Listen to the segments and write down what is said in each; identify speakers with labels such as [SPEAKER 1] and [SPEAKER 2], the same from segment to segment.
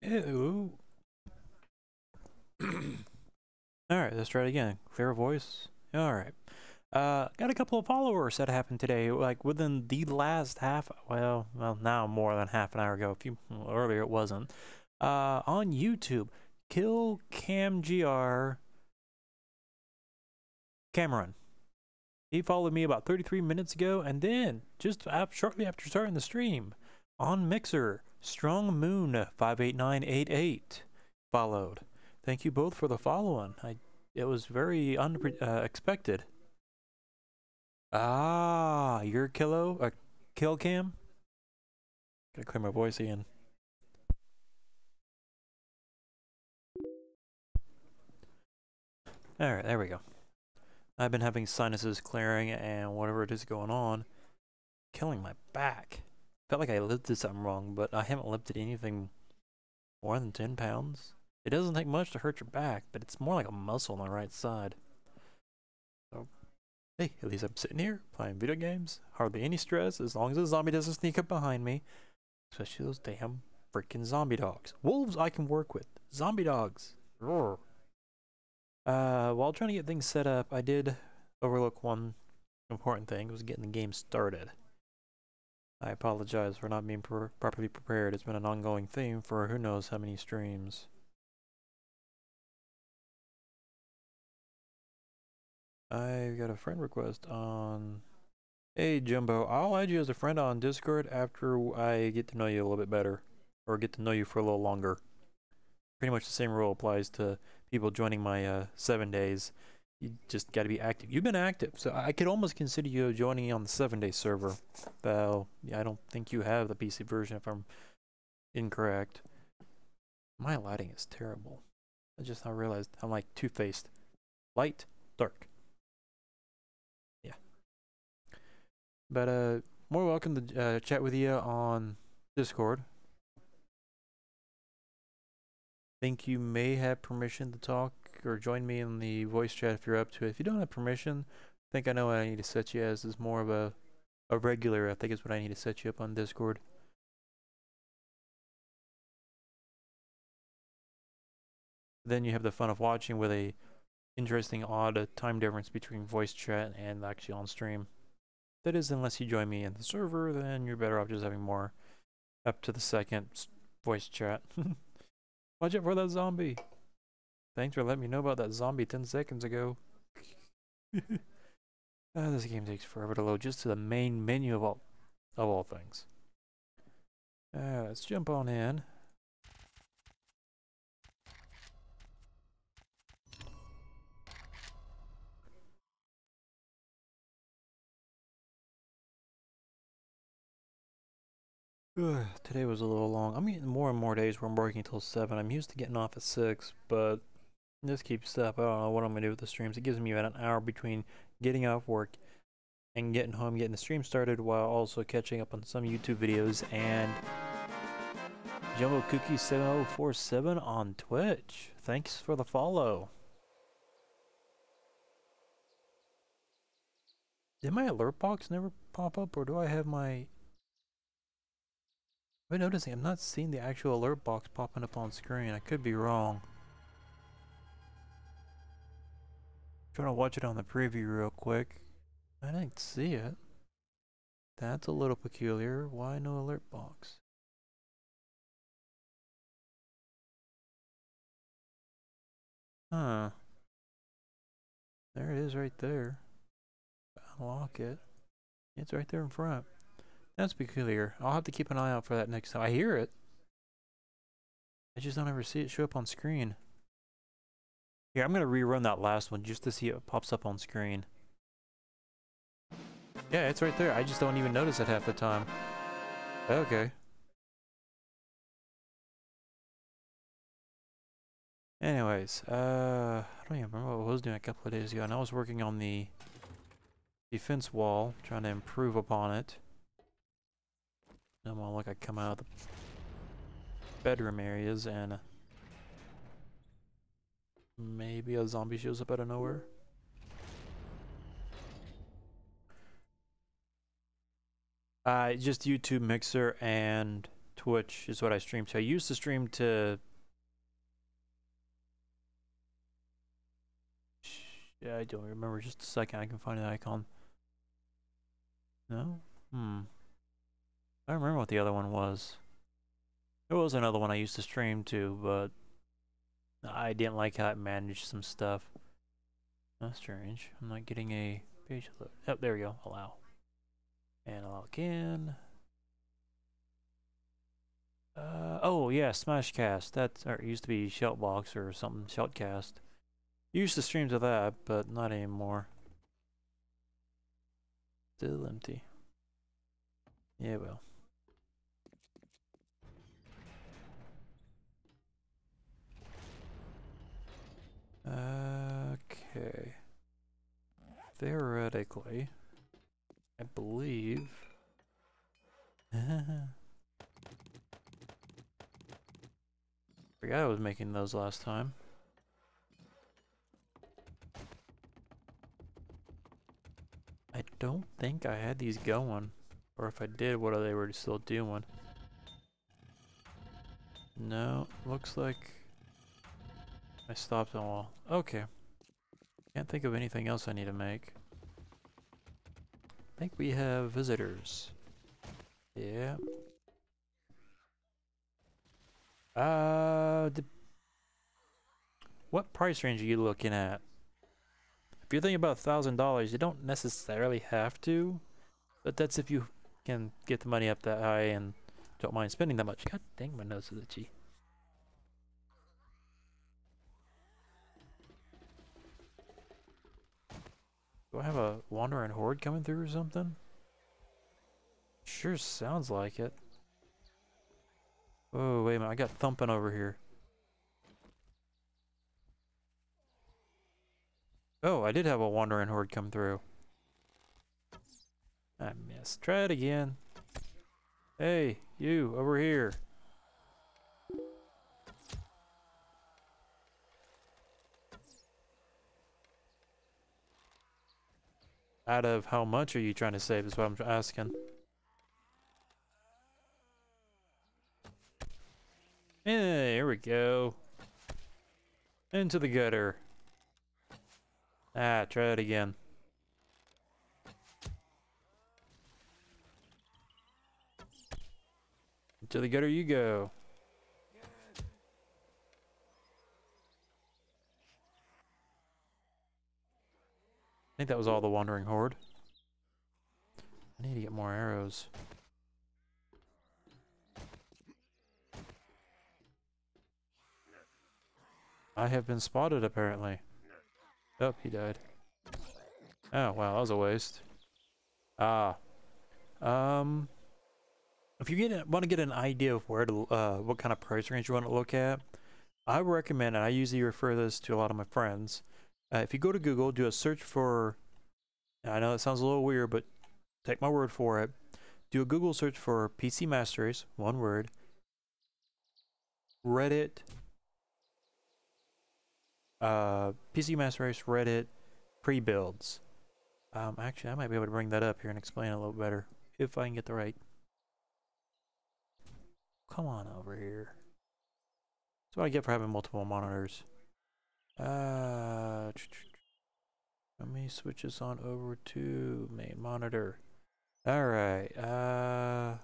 [SPEAKER 1] Ew. Alright, let's try it again. Clear voice. Alright. Got a couple of followers that happened today, like within the last well, now more than half an hour ago. Earlier it wasn't. On YouTube, Kill Cam GR Cameron. He followed me about 33 minutes ago, and then just shortly after starting the stream, on Mixer, Strong Moon 58988 followed. Thank you both for the following. It was very unexpected. Ah, you're Kill Cam? Gotta clear my voice again. Alright, there we go. I've been having sinuses clearing and whatever it is going on, killing my back. Felt like I lifted something wrong, but I haven't lifted anything more than 10 pounds. It doesn't take much to hurt your back, but it's more like a muscle on the right side. So, hey, at least I'm sitting here playing video games. Hardly any stress as long as a zombie doesn't sneak up behind me. Especially those damn freaking zombie dogs. Wolves I can work with. Zombie dogs. Roar. While trying to get things set up, I did overlook one important thing. It was getting the game started. I apologize for not being properly prepared. It's been an ongoing theme for who knows how many streams. I've got a friend request on... Hey Jumbo, I'll add you as a friend on Discord after I get to know you a little bit better. Or get to know you for a little longer. Pretty much the same rule applies to people joining my 7 days. You just gotta be active. You've been active, so I could almost consider you joining on the 7-day server. Well, yeah, I don't think you have the PC version if I'm incorrect. My lighting is terrible. I just now realized I'm like two-faced. Light, dark. Yeah. But more welcome to chat with you on Discord. Think you may have permission to talk or join me in the voice chat if you're up to it. If you don't have permission, I think I know what I need to set you as. Is more of a regular, I think is what I need to set you up on Discord. Then you have the fun of watching with a interesting odd time difference between voice chat and actually on stream. That is, unless you join me in the server, then you're better off just having more up to the second voice chat. Watch out for that zombie. Thanks for letting me know about that zombie 10 seconds ago. This game takes forever to load just to the main menu of all things. Let's jump on in. Today was a little long. I'm getting more and more days where I'm working till 7. I'm used to getting off at 6, but this keeps up. I don't know what I'm gonna do with the streams. It gives me about an hour between getting off work and getting home, getting the stream started, while also catching up on some YouTube videos and Jumbo Cookie 7047 on Twitch. Thanks for the follow. Did my alert box never pop up, or do I have my... I've been noticing I'm not seeing the actual alert box popping up on screen. I could be wrong. Trying to watch it on the preview real quick. I didn't see it. That's a little peculiar. Why no alert box? Huh. There it is right there. Unlock it. It's right there in front. That's peculiar. I'll have to keep an eye out for that next time. I hear it. I just don't ever see it show up on screen. Here, I'm going to rerun that last one just to see if it pops up on screen. Yeah, it's right there. I just don't even notice it half the time. Okay. Anyways, I don't even remember what I was doing a couple of days ago, and I was working on the defense wall, trying to improve upon it. I'm gonna look, I come out of the bedroom areas and maybe a zombie shows up out of nowhere. Just YouTube, Mixer, and Twitch is what I stream to. I used to stream to... Yeah, I don't remember. Just a second. I can find an icon. No? I don't remember what the other one was. There was another one I used to stream to, but I didn't like how it managed some stuff. That's strange. I'm not getting a page load. Oh, there we go. Allow. And allow again. Oh yeah, Smashcast. That's, or it used to be Shoutbox or something. Shoutcast. Used to stream to that, but not anymore. Still empty. Yeah, well. Okay. Theoretically, I believe. Forgot I was making those last time. I don't think I had these going. Or if I did, what are they were still doing? No, looks like I stopped them all. Okay. Can't think of anything else I need to make. I think we have visitors. Yeah. What price range are you looking at? If you're thinking about $1,000, you don't necessarily have to, but that's if you can get the money up that high and don't mind spending that much. God dang, my nose is itchy. Do I have a wandering horde coming through or something? Sure sounds like it. Oh, wait a minute, I got thumping over here. Oh, I did have a wandering horde come through. I missed. Try it again. Hey, you, over here. Out of how much are you trying to save is what I'm asking. Hey, here we go. Into the gutter. Ah, try it again. Into the gutter you go. I think that was all the wandering horde. I need to get more arrows. I have been spotted apparently. Oh, he died. Oh, wow, that was a waste. Ah. If you want to get an idea of where to, what kind of price range you want to look at, I recommend, and I usually refer this to a lot of my friends, if you go to Google, do a search for, I know that sounds a little weird, but take my word for it. Do a Google search for PC Master Race, one word, Reddit, PC Master Race, Reddit, pre-builds. Actually, I might be able to bring that up here and explain it a little better, if I can get the right. Come on over here. That's what I get for having multiple monitors. Let me switch this on over to main monitor. Alright, oh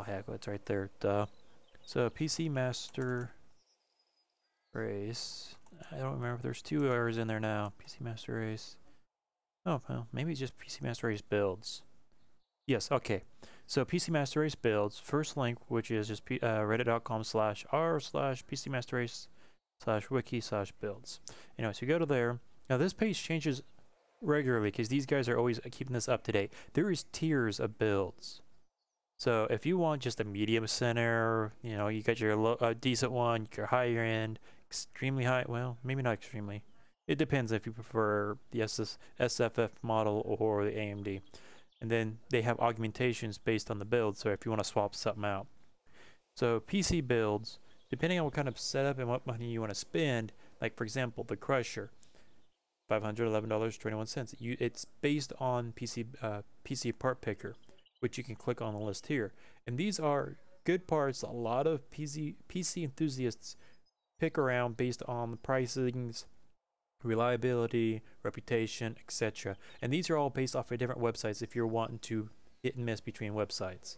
[SPEAKER 1] heck, it's right there, duh. So, PC Master Race. I don't remember if there's 2 errors in there now. PC Master Race. Oh, well, maybe it's just PC Master Race builds. Yes, okay. So PC Master Race builds, first link, which is just reddit.com/r/PCMasterRace/wiki/builds. Anyway, so you go to there. Now this page changes regularly because these guys are always keeping this up to date. There is tiers of builds. So if you want just a medium center, you know, you got your decent one, your higher end, extremely high, well, maybe not extremely. It depends if you prefer the SFF model or the AMD. And then they have augmentations based on the build, so if you want to swap something out. So PC builds, depending on what kind of setup and what money you want to spend, like for example, the Crusher, $511.21. It's based on PC part picker, which you can click on the list here. And these are good parts a lot of PC enthusiasts pick around based on the pricings, reliability, reputation, etc. And these are all based off of different websites if you're wanting to hit and miss between websites.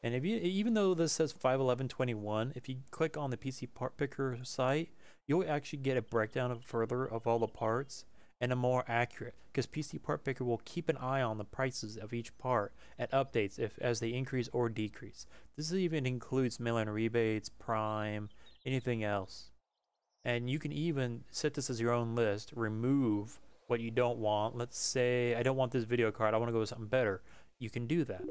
[SPEAKER 1] And if you, even though this says 51121, if you click on the PC part picker site, you'll actually get a breakdown of further of all the parts and a more accurate, because PC part picker will keep an eye on the prices of each part and updates if as they increase or decrease. This even includes mail-in rebates, prime, anything else. And you can even set this as your own list, remove what you don't want. Let's say I don't want this video card, I want to go with something better. You can do that.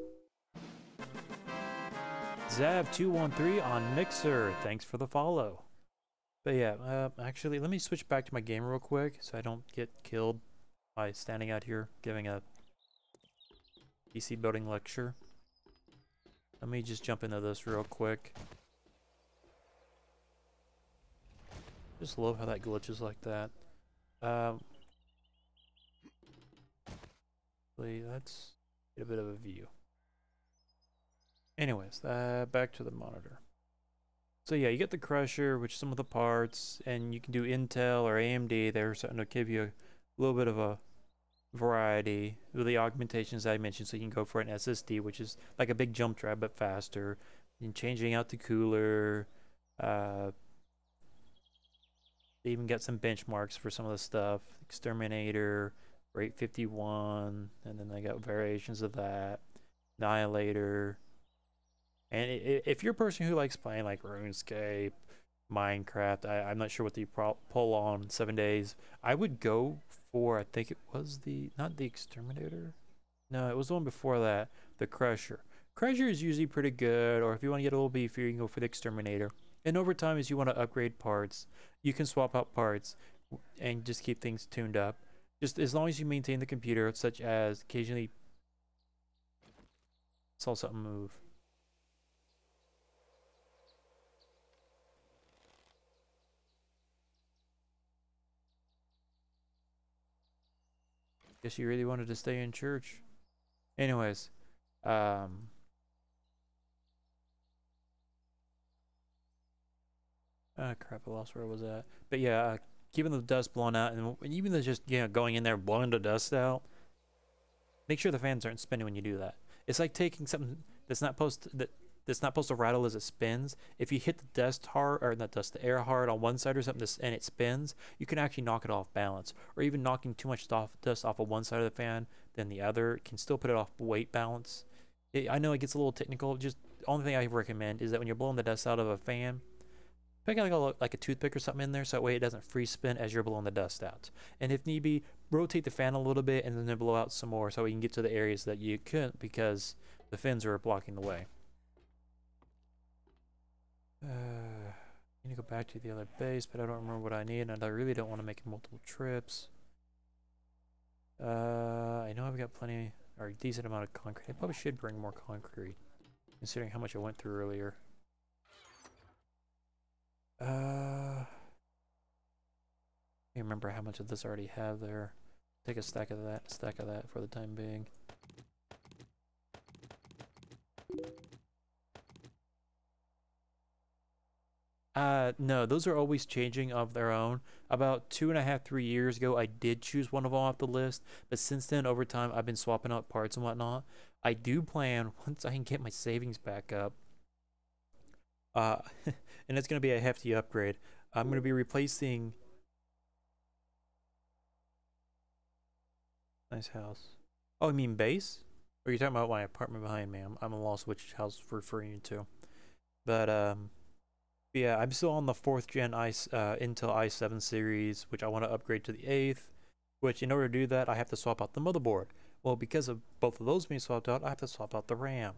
[SPEAKER 1] Zav213 on Mixer, thanks for the follow. But yeah, actually, let me switch back to my game real quick so I don't get killed by standing out here giving a PC building lecture. Let me just jump into this real quick. Just love how that glitches like that. Let's get a bit of a view. Anyways, back to the monitor. So yeah, you get the crusher, which some of the parts, and you can do Intel or AMD. They're starting to give you a little bit of a variety with the augmentations I mentioned. So you can go for an SSD, which is like a big jump drive but faster. And changing out the cooler. They even got some benchmarks for some of the stuff. Exterminator, Rate 51, and then they got variations of that. Annihilator. And if you're a person who likes playing like RuneScape, Minecraft, I'm not sure what you pull on 7 days, I would go for, I think it was not the Exterminator. No, it was the one before that, the Crusher. Crusher is usually pretty good, or if you want to get a little beefier, you can go for the Exterminator. And over time, as you want to upgrade parts, you can swap out parts and just keep things tuned up. Just as long as you maintain the computer, such as occasionally saw something move. Guess you really wanted to stay in church. Anyways, crap, I lost where I was at. But yeah, keeping the dust blown out, and even just going in there blowing the dust out. Make sure the fans aren't spinning when you do that. It's like taking something that's not supposed to rattle as it spins. If you hit the dust hard, or not dust, the air hard on one side or something, and it spins, you can actually knock it off balance. Or even knocking too much dust off of one side of the fan than the other can still put it off weight balance. I know it gets a little technical. Just the only thing I recommend is that when you're blowing the dust out of a fan, pick like a toothpick or something in there so that way it doesn't free spin as you're blowing the dust out. And if need be, rotate the fan a little bit and then blow out some more so you can get to the areas that you couldn't because the fins are blocking the way. I need to go back to the other base, but I don't remember what I need, and I really don't want to make multiple trips. I know I've got plenty, or a decent amount of concrete. I probably should bring more concrete, considering how much I went through earlier. I remember how much of this I already have there. Take a stack of that for the time being. No, those are always changing of their own. About 2.5, 3 years ago, I did choose one of them off the list, but since then, over time, I've been swapping out parts and whatnot. I do plan, once I can get my savings back up, and it's going to be a hefty upgrade, I'm going to be replacing... Nice house. Oh, you mean base? Or are you talking about my apartment behind me? I'm lost which house we're referring to. But, yeah, I'm still on the 4th gen Intel i7 series, which I want to upgrade to the 8th, which in order to do that, I have to swap out the motherboard. Well, because of both of those being swapped out, I have to swap out the RAM.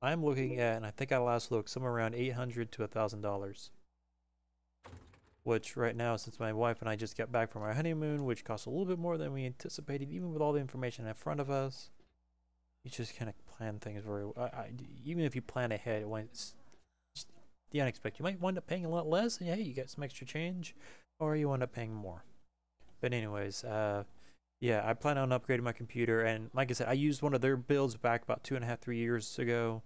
[SPEAKER 1] I'm looking at, and I think I last looked, somewhere around $800 to $1,000. Which right now, since my wife and I just got back from our honeymoon, which costs a little bit more than we anticipated, even with all the information in front of us, you just kind of plan things very well. Even if you plan ahead, it's the unexpected. You might wind up paying a lot less, and hey, you get some extra change, or you wind up paying more. But anyways, Yeah, I plan on upgrading my computer, and like I said, I used one of their builds back about 2.5, 3 years ago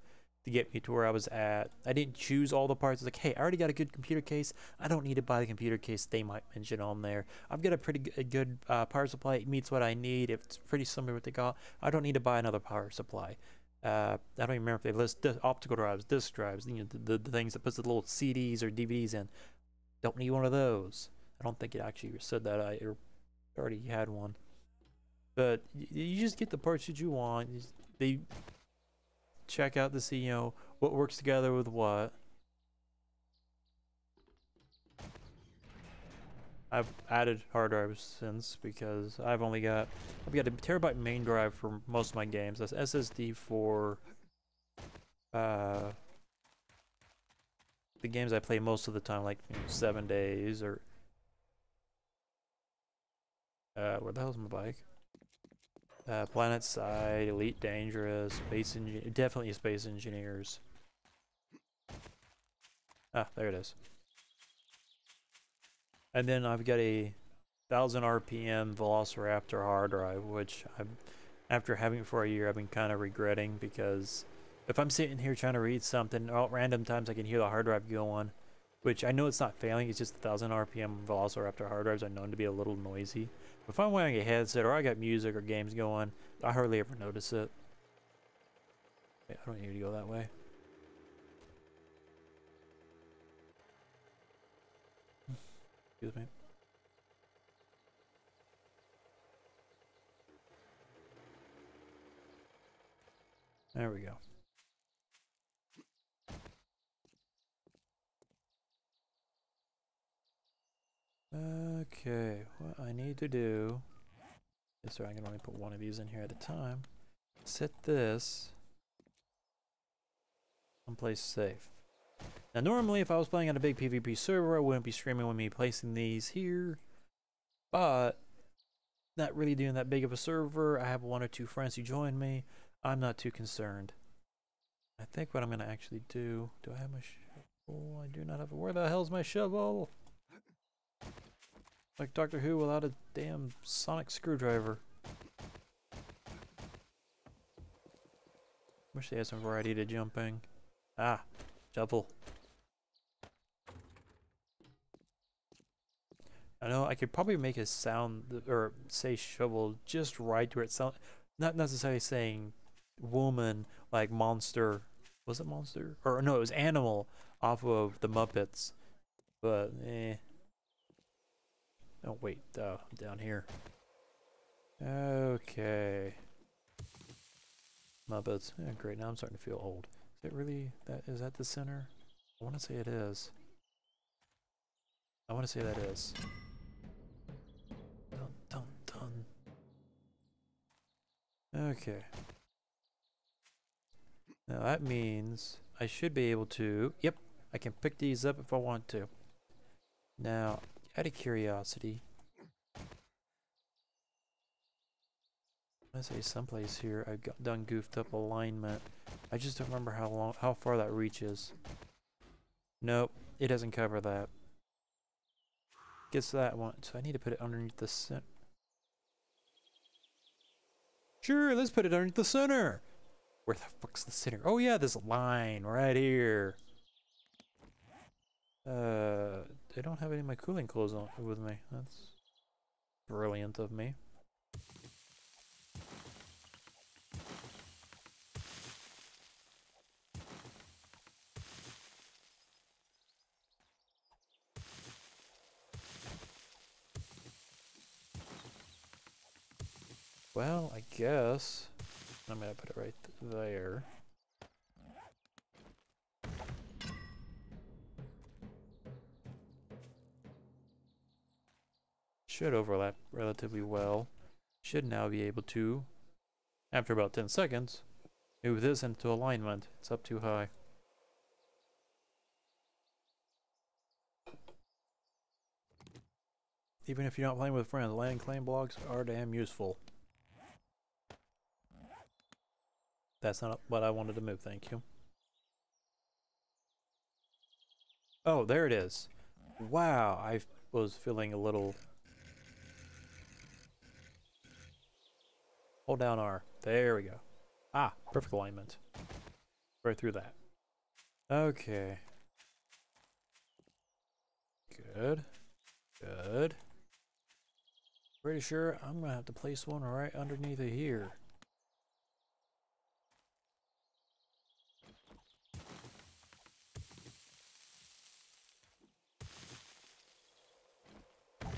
[SPEAKER 1] to get me to where I was at. I didn't choose all the parts. It's like, hey, I already got a good computer case. I don't need to buy the computer case they might mention on there. I've got a pretty good power supply. It meets what I need. If it's pretty similar to what they got, I don't need to buy another power supply. I don't even remember if they list optical drives, disk drives, you know, the things that puts the little CDs or DVDs in. Don't need one of those. I don't think it actually said that I already had one. But you just get the parts that you want. They check out to see, you know, what works together with what. I've added hard drives since because I've got a terabyte main drive for most of my games. That's SSD for the games I play most of the time, like 7 days or where the hell's my bike? Planet Side, Elite Dangerous, definitely Space Engineers. Ah, there it is. And then I've got a 1000 RPM Velociraptor hard drive, which after having it for a year, I've been kind of regretting because if I'm sitting here trying to read something, at random times I can hear the hard drive going, which I know it's not failing, it's just the 1000 RPM Velociraptor hard drives are known to be a little noisy. If I'm wearing a headset or I got music or games going, I hardly ever notice it. Wait, I don't need to go that way. Excuse me. There we go. Okay, what I need to do is, sorry, I can only put one of these in here at a time. Set this someplace safe. Now normally if I was playing on a big PvP server, I wouldn't be streaming with me placing these here, but not really doing that big of a server. I have 1 or 2 friends who join me. I'm not too concerned. I think what I'm gonna actually do I have my shovel? I do not have where the hell's my shovel? Like Doctor Who without a damn sonic screwdriver. Wish they had some variety to jumping. Ah, shovel. I know I could probably make a sound or say shovel just right to where it sounds, not necessarily saying woman like monster. Was it monster? Or no, it was animal off of the Muppets. But eh. Oh wait, down here. Okay. Muppets. Yeah, great. Now I'm starting to feel old. Is it really that? Is that the center? I want to say it is. I want to say that is. Dun dun dun. Okay. Now that means I should be able to. Yep, I can pick these up if I want to. Now, out of curiosity, I say someplace here I've done goofed up alignment. I just don't remember how far that reaches. Nope, it doesn't cover that. Gets that one, so I need to put it underneath the center. Sure, let's put it underneath the center. Where the fuck's the center? Oh yeah, this line right here. I don't have any of my cooling clothes on with me. That's brilliant of me. Well, I guess I'm gonna put it right there. Should overlap relatively well. Should now be able to, after about 10 seconds, move this into alignment. It's up too high. Even if you're not playing with friends, land claim blocks are damn useful. That's not what I wanted to move, thank you. Oh, there it is. Wow, I was feeling a little... Hold down R. There we go. Ah, perfect alignment. Right through that. Okay. Good. Good. Pretty sure I'm gonna have to place one right underneath it here.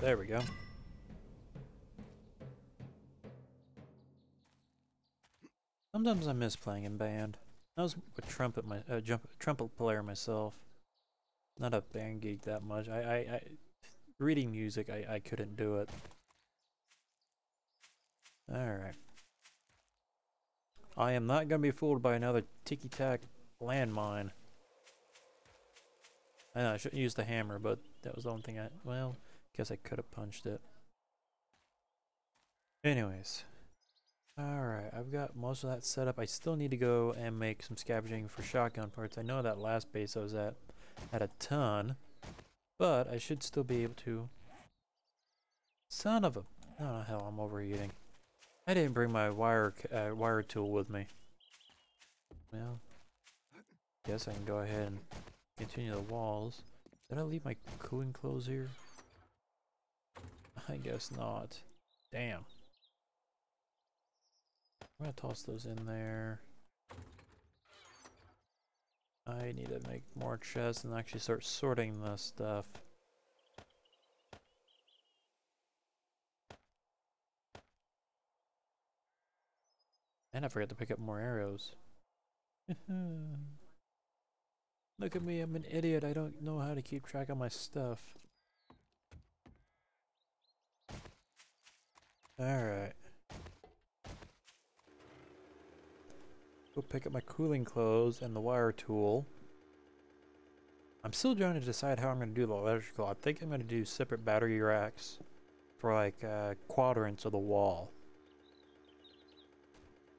[SPEAKER 1] There we go. Sometimes I miss playing in band. I was a trumpet player myself. Not a band geek that much. Reading music, I couldn't do it. Alright. I am not gonna be fooled by another ticky-tack landmine. I know I shouldn't use the hammer, but that was the only thing well, guess I could have punched it. Anyways. Alright, I've got most of that set up. I still need to go and make some scavenging for shotgun parts. I know that last base I was at had a ton, but I should still be able to. Son of a... Oh hell, I'm overheating. I didn't bring my wire tool with me. Well, guess I can go ahead and continue the walls. Did I leave my cooling clothes here? I guess not. Damn. I'm gonna toss those in there. I need to make more chests and actually start sorting this stuff. And I forgot to pick up more arrows. Look at me, I'm an idiot. I don't know how to keep track of my stuff. Alright. Go pick up my cooling clothes and the wire tool. I'm still trying to decide how I'm going to do the electrical. I think I'm going to do separate battery racks for like quadrants of the wall.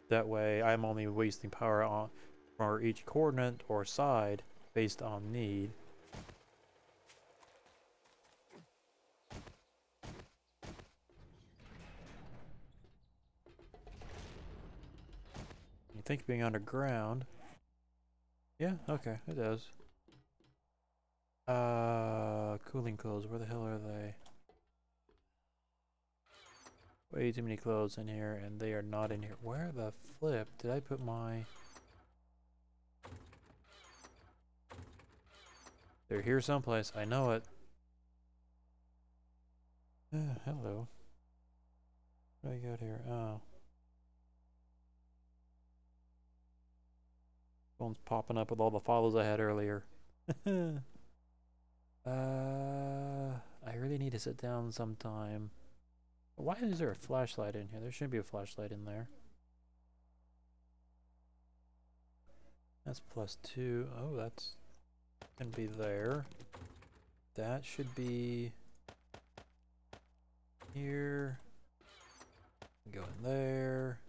[SPEAKER 1] That way I'm only wasting power on for each coordinate or side based on need. You think being underground? Yeah, okay, it does. Cooling clothes, where the hell are they? Way too many clothes in here, and they are not in here. Where the flip did I put my... They're here someplace, I know it. Hello. What do I got here? Oh. Phone's popping up with all the follows I had earlier. I really need to sit down sometime. Why is there a flashlight in here? There shouldn't be a flashlight in there. That's +2. Oh, that's gonna be there. That should be here. Go in there.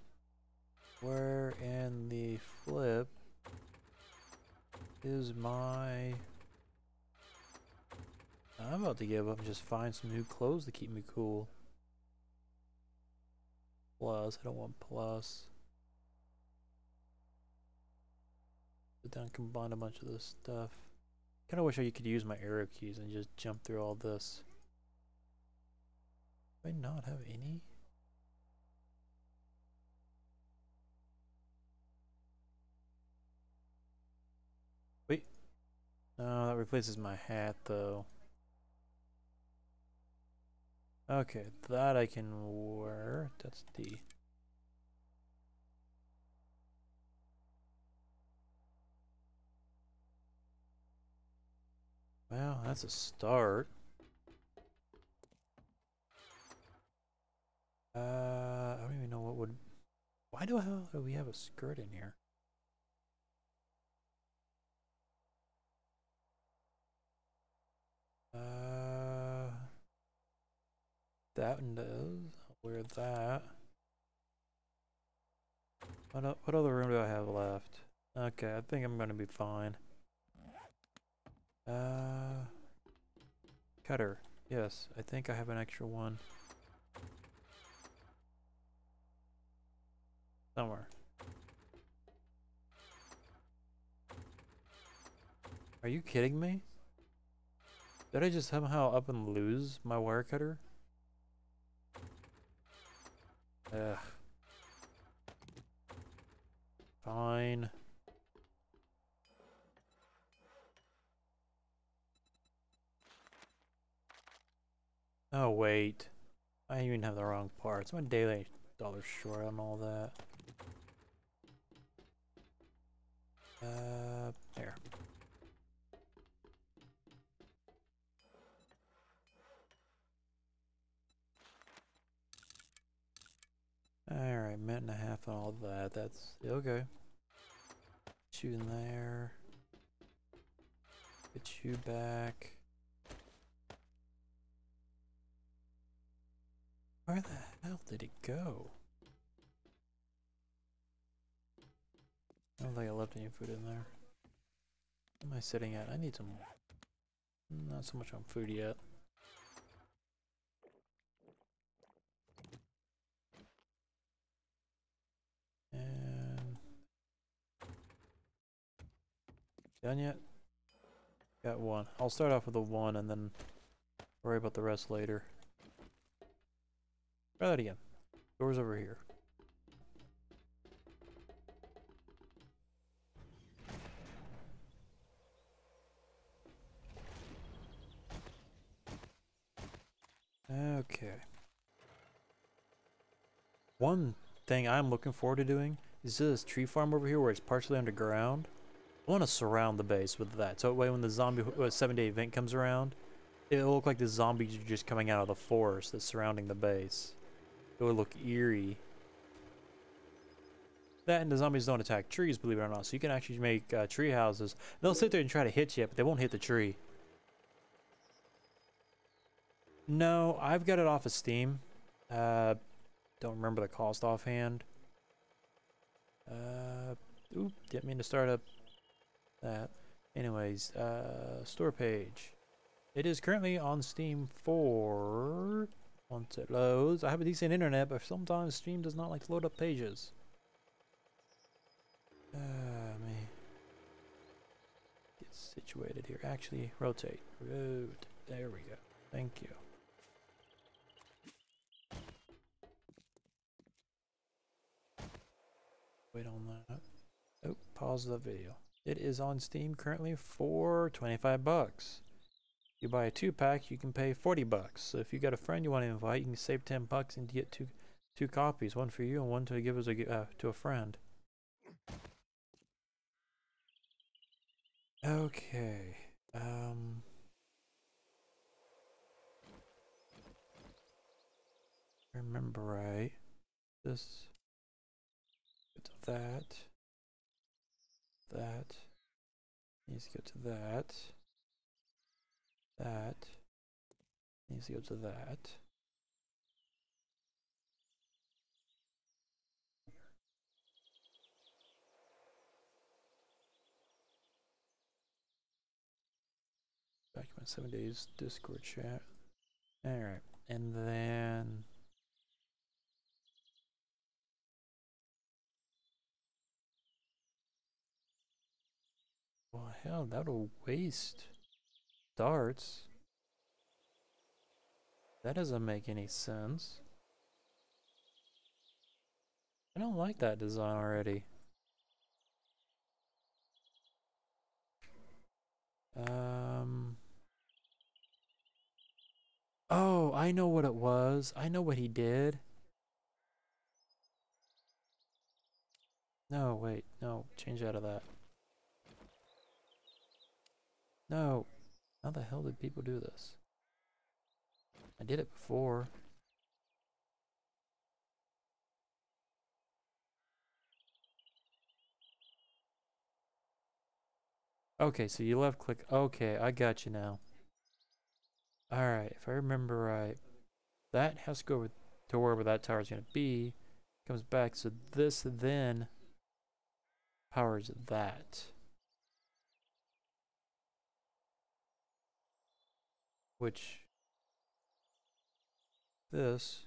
[SPEAKER 1] Where in the flip is my... I'm about to give up and just find some new clothes to keep me cool. Plus, I don't want plus. Sit down and combine a bunch of this stuff. Kinda wish I could use my arrow keys and just jump through all this. Do I not have any? Wait. No, that replaces my hat though. Okay, that I can wear. That's D. Well, that's a start. I don't even know what would... Why do we have a skirt in here? That one does. I'll wear that. What other room do I have left? Okay, I think I'm gonna be fine. Cutter. Yes, I think I have an extra one. Somewhere. Are you kidding me? Did I just somehow up and lose my wire cutter? Ugh. Fine. Oh wait. I even have the wrong parts. I'm a daily dollar short on all that. There. Alright, minute and a half on all that. That's okay. Get you in there. Get you back. Where the hell did it go? I don't think I left any food in there. What am I sitting at? I need some. Not so much on food yet. And done yet? Got one. I'll start off with a one and then worry about the rest later. Try that again. Door's over here. Okay. One thing I'm looking forward to doing is this tree farm over here where it's partially underground. I want to surround the base with that, so that way when the zombie 7-day event comes around, it'll look like the zombies are just coming out of the forest that's surrounding the base. It would look eerie. That and the zombies don't attack trees, believe it or not, so you can actually make tree houses. They'll sit there and try to hit you, but they won't hit the tree. No, I've got it off of Steam. Don't remember the cost offhand. Oop, didn't mean to start up that. Anyways, store page. It is currently on Steam for... Once it loads. I have a decent internet, but sometimes Steam does not like to load up pages. Let me get situated here. Actually, rotate. There we go. Thank you. Wait on that. Oh, pause the video. It is on Steam currently for 25 bucks. You buy a 2-pack, you can pay 40 bucks. So if you got a friend you want to invite, you can save 10 bucks and get two copies, one for you and one to give as to a friend. Okay. Remember right. This. Go to that. That. Needs to go to that. That. Needs to go to that. Back to my 7 days Discord chat. Alright. And then... Well, hell, that'll waste darts. That doesn't make any sense. I don't like that design already. Oh, I know what it was. I know what he did. No, wait. No, change out of that. No. How the hell did people do this? I did it before. Okay, so you left click. Okay, I got you now. Alright, if I remember right, that has to go over to wherever that tower is going to be. Comes back, so this then powers that. Which this,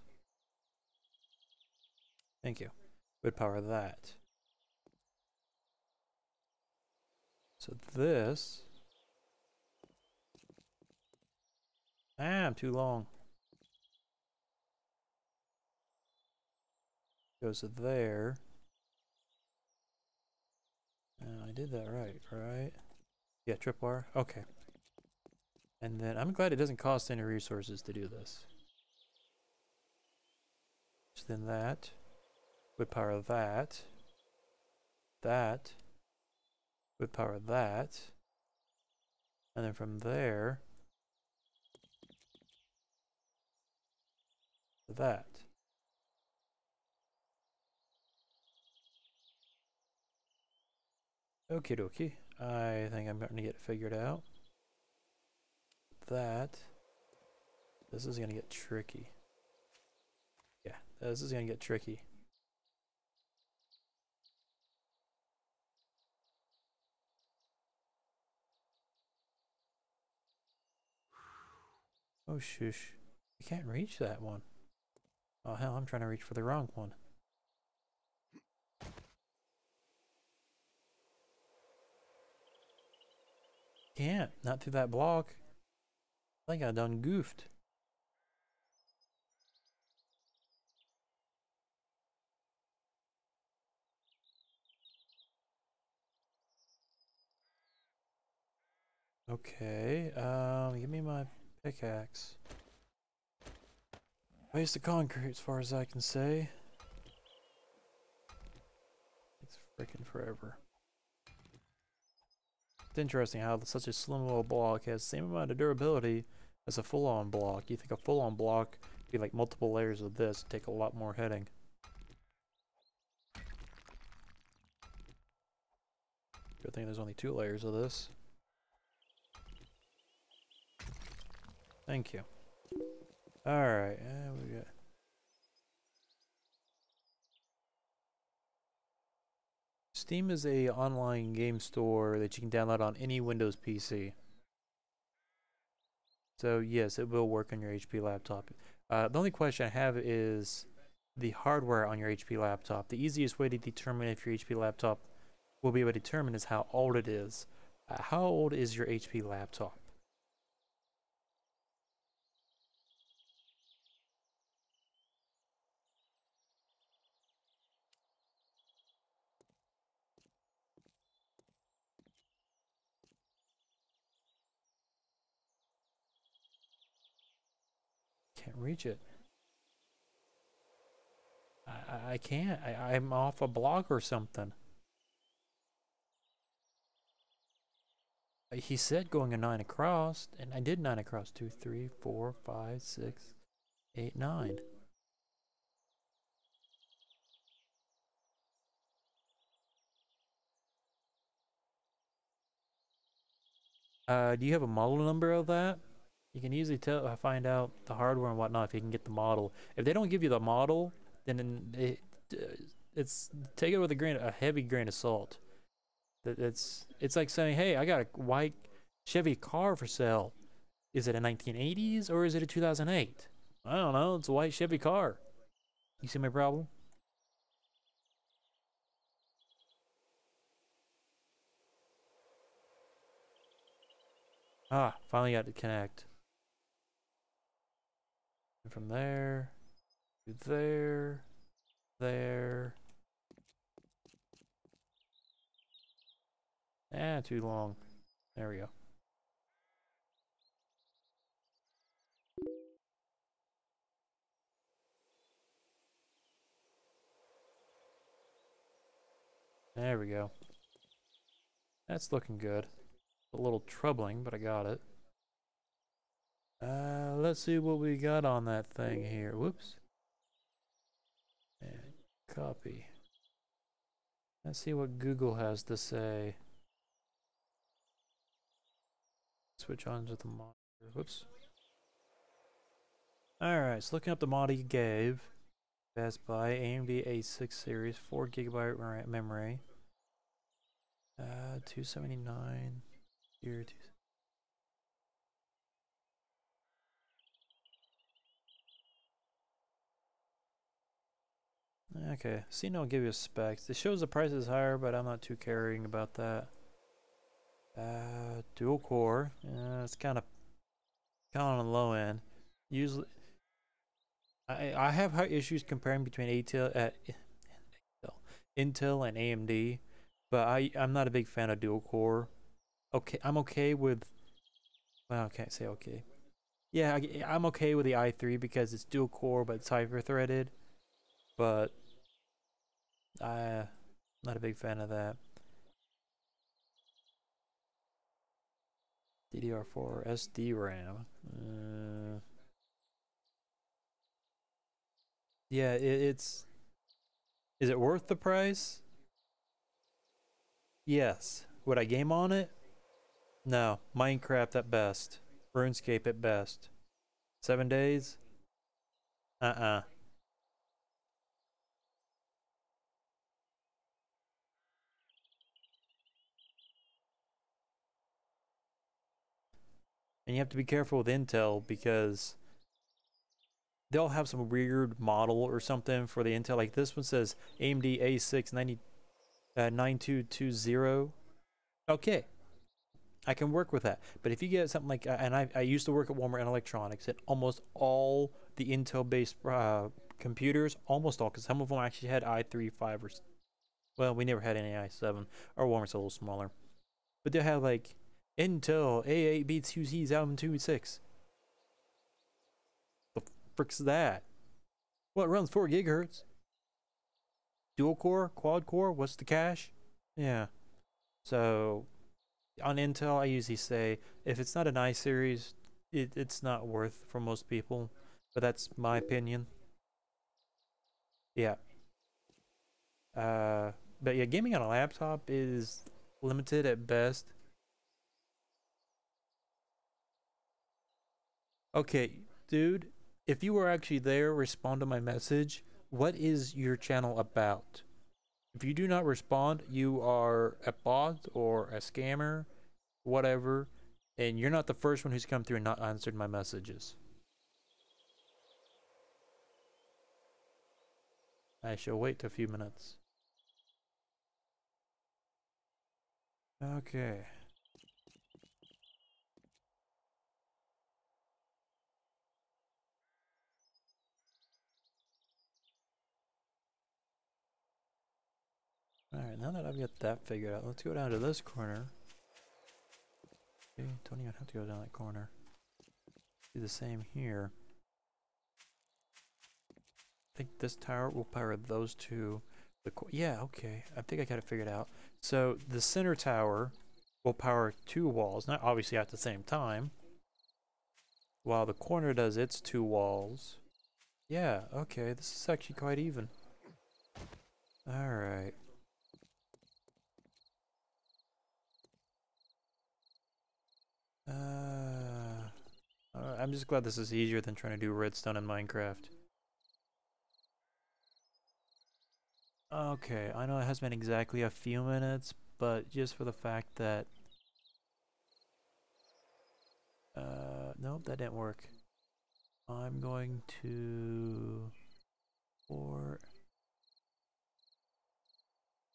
[SPEAKER 1] thank you. would power that. So this... I'm too long. Goes to there. I did that right? Yeah, tripwire. Okay. And then I'm glad it doesn't cost any resources to do this. So then that would power that. That would power that. And then from there to that. Okie dokie. I think I'm starting to get it figured out. That. This is gonna get tricky. Yeah, this is gonna get tricky. Oh shush. I can't reach that one. Oh hell, I'm trying to reach for the wrong one. Can't. Not through that block. I think I done goofed. Okay, give me my pickaxe. Waste of concrete as far as I can say. It's freaking forever. It's interesting how such a slim little block has the same amount of durability as a full-on block. You think a full-on block would be like multiple layers of this, take a lot more hitting. Good thing there's only 2 layers of this. Thank you. Alright, we got... Steam is a online game store that you can download on any Windows PC. So yes, it will work on your HP laptop. The only question I have is the hardware on your HP laptop. The easiest way to determine if your HP laptop will be able to determine is how old it is. How old is your HP laptop? Can't reach it. I can't. I'm off a block or something. He said going a 9 across, and I did 9 across. 2, 3, 4, 5, 6, 8, 9. Do you have a model number of that? You can easily find out the hardware and whatnot if you can get the model. If they don't give you the model, then it's take it with a heavy grain of salt. It's like saying, hey, I got a white Chevy car for sale. Is it a 1980s or is it a 2008? I don't know. It's a white Chevy car. You see my problem? Ah, finally got to connect. And from there to there, there. Too long. There we go. There we go. That's looking good. A little troubling, but I got it. Let's see what we got on that thing here. Whoops. And copy. Let's see what Google has to say. Switch on to the monitor. Whoops. Alright, so looking up the model you gave. Best Buy AMD A6 series, 4GB memory. 279. Here, Okay, see, I'll give you specs. It shows the price is higher, but I'm not too caring about that. Dual core. It's kind of on the low end. Usually, I have issues comparing between Intel and AMD, but I'm not a big fan of dual core. Okay, I'm okay with. Well, I can't say okay. Yeah, I'm okay with the i3 because it's dual core, but it's hyper-threaded. But I'm not a big fan of that. DDR4 SD RAM. Yeah, it's. Is it worth the price? Yes. Would I game on it? No. Minecraft at best. RuneScape at best. 7 days? Uh-uh. And you have to be careful with Intel because they'll have some weird model or something for the Intel. Like this one says AMD A6 9220. Okay, I can work with that. But if you get something like, and I used to work at Walmart Electronics, and almost all the Intel-based computers, almost all, because some of them actually had i3, 5, or, well, we never had any i7. Our Walmart's a little smaller. But they have like Intel A8B2C726. The frick's that? Well, it runs 4 gigahertz. Dual core, quad core, what's the cache? Yeah. So on Intel, I usually say if it's not an i series, it's not worth for most people. But that's my opinion. Yeah. But yeah, gaming on a laptop is limited at best. Okay, dude, if you were actually there, respond to my message. What is your channel about? If you do not respond, you are a bot or a scammer, whatever, and you're not the first one who's come through and not answered my messages. I shall wait a few minutes. Okay. Alright, now that I've got that figured out, let's go down to this corner. Okay, don't even have to go down that corner. Do the same here. I think this tower will power those two. Yeah, okay. I think I got it figured out. So the center tower will power 2 walls, not obviously at the same time, while the corner does its 2 walls. Yeah, okay, this is actually quite even. Alright. I'm just glad this is easier than trying to do redstone in Minecraft. Okay, I know it has been exactly a few minutes, but just for the fact that... nope, that didn't work. I'm going to...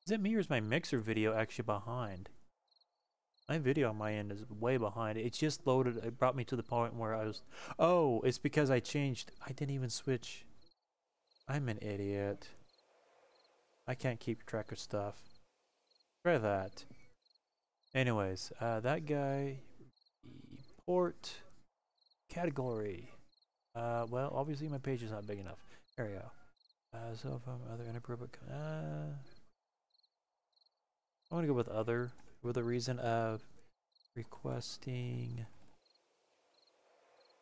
[SPEAKER 1] Is it me or is my mixer video actually behind? My video on my end is way behind. It just loaded. It brought me to the point where I was... Oh, it's because I changed. I didn't even switch. I'm an idiot. I can't keep track of stuff. Try that. Anyways, that guy... Report... Category. Well, obviously my page is not big enough. There we go. So from other inappropriate... I want to go with other, for the reason of requesting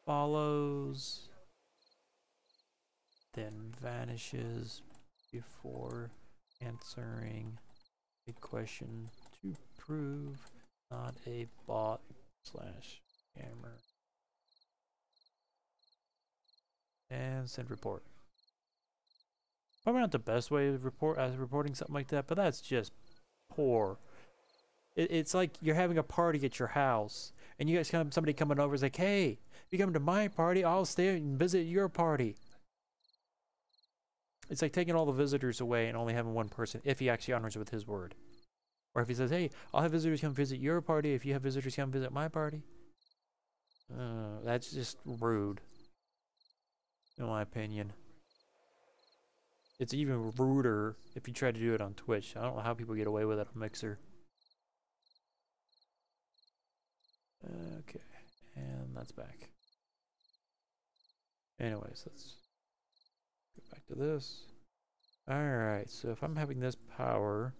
[SPEAKER 1] follows, then vanishes before answering a question to prove not a bot / scammer. And send report. Probably not the best way to reporting something like that, but that's just poor. It's like you're having a party at your house, and you guys somebody coming over is like, hey, if you come to my party, I'll stay and visit your party. It's like taking all the visitors away and only having one person if he actually honors with his word. Or if he says, hey, I'll have visitors come visit your party if you have visitors come visit my party. That's just rude, in my opinion. It's even ruder if you try to do it on Twitch. I don't know how people get away with it on Mixer. Okay, and that's back. Anyways, let's go back to this. Alright, so if I'm having this power,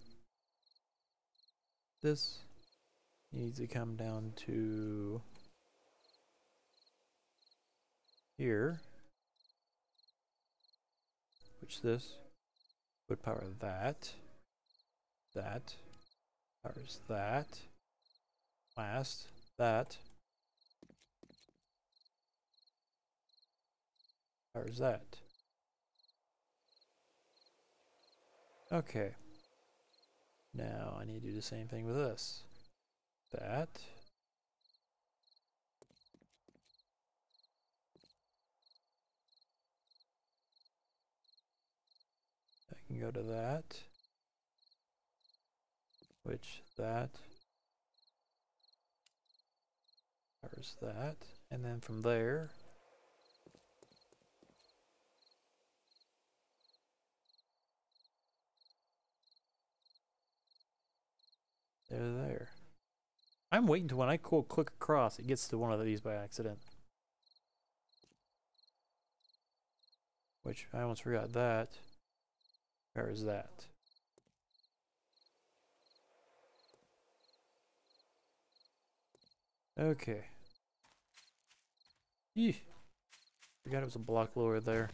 [SPEAKER 1] this needs to come down to here, which this would power that, that, powers that, last, that, powers that. Okay. Now I need to do the same thing with this. That. I can go to that. Which that. Powers that. And then from there. There. I'm waiting to when I click across, it gets to one of these by accident. Which I almost forgot that. Where is that? Okay. Eeh. Forgot it was a block lower there.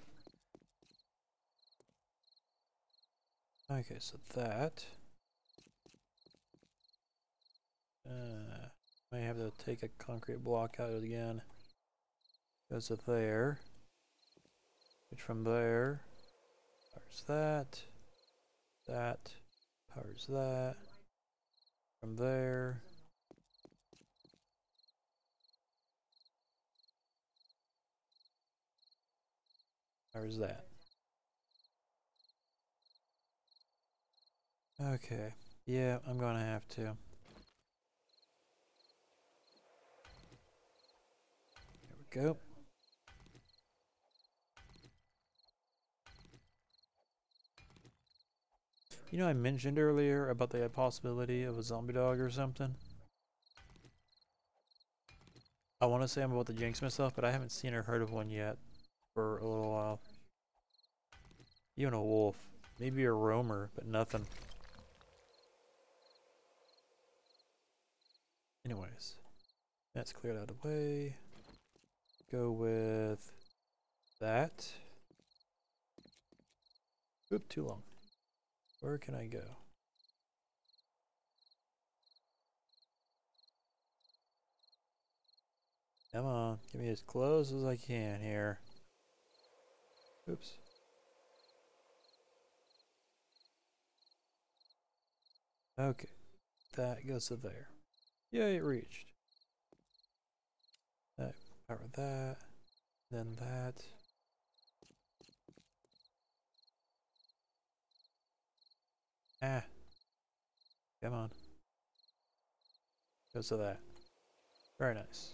[SPEAKER 1] Okay, so that. May have to take a concrete block out again. Goes to there. Which from there powers that. That powers that. From there. Powers that. Okay. Yeah, I'm gonna have to. There we go. You know, I mentioned earlier about the possibility of a zombie dog or something. I want to say I'm about to jinx myself, but I haven't seen or heard of one yet for a little while. Even a wolf. Maybe a roamer, but nothing. Anyways, that's cleared out of the way. Go with that. Oop, too long. Where can I go? Come on, get me as close as I can here. Oops. Okay, that goes to there. Yay, it reached. That, power that, then that. Ah, come on. Goes to that. Very nice.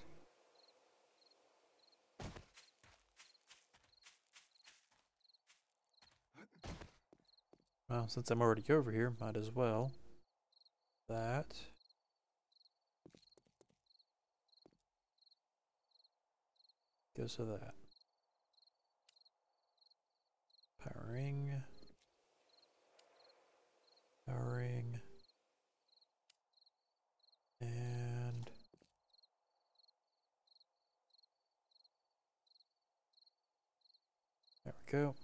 [SPEAKER 1] Well, since I'm already over here, might as well. That. Goes to that. Powering. Powering. And there we go.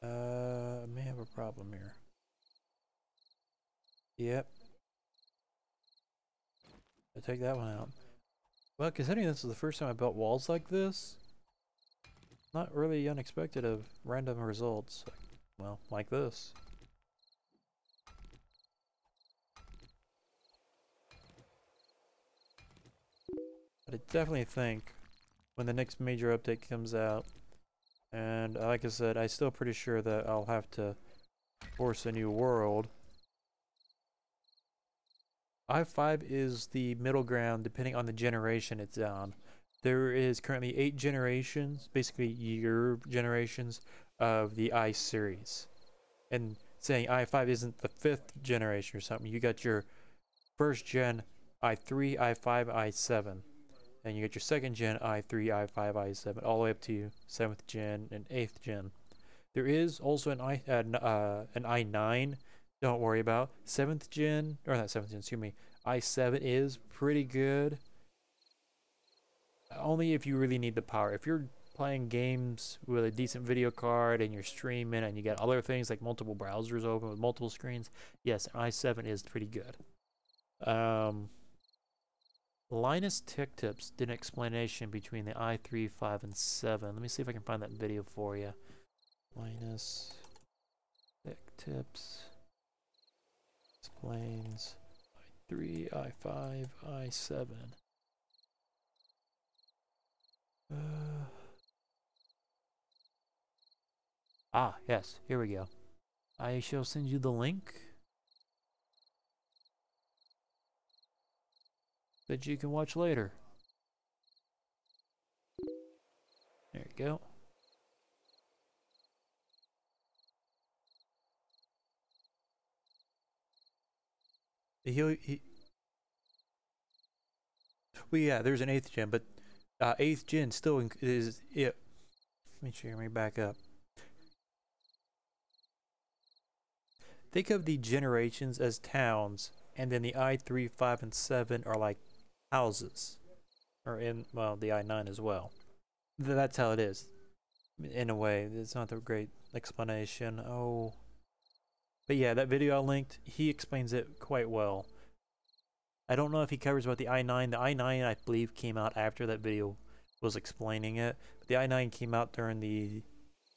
[SPEAKER 1] I may have a problem here. Yep. I take that one out. Well, considering this is the first time I built walls like this, not really unexpected of random results. Well, like this. I definitely think when the next major update comes out, and like I said, I'm still pretty sure that I'll have to force a new world. I5 is the middle ground depending on the generation it's on. There is currently 8 generations, basically year generations, of the I series. And saying I5 isn't the 5th generation or something, you got your first gen I3, I5, I7. And you got your second gen I3, I5, I7, all the way up to 7th gen and 8th gen. There is also an I9. Don't worry about 7th gen, or not 7th gen. Excuse me. I7 is pretty good. Only if you really need the power. If you're playing games with a decent video card and you're streaming and you got other things like multiple browsers open with multiple screens, yes, I7 is pretty good. Linus Tech Tips did an explanation between the i3, 5, and 7. Let me see if I can find that video for you. Linus Tech Tips explains i3, i5, i7. Yes, here we go. I shall send you the link that you can watch later. There you go. Well, yeah, there's an 8th gen, but 8th gen still is it. Let me back up. Think of the generations as towns, and then the I3, 5, and 7 are like houses. Or well, the I9 as well. That's how it is. In a way, it's not a great explanation. Oh. But yeah, that video I linked, he explains it quite well. I don't know if he covers about the i9. The i9, I believe, came out after that video was explaining it. But the i9 came out during the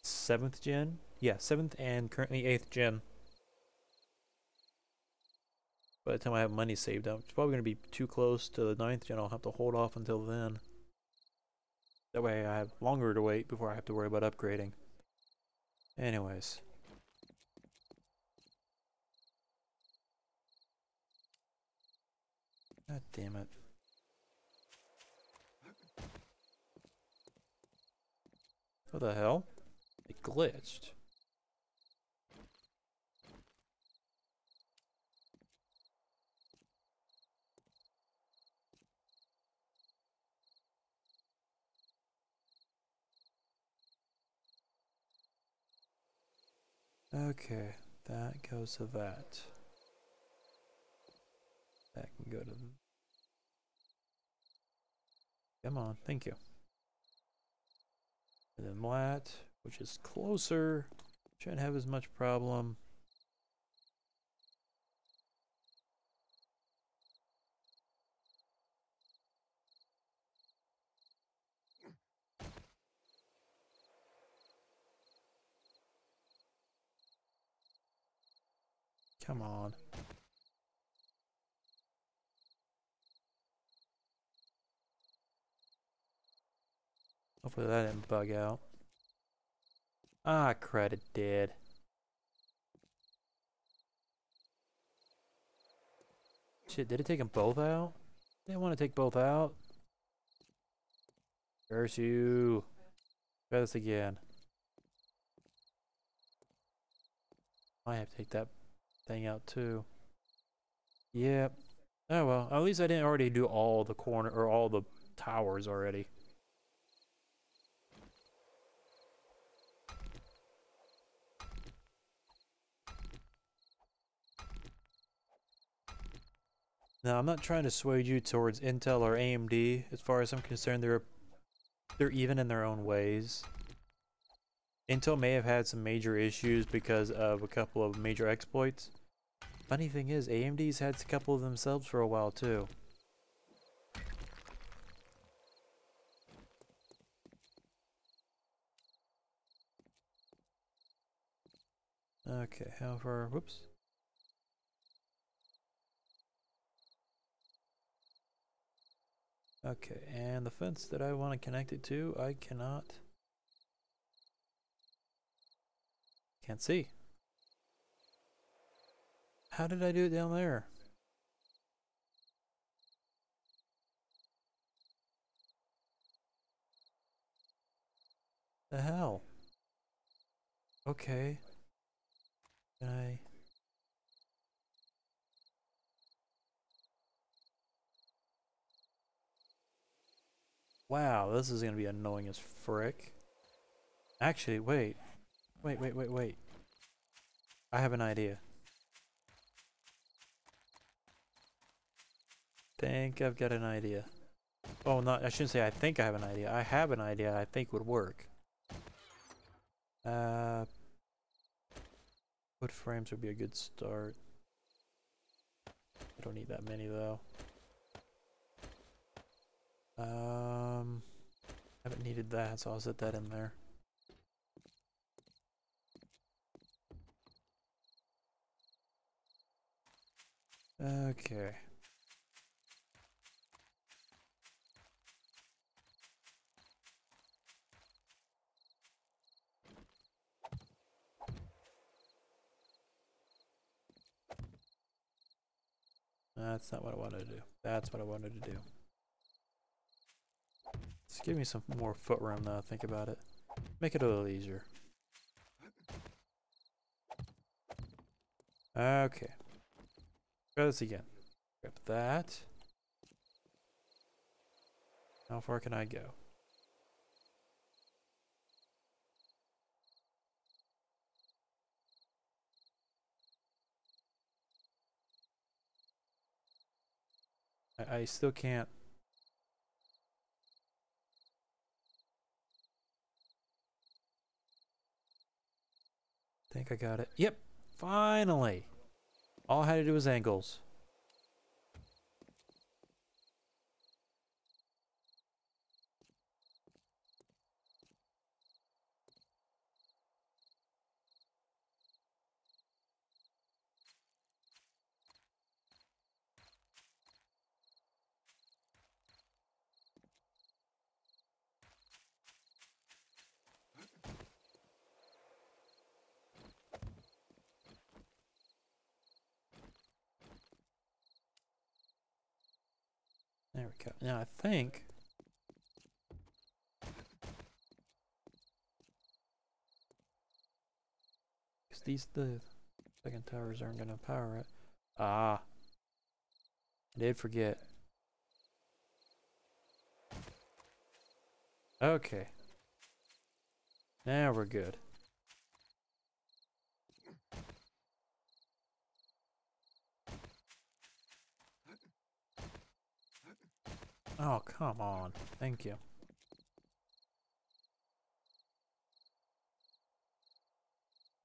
[SPEAKER 1] 7th gen. Yeah, 7th and currently 8th gen. By the time I have money saved up, it's probably going to be too close to the 9th gen. I'll have to hold off until then. That way I have longer to wait before I have to worry about upgrading. Anyways. God damn it. What the hell? It glitched. Okay, that goes to that. That can go to... Come on, thank you. And then that, which is closer. Shouldn't have as much problem. Come on. Hopefully that didn't bug out. Ah, crud, it did. Shit, did it take them both out? Didn't want to take both out. Curse you. Try this again. I have to take that thing out too. Yep. Oh well, at least I didn't already do all the corner or all the towers already. Now, I'm not trying to sway you towards Intel or AMD. As far as I'm concerned, they're even in their own ways. Intel may have had some major issues because of a couple of major exploits. Funny thing is, AMD's had a couple of themselves for a while too. Okay, however, whoops. Okay, and the fence that I want to connect it to, I cannot. Can't see. How did I do it down there? The hell? Okay. Can I? Wow, this is gonna be annoying as frick. Actually, wait. Wait. I have an idea. Think I've got an idea. Oh, not, I shouldn't say I think I have an idea. I have an idea I think would work. Wood frames would be a good start. I don't need that many though. Haven't needed that, so I'll set that in there. Okay. That's not what I wanted to do. That's what I wanted to do. Just give me some more foot room now, think about it. Make it a little easier. Okay. Try this again. Grab that. How far can I go? I still can't. Think I got it. Yep. Finally. All I had to do was angles. There we go. Now I think because the second towers aren't gonna power it. Ah, I did forget. Okay. Now we're good. Oh, come on. Thank you.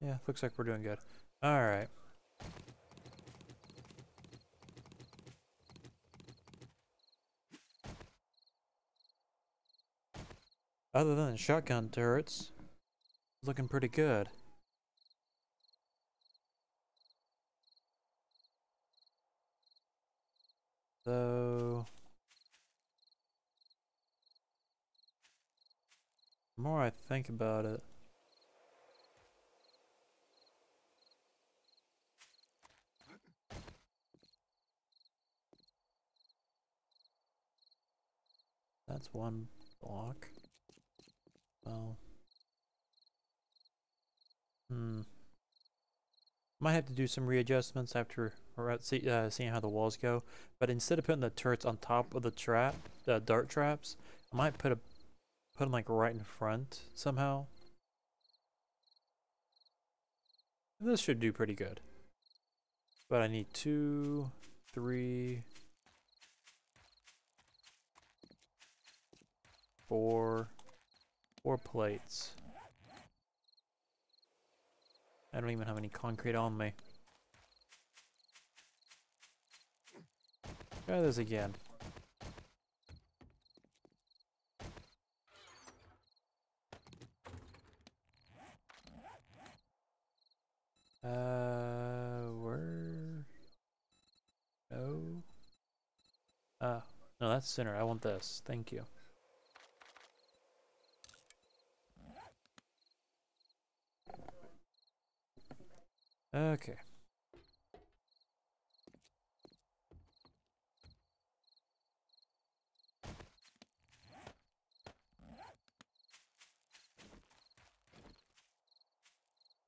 [SPEAKER 1] Yeah, looks like we're doing good. Alright. Other than shotgun turrets, looking pretty good. So, the more I think about it, that's one block. Well, might have to do some readjustments after seeing how the walls go. But instead of putting the turrets on top of the dart traps, I might put them like right in front somehow. This should do pretty good. But I need 2, 3, 4 plates. I don't even have any concrete on me. Try this again. Where? No. No, not center. I want this. Thank you. Okay.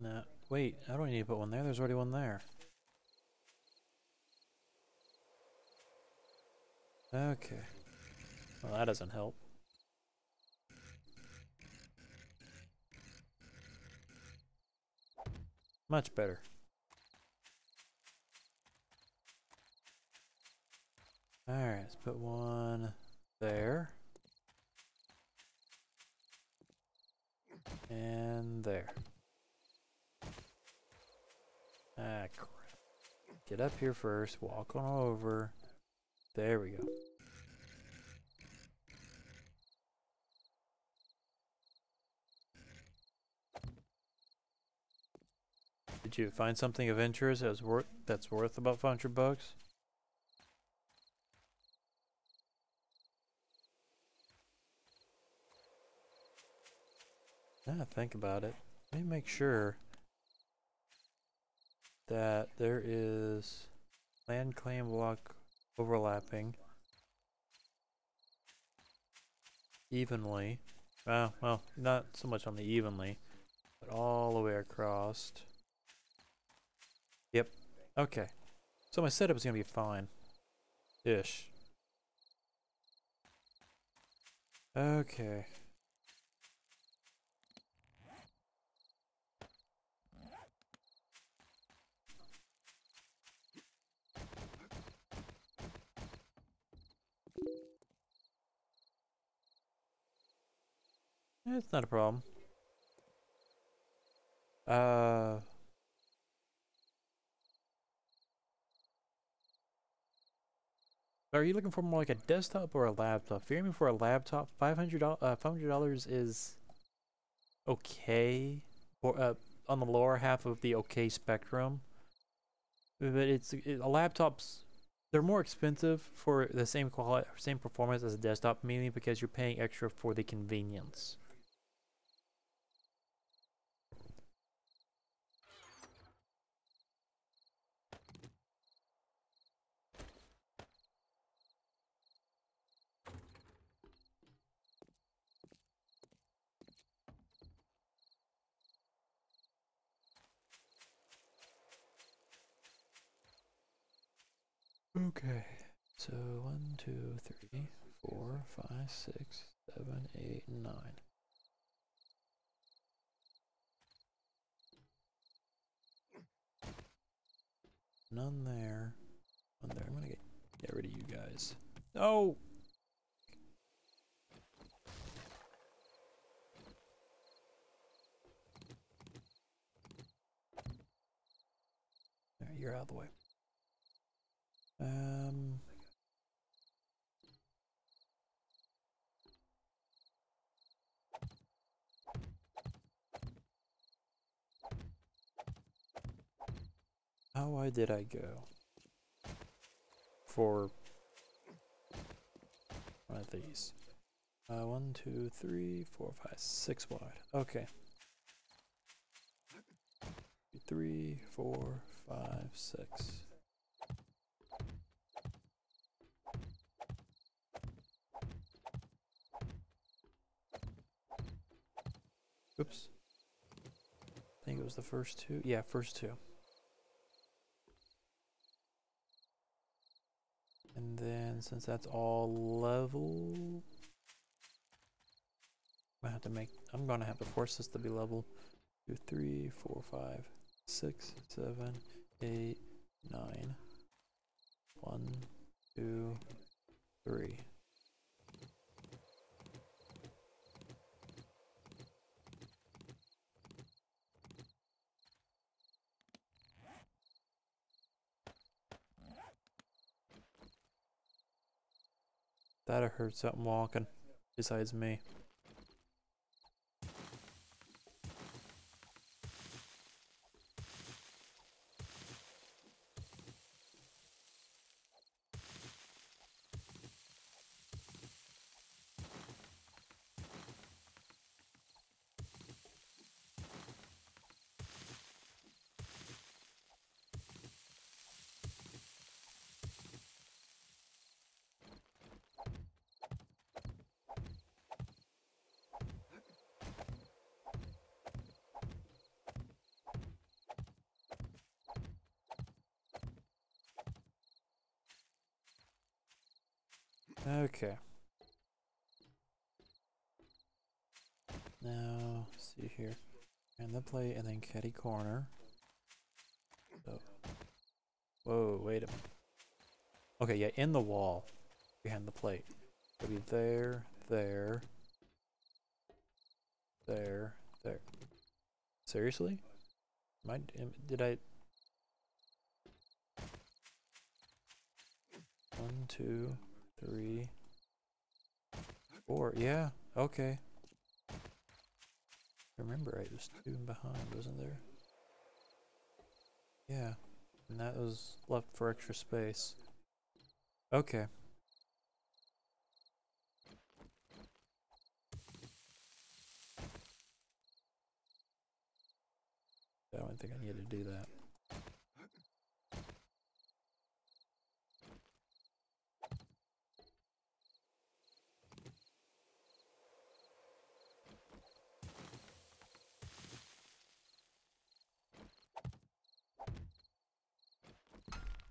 [SPEAKER 1] No, wait, I don't need to put one there. There's already one there. Okay. Well, that doesn't help. Much better. Alright, let's put one there. And there. Ah, crap. Get up here first, walk on over. There we go. Did you find something of interest that's worth about $500? Now think about it. Let me make sure that there is land claim block overlapping evenly. Well, not so much on the evenly, but all the way across. Yep. Okay. So my setup is gonna be fine. Ish. Okay. It's not a problem. Are you looking for more like a desktop or a laptop? If you're aiming for a laptop, $500 is okay, or on the lower half of the okay spectrum. But laptops, they're more expensive for the same quality, same performance as a desktop, mainly because you're paying extra for the convenience. Okay, so 1, 2, 3, 4, 5, 6, 7, 8, 9. None there. None there. I'm gonna get rid of you guys. Oh! Alright, you're out of the way. How wide did I go for one of these? 1, 2, 3, 4, 5, 6 wide. Okay. 3, 4, 5, 6. Oops. I think it was the first two. Yeah, first two. And then since that's all level, I'm gonna have to force this to be level. 2, 3, 4, 5, 6, 7, 8, 9. 1, 2, 3. That I heard something walking besides me. Okay. Now, let's see here. And the plate and then kitty corner. So, whoa, wait a minute. Okay, yeah, in the wall behind the plate. It'll be there, there, there, there. Seriously? Did I? 1, 2, 3, 4. Yeah, okay. Remember, right? There's 2 behind, wasn't there? Yeah, and that was left for extra space. Okay. I don't think I need to do that.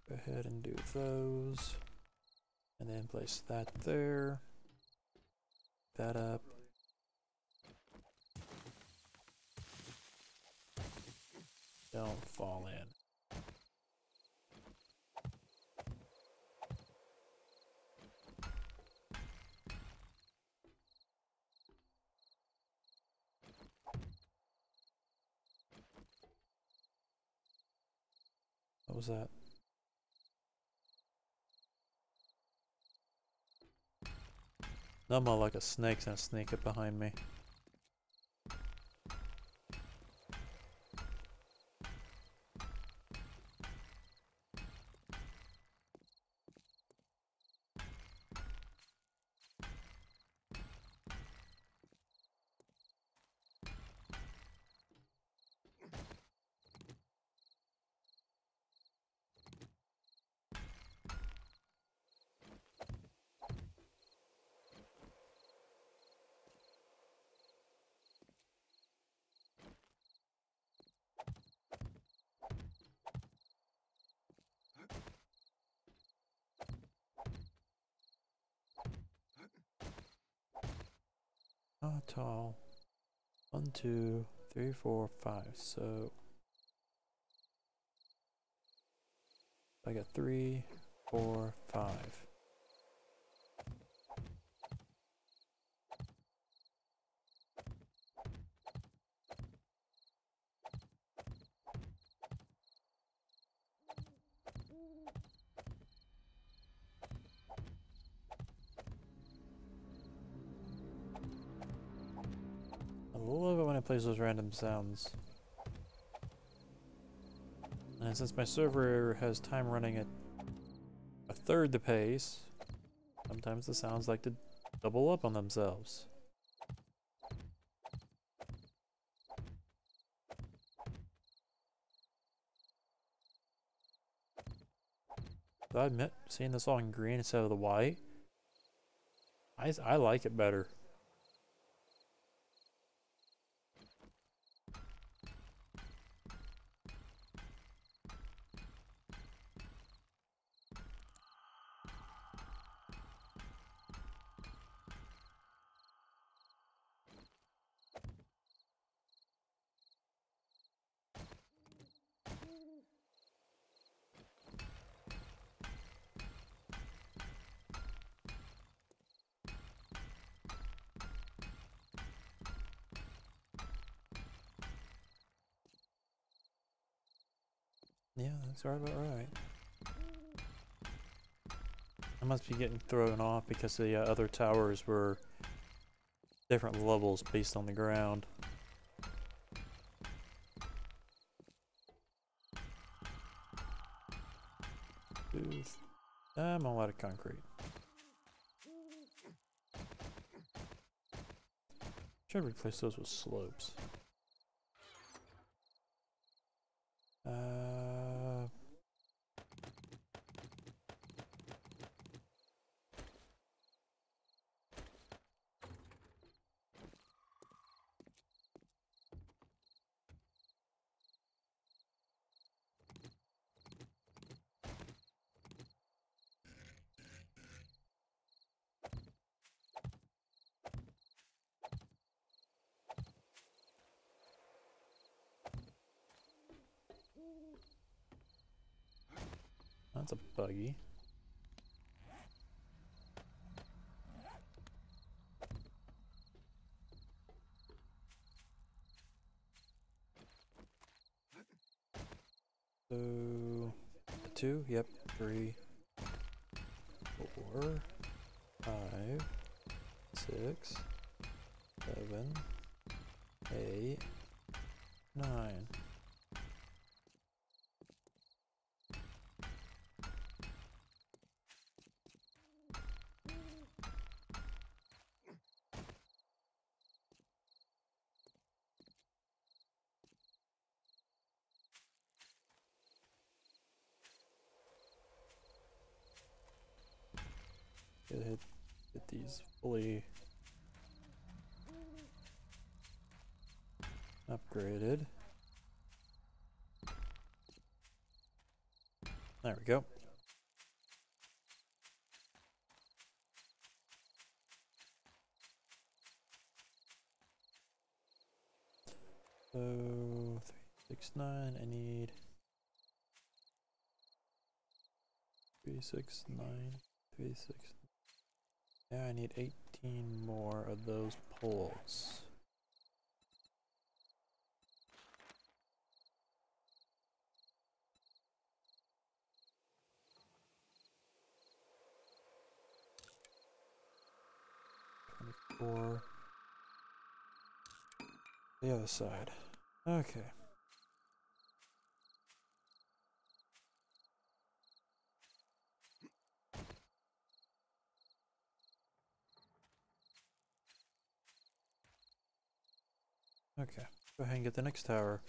[SPEAKER 1] Go ahead and do those. And then place that there. That up. Don't fall in. What was that? I'm all like a snake's gonna sneak up behind me. How tall? 1, 2, 3, 4, 5. So I got 3, 4, 5. I love it when it plays those random sounds. And since my server has time running at a third the pace, sometimes the sounds like to double up on themselves. So I admit, seeing this all in green instead of the white, I like it better. Yeah, that's right about right. I must be getting thrown off because the other towers were different levels based on the ground. I'm a lot of concrete. Should replace those with slopes. That's a buggy. So 2, yep, 3, 4, 5, 6, 7, 8, 9. Get these fully upgraded. There we go. So 3, 6, 9. I need 3, 6, 9, 3, 6. Yeah, I need 18 more of those poles. For the other side. Okay. Okay. Go ahead and get the next tower.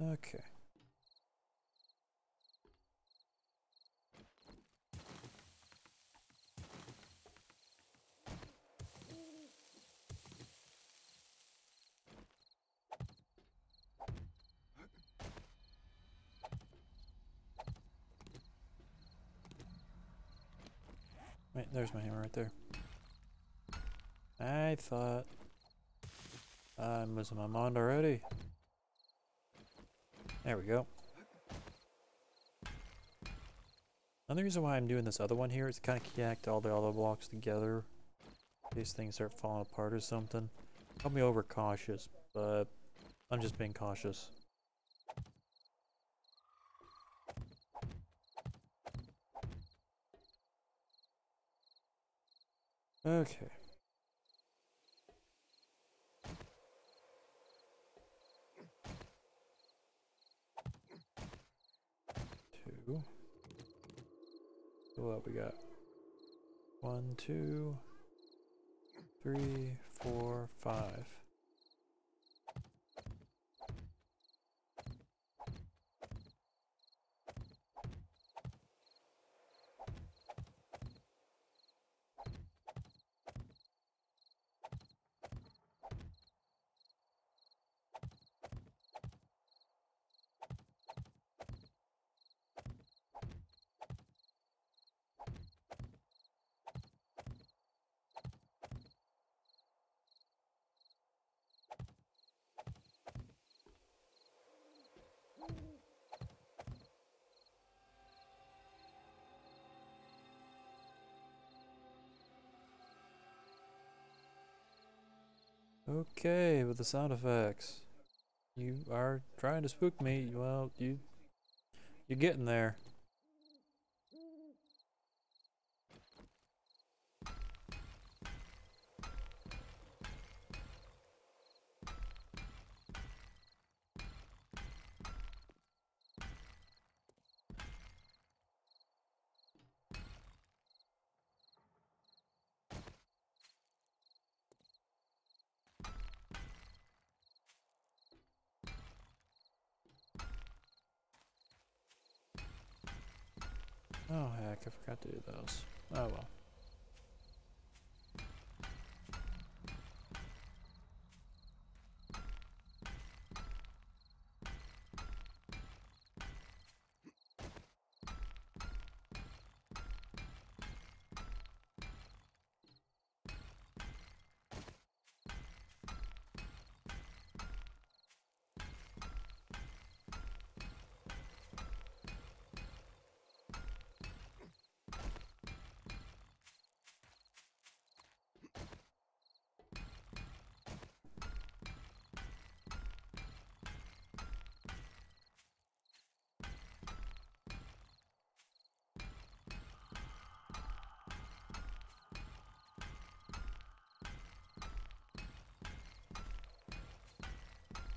[SPEAKER 1] Okay. Wait, there's my hammer right there. I thought I'm losing my mind already. There we go. Another reason why I'm doing this other one here is to kind of connect all the other blocks together in case things start falling apart or something. I'll be overcautious, but I'm just being cautious. Okay. Two. So what we got? 1, 2, 3, 4, 5. Okay, with the sound effects. You are trying to spook me. Well, you You're getting there. Oh heck, I forgot to do those. Oh well.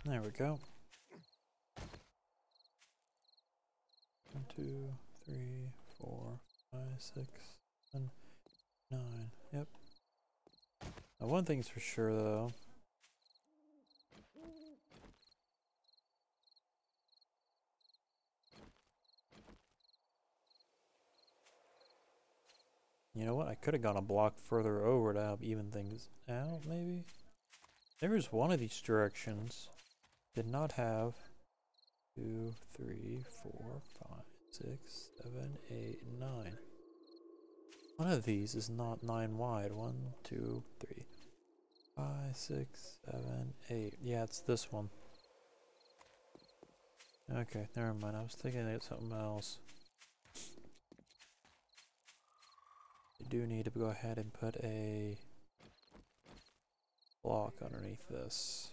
[SPEAKER 1] There we go. 1, 2, 3, 4, 5, 6, 7, 9. Yep. Now one thing's for sure though. You know what? I could have gone a block further over to help even things out, maybe? There was one of these directions. Did not have 2, 3, 4, 5, 6, 7, 8, 9. One of these is not 9 wide. 1, 2, 3, 5, 6, 7, 8. Yeah, it's this one. Okay, never mind. I was thinking of something else. I do need to go ahead and put a block underneath this.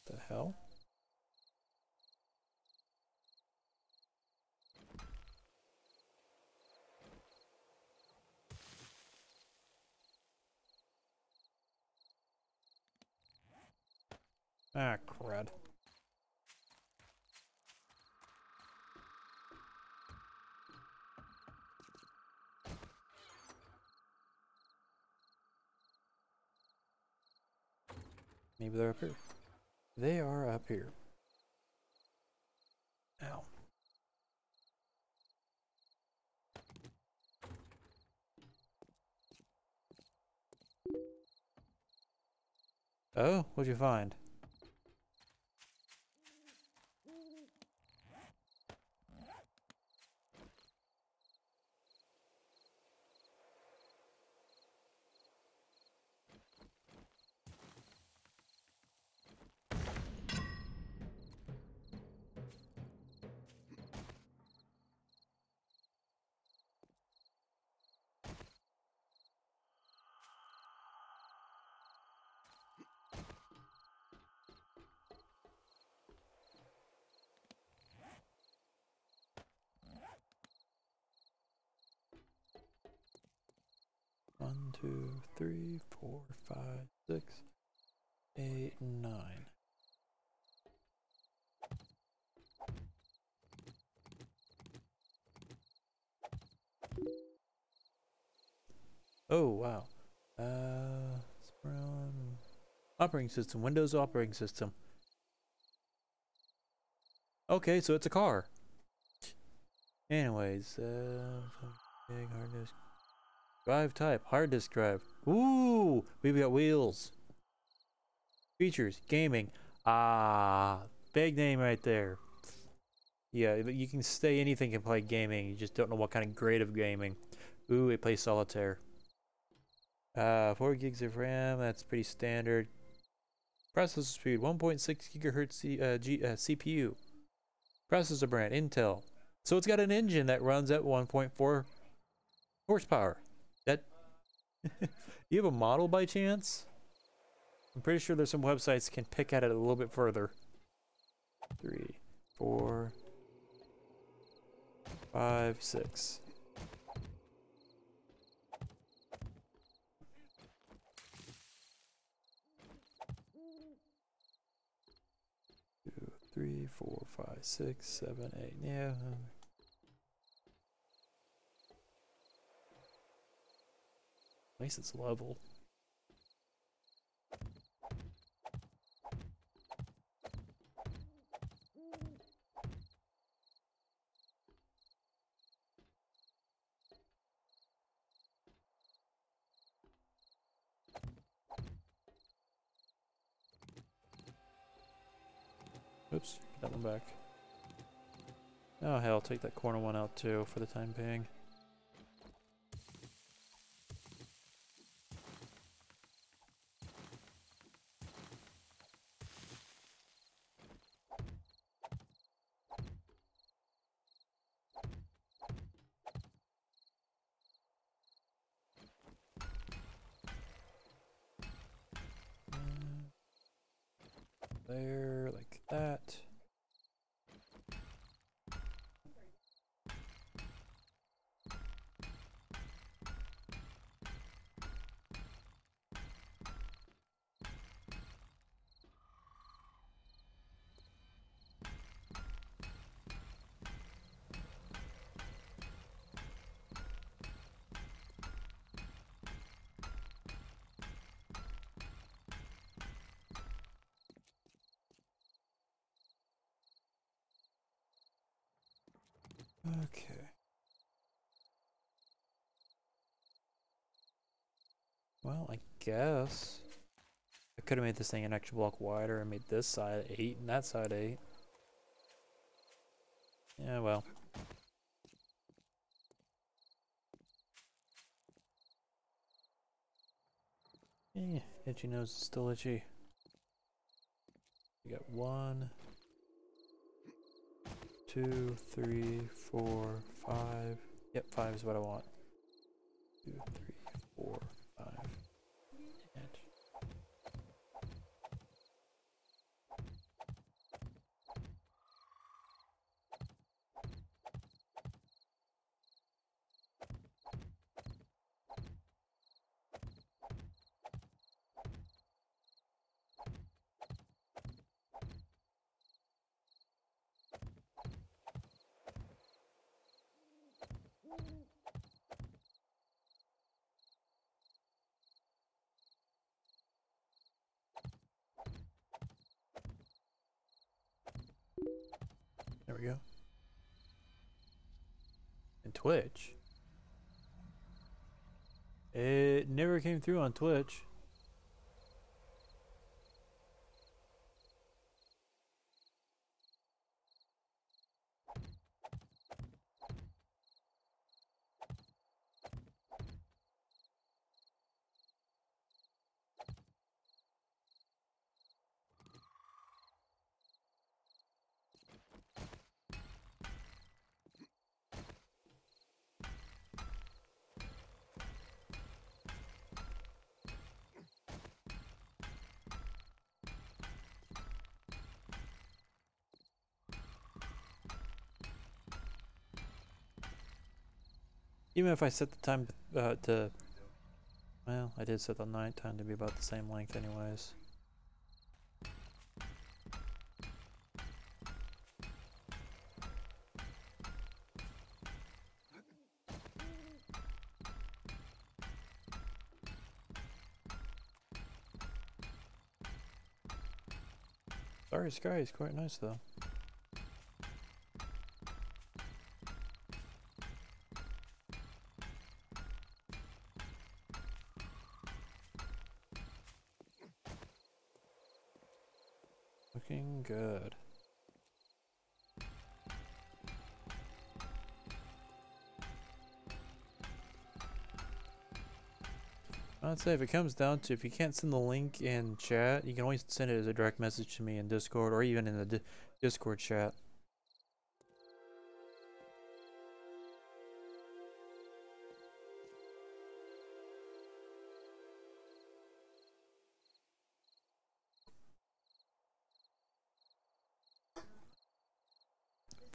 [SPEAKER 1] The hell? Ah, crud. Maybe they're up here. They are up here. Ow. Oh, what'd you find? One, 2, 3, 4, 5, 6, 8, 9. Oh wow. Operating system, Windows operating system. Okay, so it's a car. Anyways, big hard disk. Drive type, hard disk drive. Ooh, we've got wheels. Features, gaming. Ah, big name right there. Yeah, you can say anything can play gaming. You just don't know what kind of grade of gaming. Ooh, it plays solitaire. 4 gigs of RAM, that's pretty standard. Processor speed, 1.6 gigahertz CPU. Processor brand, Intel. So it's got an engine that runs at 1.4 horsepower. That you have a model by chance? I'm pretty sure there's some websites that can pick at it a little bit further. 3, 4, 5, 6. 2, 3, 4, 5, 6, 7, 8. Yeah. At least it's level. Oops, get that one back. Oh hell, I'll take that corner one out too for the time being. There, like that. Okay. Well, I guess I could have made this thing an extra block wider and made this side 8 and that side 8. Yeah, well. Itchy nose is still itchy. We got 1, 2, 3, 4, 5. Yep, 5 is what I want. 2, 3, 4, 5. Inch. There we go. And Twitch. It never came through on Twitch. Even if I set the time to, well, I did set the night time to be about the same length anyways. Starry sky is quite nice though. Looking good. I'd say if it comes down to, if you can't send the link in chat, you can always send it as a direct message to me in Discord or even in the Discord chat.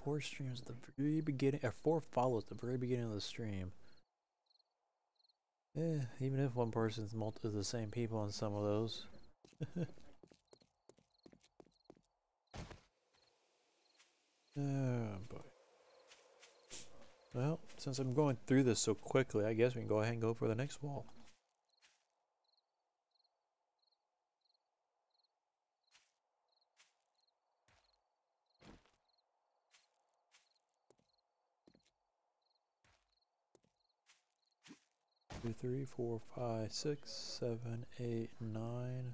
[SPEAKER 1] 4 streams at the very beginning, or 4 follows at the very beginning of the stream. Even if one person's the same people on some of those. Oh boy. Well, since I'm going through this so quickly, I guess we can go ahead and go for the next wall. Two, 3, 4, 5, 6, 7, 8, 9.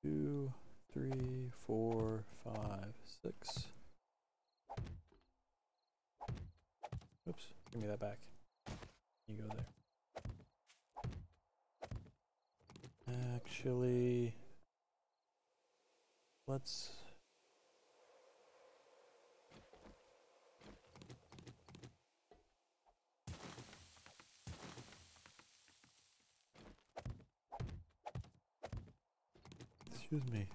[SPEAKER 1] Two, 3, 4, 5, 6. Oops, give me that back. You go there. Actually, let's... Excuse me.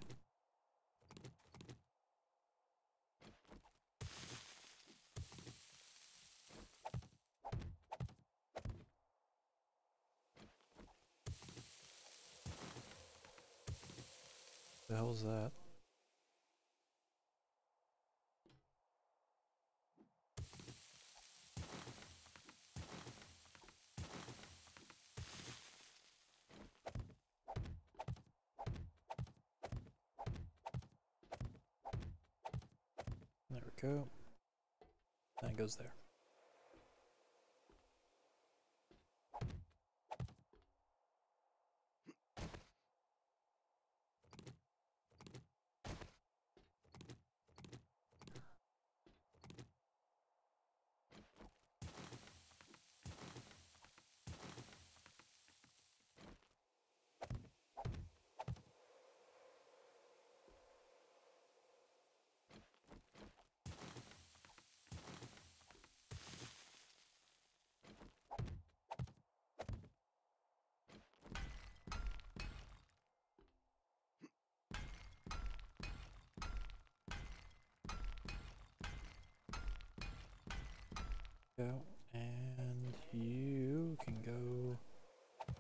[SPEAKER 1] The hell is that? There we go. That goes there. Go, and you can go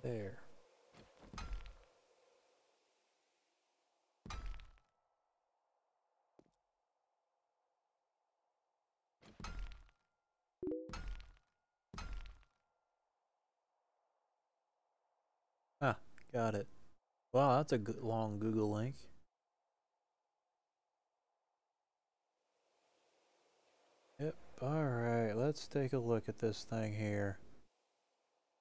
[SPEAKER 1] there. Ah, got it. Wow, that's a good long Google link. Yep, alright, let's take a look at this thing here.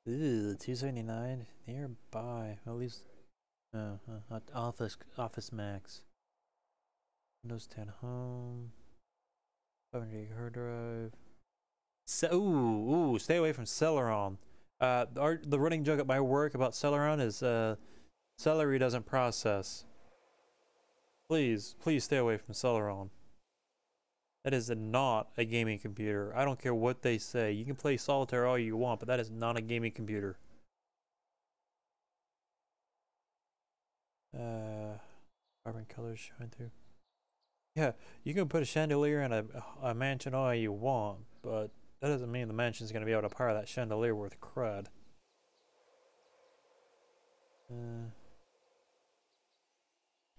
[SPEAKER 1] Ew, 279 nearby. At least, Office Max. Windows 10 Home. 500 hard drive. Ooh, stay away from Celeron. The running joke at my work about Celeron is celery doesn't process. Please stay away from Celeron. That is not a gaming computer. I don't care what they say. You can play solitaire all you want, but that is not a gaming computer. Carbon colors showing through. Yeah, you can put a chandelier in a mansion all you want, but that doesn't mean the mansion's going to be able to power that chandelier worth crud.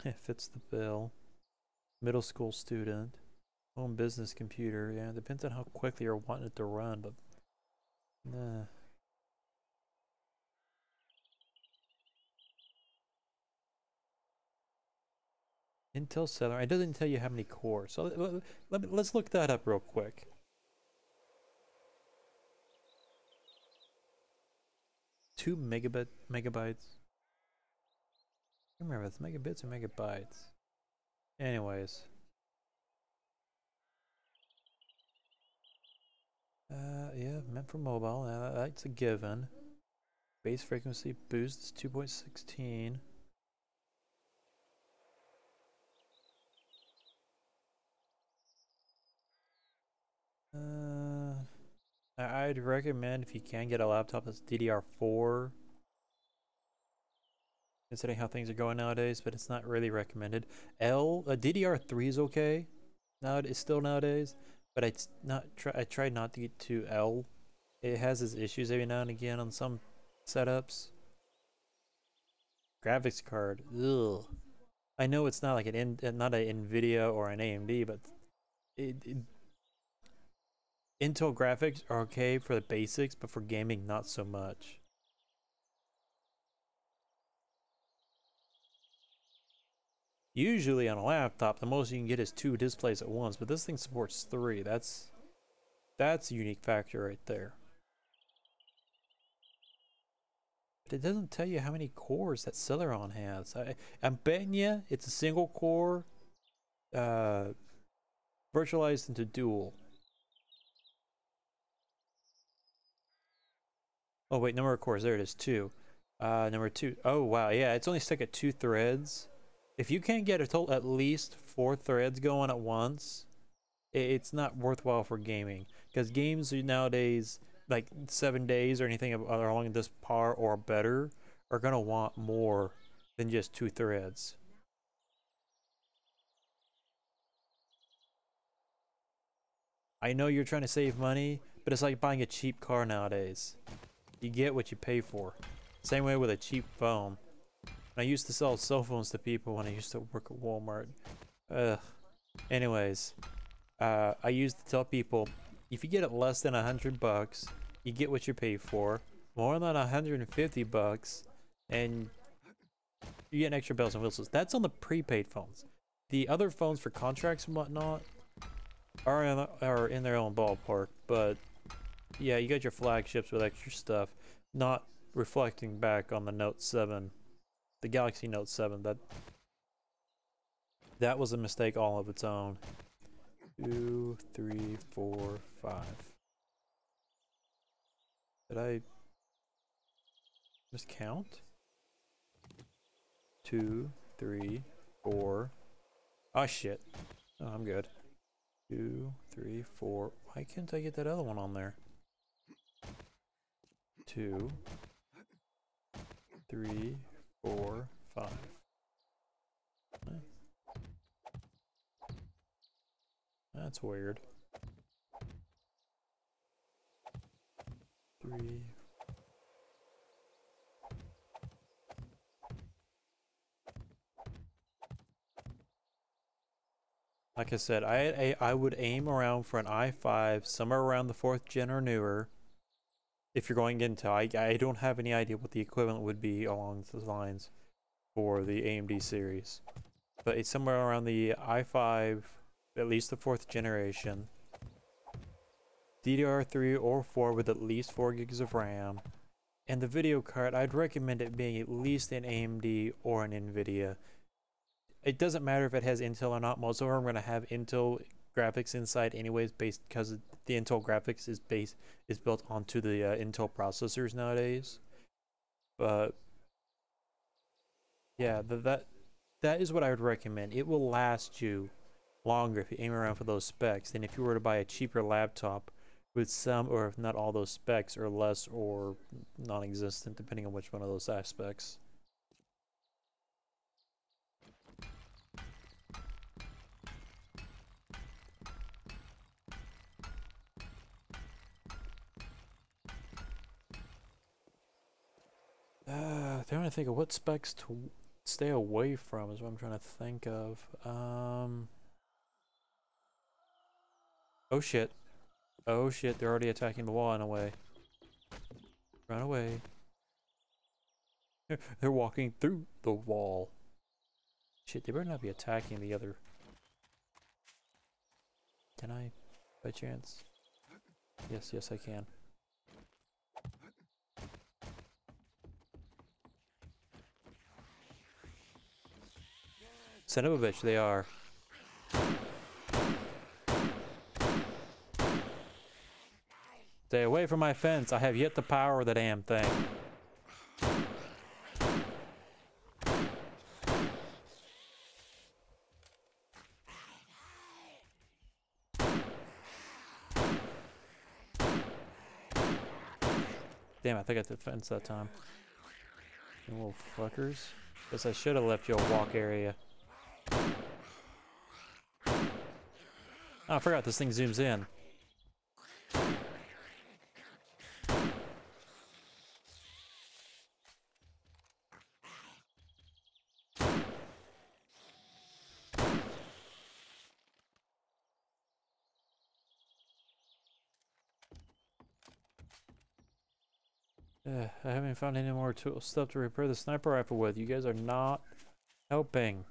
[SPEAKER 1] It fits the bill. Middle school student. Home business computer. Yeah, it depends on how quickly you're wanting it to run, but nah. Intel Celeron. It doesn't tell you how many cores. So let's look that up real quick. 2 megabytes. I remember it's megabits or megabytes. Anyways. Yeah, meant for mobile. That's a given. Base frequency boost is 2.16. I'd recommend if you can get a laptop that's DDR4 considering how things are going nowadays, but it's not really recommended. DDR3 is okay. Now it's still nowadays, but I try not to get to L. It has its issues every now and again on some setups. Graphics card, ugh. I know it's not like not an Nvidia or an AMD, but Intel graphics are okay for the basics, but for gaming, not so much. Usually on a laptop, the most you can get is 2 displays at once, but this thing supports 3. That's a unique factor right there. But it doesn't tell you how many cores that Celeron has. I'm betting you it's a single core, virtualized into dual. Oh wait, number of cores, there it is, 2. Number 2, oh wow, yeah, it's only stuck at 2 threads. If you can't get at least 4 threads going at once, it's not worthwhile for gaming. Because games nowadays, like 7 days or anything along this par or better, are gonna want more than just 2 threads. I know you're trying to save money, but it's like buying a cheap car nowadays. You get what you pay for. Same way with a cheap phone. I used to sell cell phones to people when I used to work at Walmart. Anyways, I used to tell people, if you get it less than $100, you get what you pay for. More than $150, and you get extra bells and whistles. That's on the prepaid phones. The other phones for contracts and whatnot are in their own ballpark, but yeah, you got your flagships with extra stuff, not reflecting back on the Note 7, the Galaxy Note 7. That was a mistake all of its own. 2, 3, 4, 5. Did I miscount? 2, 3, 4. Oh shit. Oh, I'm good. 2, 3, 4. Why can't I get that other one on there? 2, 3, 4, 5. That's weird. 3. Like I said, I would aim around for an i5 somewhere around the 4th gen or newer. If you're going into, I don't have any idea what the equivalent would be along those lines for the AMD series, but it's somewhere around the i5, at least the 4th generation. DDR3 or 4 with at least 4 gigs of RAM. And the video card, I'd recommend it being at least an AMD or an Nvidia. It doesn't matter if it has Intel or not. Most of them are going to have Intel graphics inside anyways, based because the Intel graphics is built onto the Intel processors nowadays. But yeah, that is what I would recommend. It will last you longer if you aim around for those specs than if you were to buy a cheaper laptop with some or if not all those specs, or less or non-existent, depending on which one of those aspects. Trying to think of what specs to stay away from is what I'm trying to think of. Oh shit. Oh shit, they're already attacking the wall in a way. Run away. They're walking through the wall. Shit, they better not be attacking the other. Can I, by chance? Yes, I can. Son of a bitch, they are. Stay away from my fence. I have yet to power the damn thing. Damn, I think I hit the fence that time. You little fuckers. Guess I should have left you a walk area. Oh, I forgot this thing zooms in. I haven't found any more stuff to repair the sniper rifle with. You guys are not helping.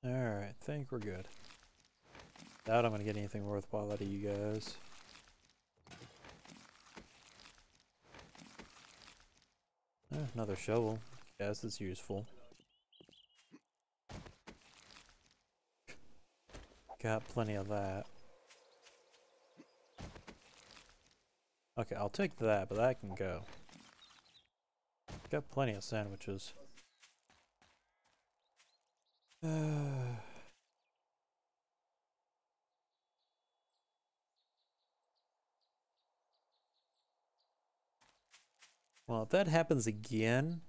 [SPEAKER 1] Alright, think we're good. Doubt I'm gonna get anything worthwhile out of you guys. Another shovel. Guess it's useful. Got plenty of that. Okay, I'll take that, but that can go. Got plenty of sandwiches. Well, if that happens again,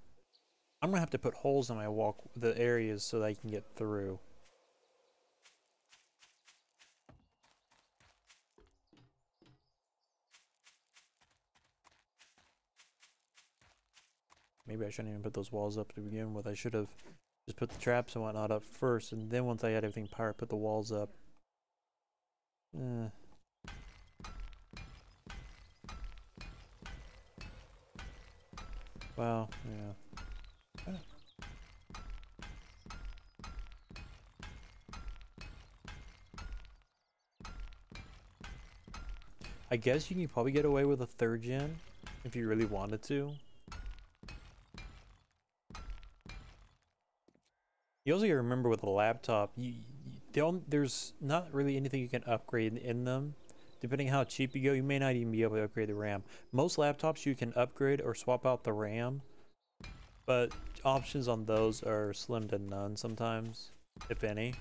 [SPEAKER 1] I'm gonna have to put holes in my the areas so that I can get through. Maybe I shouldn't even put those walls up to begin with. I should have just put the traps and whatnot up first, and then once I had everything powered, put the walls up. Well, yeah. I guess you can probably get away with a 3rd gen if you really wanted to. You also gotta remember with a laptop, there's not really anything you can upgrade in them. Depending how cheap you go, you may not even be able to upgrade the RAM. Most laptops you can upgrade or swap out the RAM, but options on those are slim to none sometimes, if any.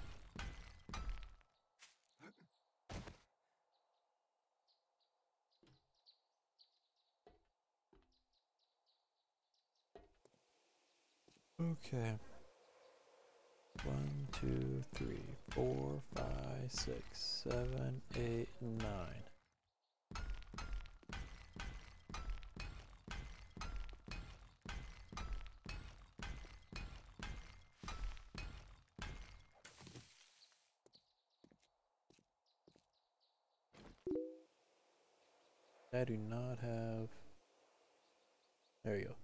[SPEAKER 1] Okay. 1, 2, 3, 4, 5, 6, 7, 8, 9. I do not have... There you go.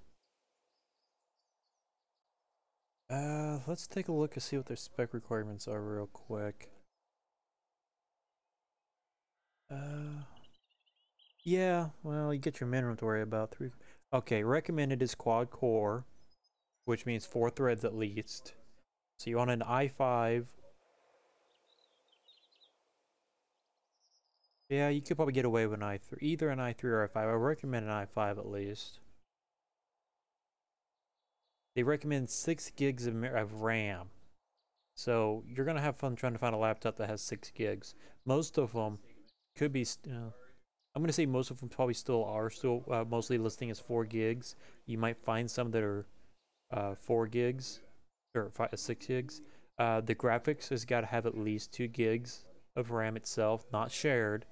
[SPEAKER 1] Let's take a look and see what their spec requirements are real quick. Yeah, well, you get your minimum to worry about. Okay, recommended is quad core, which means 4 threads at least. So you want an i5. Yeah, you could probably get away with an i3, either an i3 or i5. I recommend an i5 at least. They recommend 6 gigs of RAM. So you're gonna have fun trying to find a laptop that has 6 gigs. Most of them could be. I'm gonna say most of them probably still are mostly listing as 4 gigs. You might find some that are 4 gigs or 6 gigs. The graphics has got to have at least 2 gigs of RAM itself, not shared.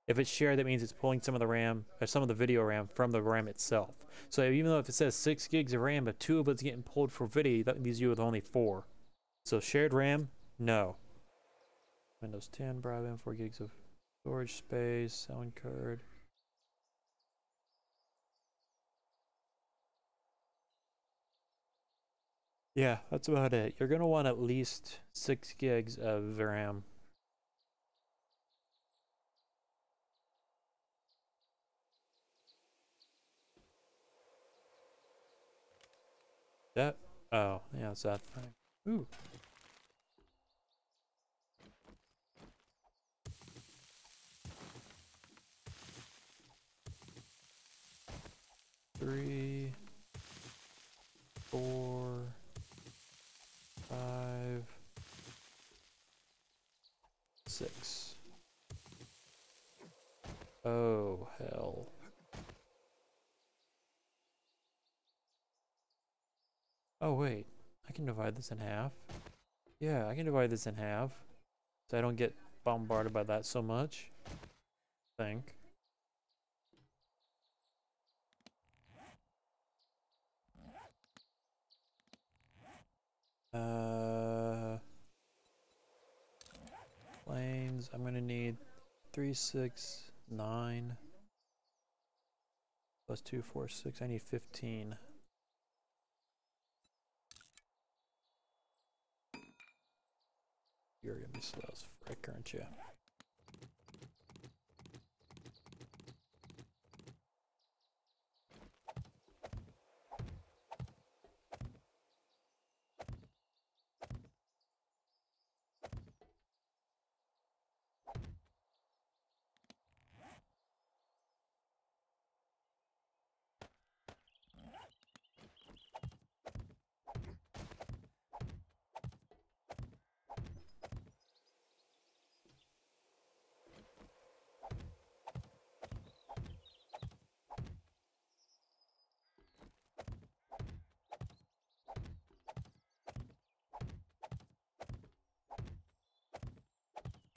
[SPEAKER 1] If it's shared, that means it's pulling some of the RAM or some of the video RAM from the RAM itself. So even though if it says 6 gigs of RAM, but 2 of it's getting pulled for video, that leaves you with only 4. So shared RAM, no. Windows 10, broadband, 4 gigs of storage space, sound card. Yeah, that's about it. You're gonna want at least 6 gigs of RAM. That, oh, yeah, it's that thing. Ooh. Three, 4, 5, 6. Oh, hell. Oh, wait. I can divide this in half. Yeah, I can divide this in half. So I don't get bombarded by that so much. I think. Planes. I'm gonna need 3, 6, 9. Plus 2, 4, 6. I need 15. You're gonna be slow as frick, aren't you?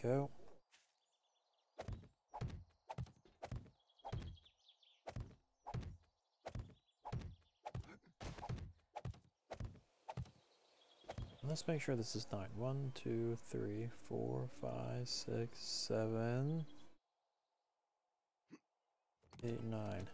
[SPEAKER 1] Go. Let's make sure this is 9. 1, 2, 3, 4, 5, 6, 7, 8, 9.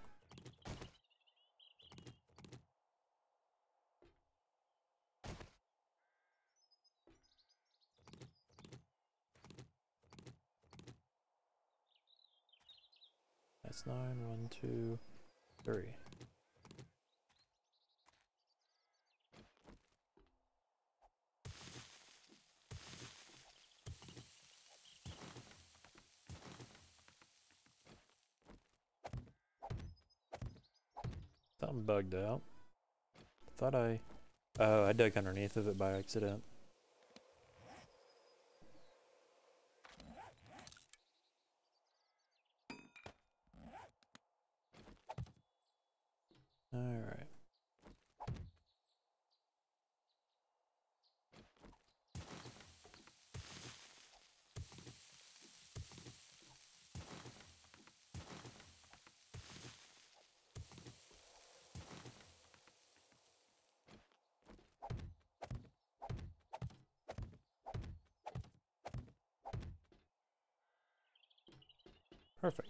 [SPEAKER 1] That's 9. 1, 2, 3. Something bugged out. Thought I... Oh, I dug underneath of it by accident. Alright. Perfect.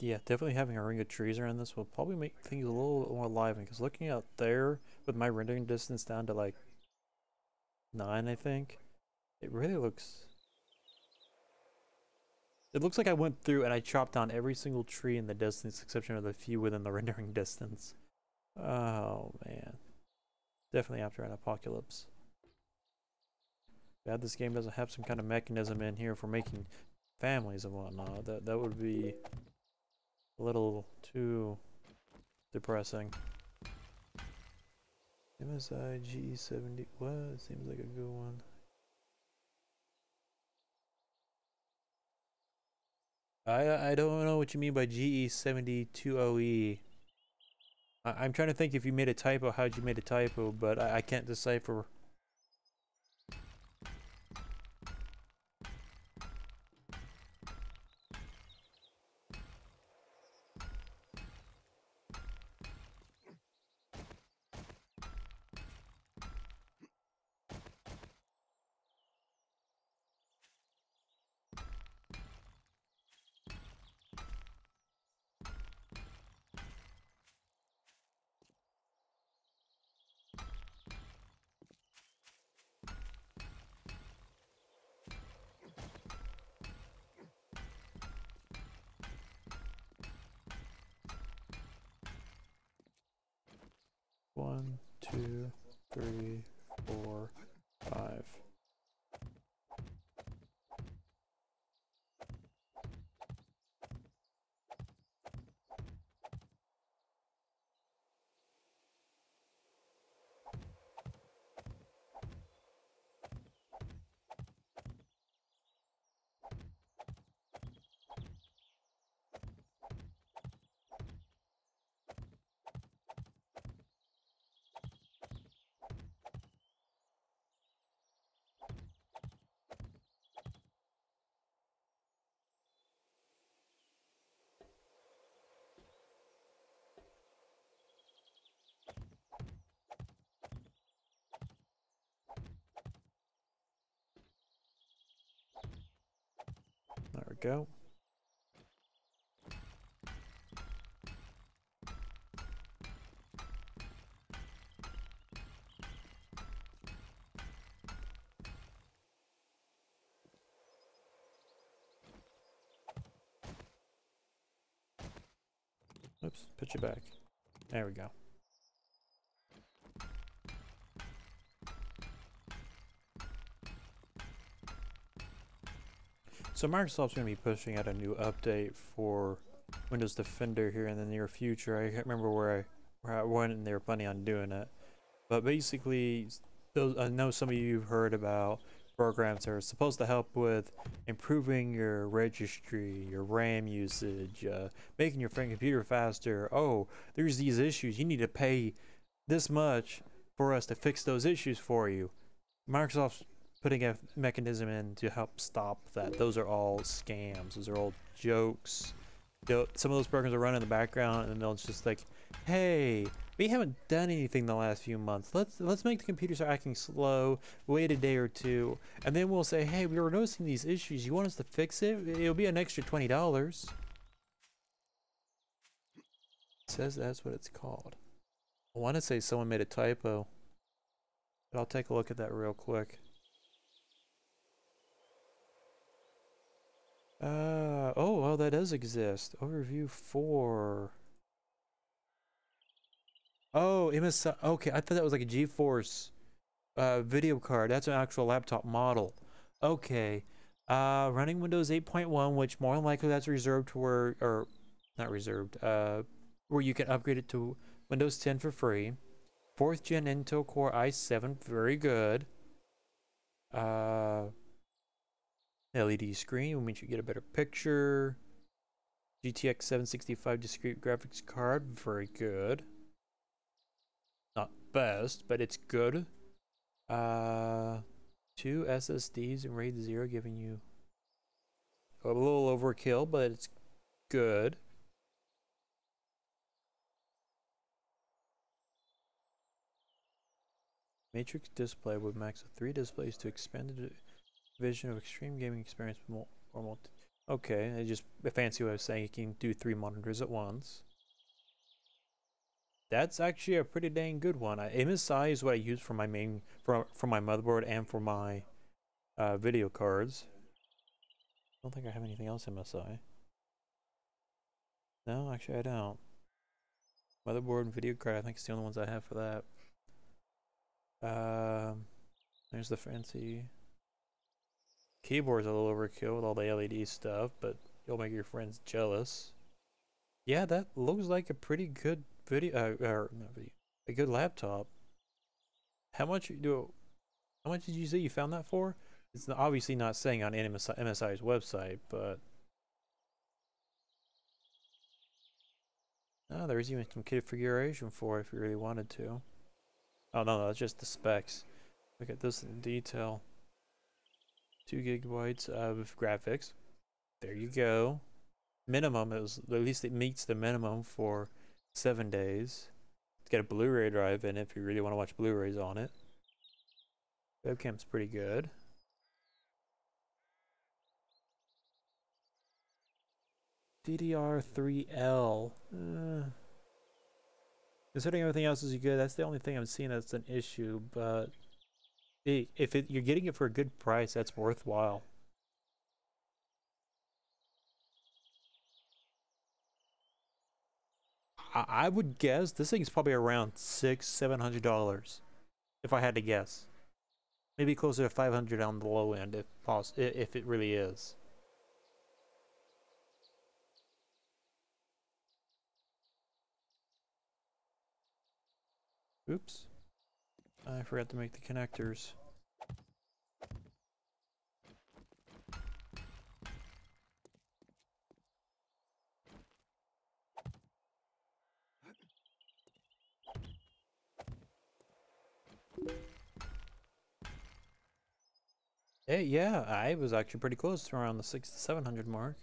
[SPEAKER 1] Yeah, definitely having a ring of trees around this will probably make things a little more lively, because looking out there with my rendering distance down to like 9, I think, it really looks... It looks like I went through and I chopped down every single tree in the distance, exception of the few within the rendering distance. Oh, man. Definitely after an apocalypse. Bad this game doesn't have some kind of mechanism in here for making families and whatnot. That would be a little too depressing. MSI G70. What? Seems like a good one. I don't know what you mean by GE72OE. I'm trying to think if you made a typo, how'd you made a typo, but I can't decipher. 1, 2, 3, 4, 5. There we go. Oops, put you back. There we go. So Microsoft's going to be pushing out a new update for Windows Defender here in the near future. I can't remember where I went and they were planning on doing it. But basically, those, I know some of you have heard about programs that are supposed to help with improving your registry, your RAM usage, making your computer faster. Oh, there's these issues. You need to pay this much for us to fix those issues for you. Microsoft's putting a mechanism in to help stop that. Those are all scams. Those are all jokes. Some of those programs are running in the background, and they'll just like, hey, we haven't done anything the last few months. Let's make the computers are acting slow. Wait a day or two, and then we'll say, hey, we were noticing these issues. You want us to fix it? It'll be an extra $20. It says that's what it's called. I want to say someone made a typo, but I'll take a look at that real quick. Oh, well, that does exist. Overview 4. Oh, MSI. Okay, I thought that was like a GeForce video card. That's an actual laptop model. Okay. Running Windows 8.1, which more than likely that's reserved to where, or not reserved, where you can upgrade it to Windows 10 for free. 4th gen Intel Core i7, very good. LED screen will make you get a better picture. GTX 765 discrete graphics card, very good. Not best, but it's good. 2 SSDs and RAID 0, giving you a little overkill, but it's good. Matrix display with max of 3 displays to expand the vision of extreme gaming experience. Okay, it's just a fancy way of saying you can do 3 monitors at once. That's actually a pretty dang good one. MSI is what I use for my main for my motherboard and for my video cards. I don't think I have anything else MSI. No, actually I don't. Motherboard and video card, I think it's the only ones I have for that. There's the fancy keyboard's a little overkill with all the LED stuff, but you'll make your friends jealous. Yeah, that looks like a pretty good video, or not video, a good laptop. How much did you say you found that for? It's obviously not saying on MSI's website, but oh, there's even some configuration for it if you really wanted to. Oh no, that's just the specs. Look at this in detail. 2 gigabytes of graphics. There you go. Minimum is, at least it meets the minimum for 7 days. It's got a Blu-ray drive in it if you really want to watch Blu-rays on it. Webcam's pretty good. DDR3L. Considering everything else is good, that's the only thing I'm seeing that's an issue, but if you're getting it for a good price, that's worthwhile. I would guess this thing's probably around $600-700 if I had to guess. Maybe closer to 500 on the low end if it really is. Oops. I forgot to make the connectors. Hey, yeah, I was actually pretty close to around the 600 to 700 mark.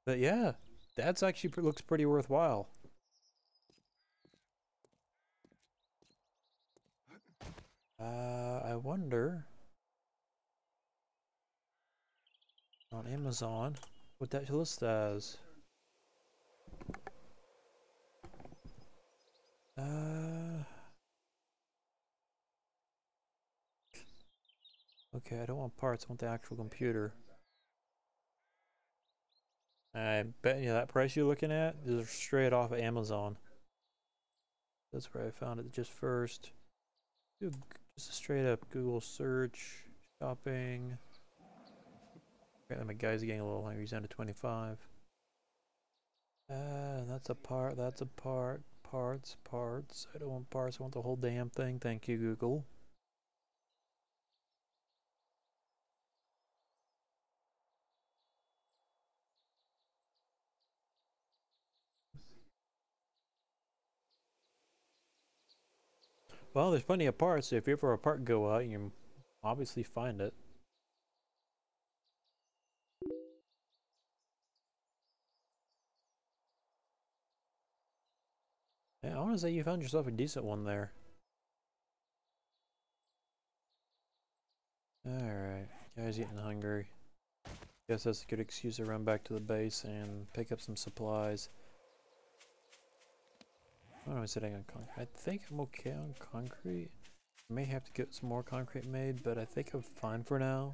[SPEAKER 1] But yeah, that's actually looks pretty worthwhile. I wonder on Amazon what that list as. Okay, I don't want parts, I want the actual computer. I bet you that price you're looking at is straight off of Amazon. That's where I found it just first. Just a straight up Google search, shopping. Apparently my guy's getting a little hungry, he's down to 25. That's a part, parts. I don't want parts, I want the whole damn thing. Thank you, Google. Well, there's plenty of parts, so if ever a part go out, you can obviously find it. Yeah, I want to say you found yourself a decent one there. Alright, guy's getting hungry. Guess that's a good excuse to run back to the base and pick up some supplies. What am I sitting on concrete? I think I'm okay on concrete. I may have to get some more concrete made, but I think I'm fine for now.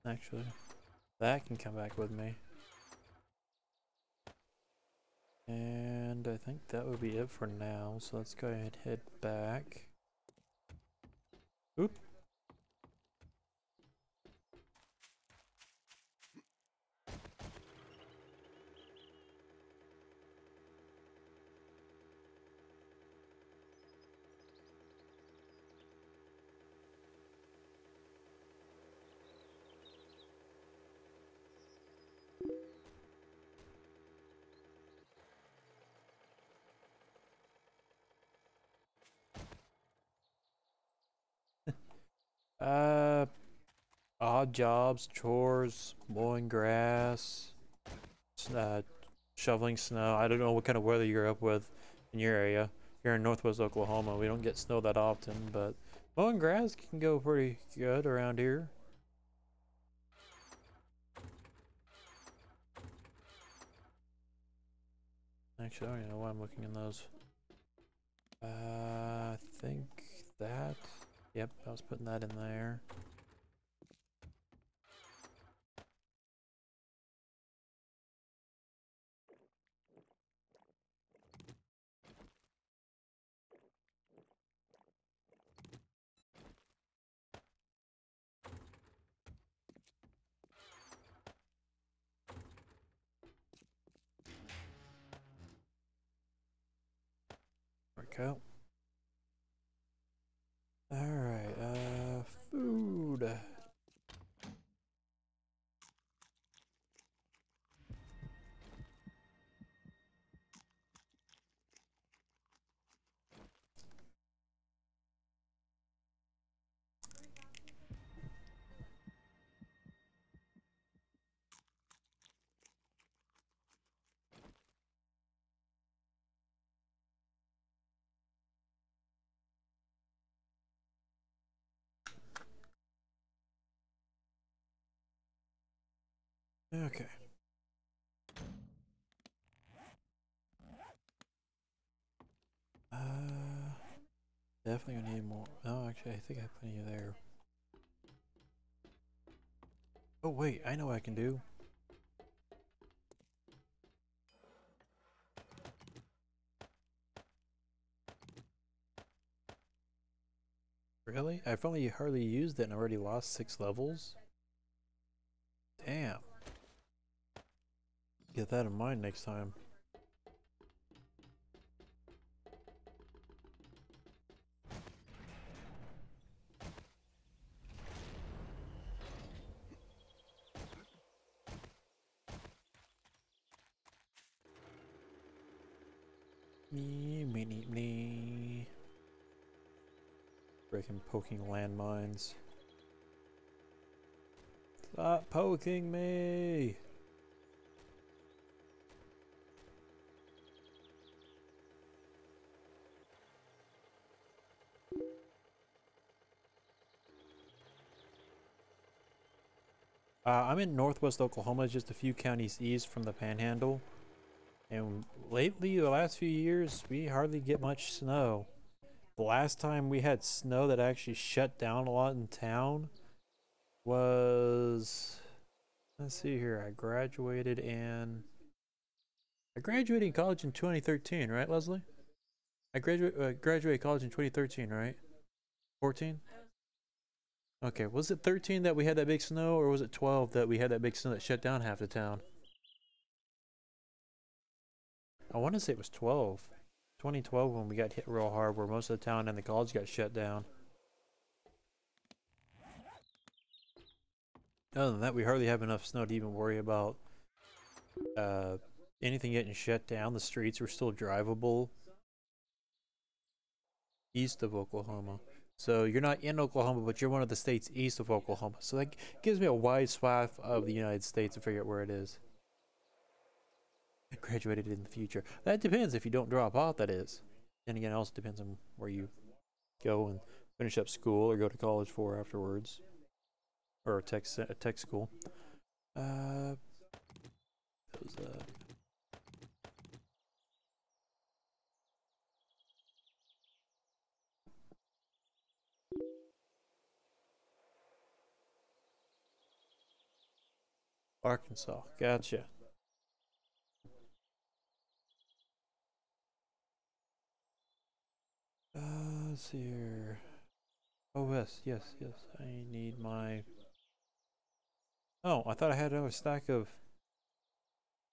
[SPEAKER 1] Actually, that can come back with me. And I think that would be it for now, so let's go ahead and head back. Oop. Odd jobs, chores, mowing grass, shoveling snow. I don't know what kind of weather you're up with in your area. Here in Northwest Oklahoma, we don't get snow that often, but mowing grass can go pretty good around here. Actually, I don't even know why I'm looking in those. I think that. Yep, I was putting that in there. There we go. Okay. Definitely gonna need more. Oh, actually, I think I have plenty there. Oh wait, I know what I can do. Really? I've only hardly used it and already lost 6 levels? Damn. Get that in mind next time. Me. Freaking poking landmines. Stop poking me! I'm in northwest Oklahoma, just a few counties east from the Panhandle. And lately, the last few years, we hardly get much snow. The last time we had snow that actually shut down a lot in town was... Let's see here, I graduated in college in 2013, right, Leslie? I graduated college in 2013, right? 14? Okay, was it 13 that we had that big snow, or was it 12 that we had that big snow that shut down half the town? I want to say it was 12. 2012 when we got hit real hard, where most of the town and the college got shut down. Other than that, we hardly have enough snow to even worry about anything getting shut down. The streets were still drivable east of Oklahoma. So you're not in Oklahoma, but you're one of the states east of Oklahoma. So that gives me a wide swath of the United States to figure out where it is. I graduated in the future. That depends if you don't drop out, that is. And again, it also depends on where you go and finish up school or go to college for afterwards. Or a tech school. Arkansas. Gotcha. Let's see here. Oh, yes. I need my... Oh, I thought I had another stack of...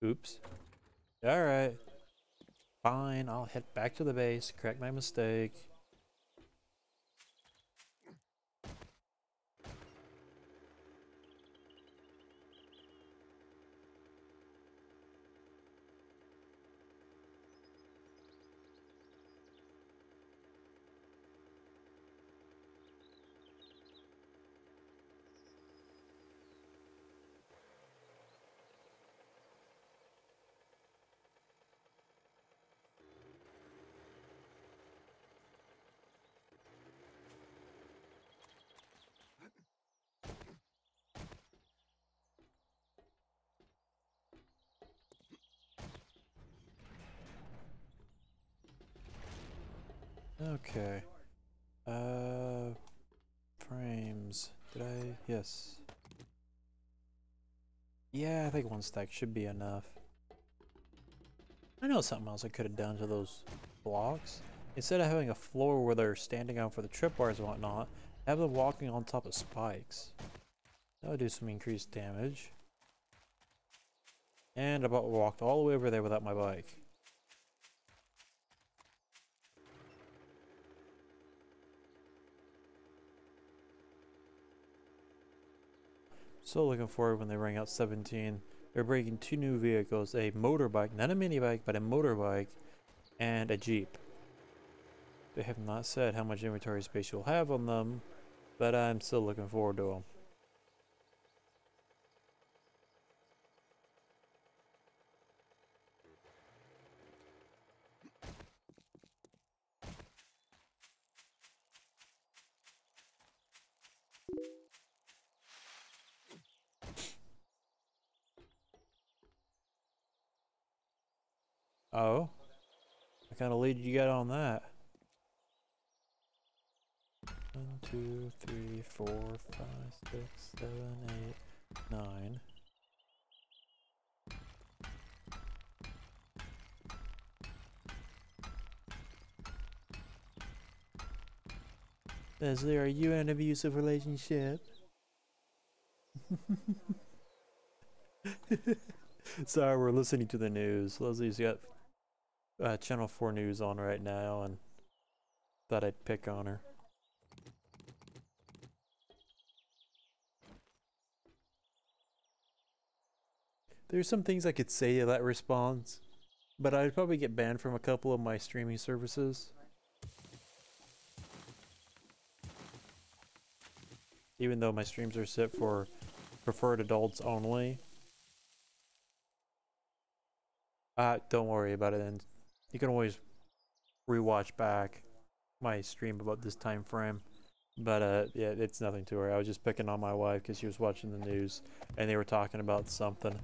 [SPEAKER 1] Oops. Alright. Fine, I'll head back to the base, correct my mistake. Okay. Frames. Did I? Yes. Yeah, I think one stack should be enough. I know something else I could have done to those blocks. Instead of having a floor where they're standing on for the tripwires and whatnot, have them walking on top of spikes. That would do some increased damage. And I about walked all the way over there without my bike. So looking forward when they bring out 17. They're bringing 2 new vehicles, a motorbike, not a mini bike, but a motorbike, and a Jeep. They have not said how much inventory space you'll have on them, but I'm still looking forward to them. Oh? What kind of lead you got on that? 1, 2, 3, 4, 5, 6, 7, 8, 9. Leslie, are you in an abusive relationship? Sorry, we're listening to the news. Leslie's got Channel 4 news on right now and thought I'd pick on her. There's some things I could say to that response, but I'd probably get banned from a couple of my streaming services. Even though my streams are set for preferred adults only. Don't worry about it, and you can always rewatch back my stream about this time frame. But yeah, it's nothing to her. I was just picking on my wife because she was watching the news and they were talking about something.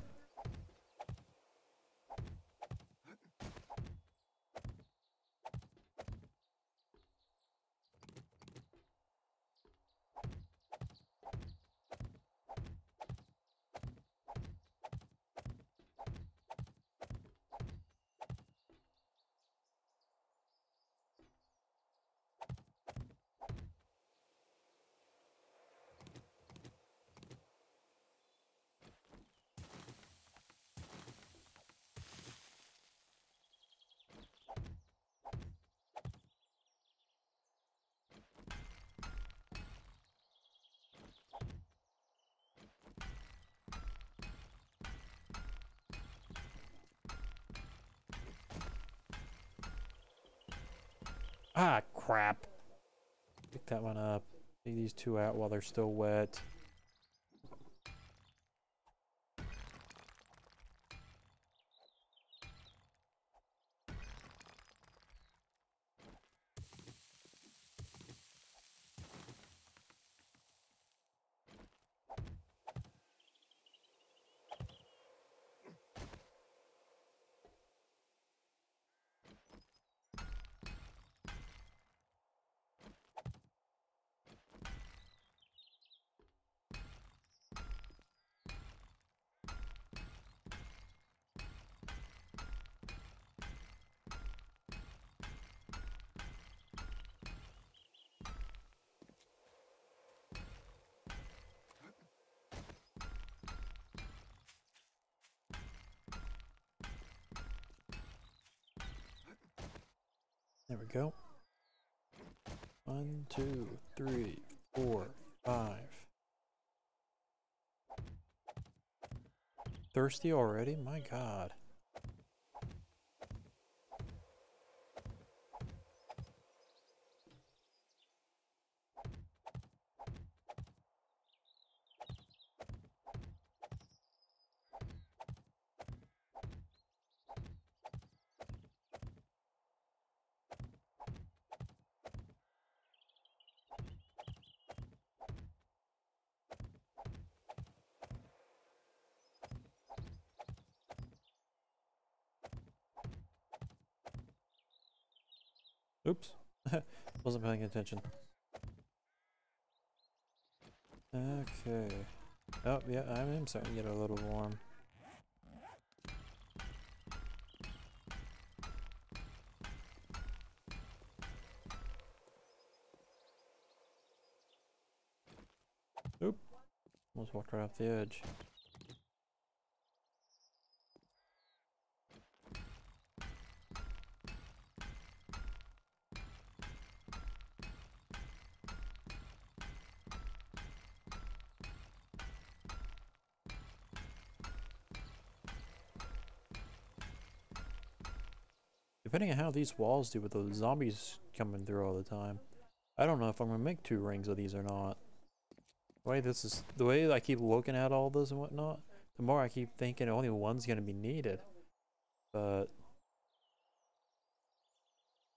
[SPEAKER 1] Ah, crap. Pick that one up. Take these two out while they're still wet. There we go. 1, 2, 3, 4, 5. Thirsty already? My God. Oops. Wasn't paying attention. Okay. Oh, yeah, I am starting to get a little warm. Oop. Almost walked right off the edge. Depending on how these walls do with those zombies coming through all the time, I don't know if I'm gonna make 2 rings of these or not. The way I keep looking at all this and whatnot, the more I keep thinking only one's gonna be needed. But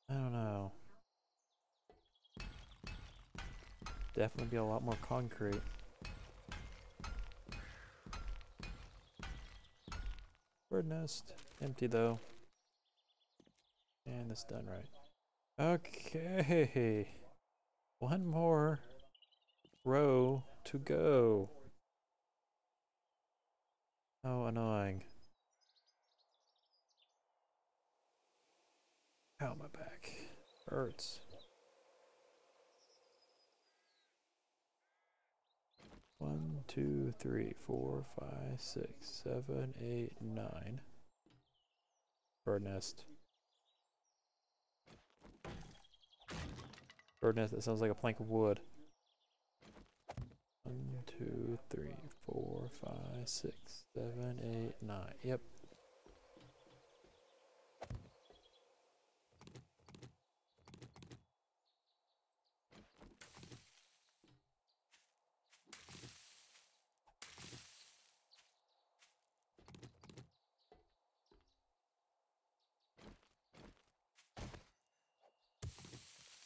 [SPEAKER 1] I don't know. Definitely be a lot more concrete. Bird nest. Empty though. And that's done right. Okay. One more row to go. Oh, annoying. Ow, my back hurts. One, two, three, four, five, six, 7, 8, 9. Bird nest. Bird nest, that sounds like a plank of wood. 1, 2, 3, 4, 5, 6, 7, 8, 9. Yep.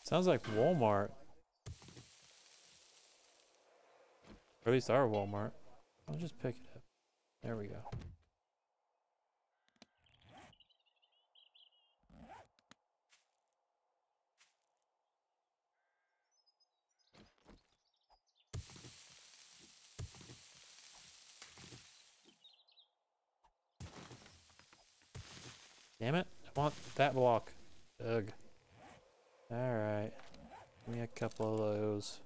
[SPEAKER 1] Sounds like Walmart. Or at least our Walmart. I'll just pick it up. There we go. Damn it. I want that block. Ugh. Alright. Give me a couple of those.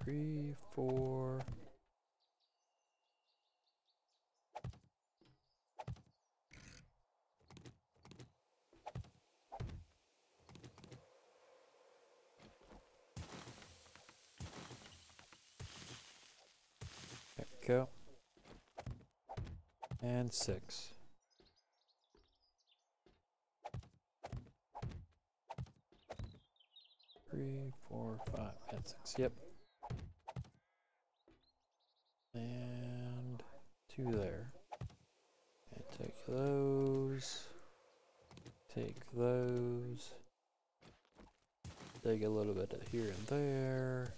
[SPEAKER 1] Three, 4. There we go. And 6. 3, 4, 5, and 6. Yep. And 2 there. And take those. Take those. Take a little bit of here and there.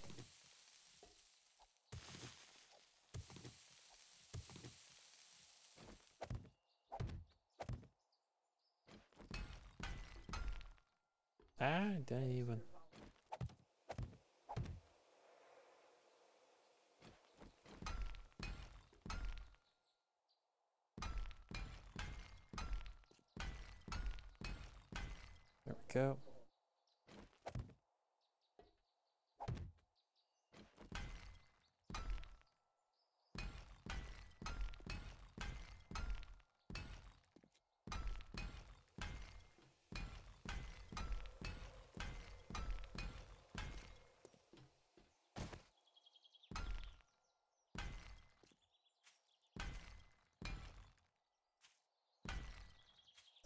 [SPEAKER 1] Didn't even. There we go.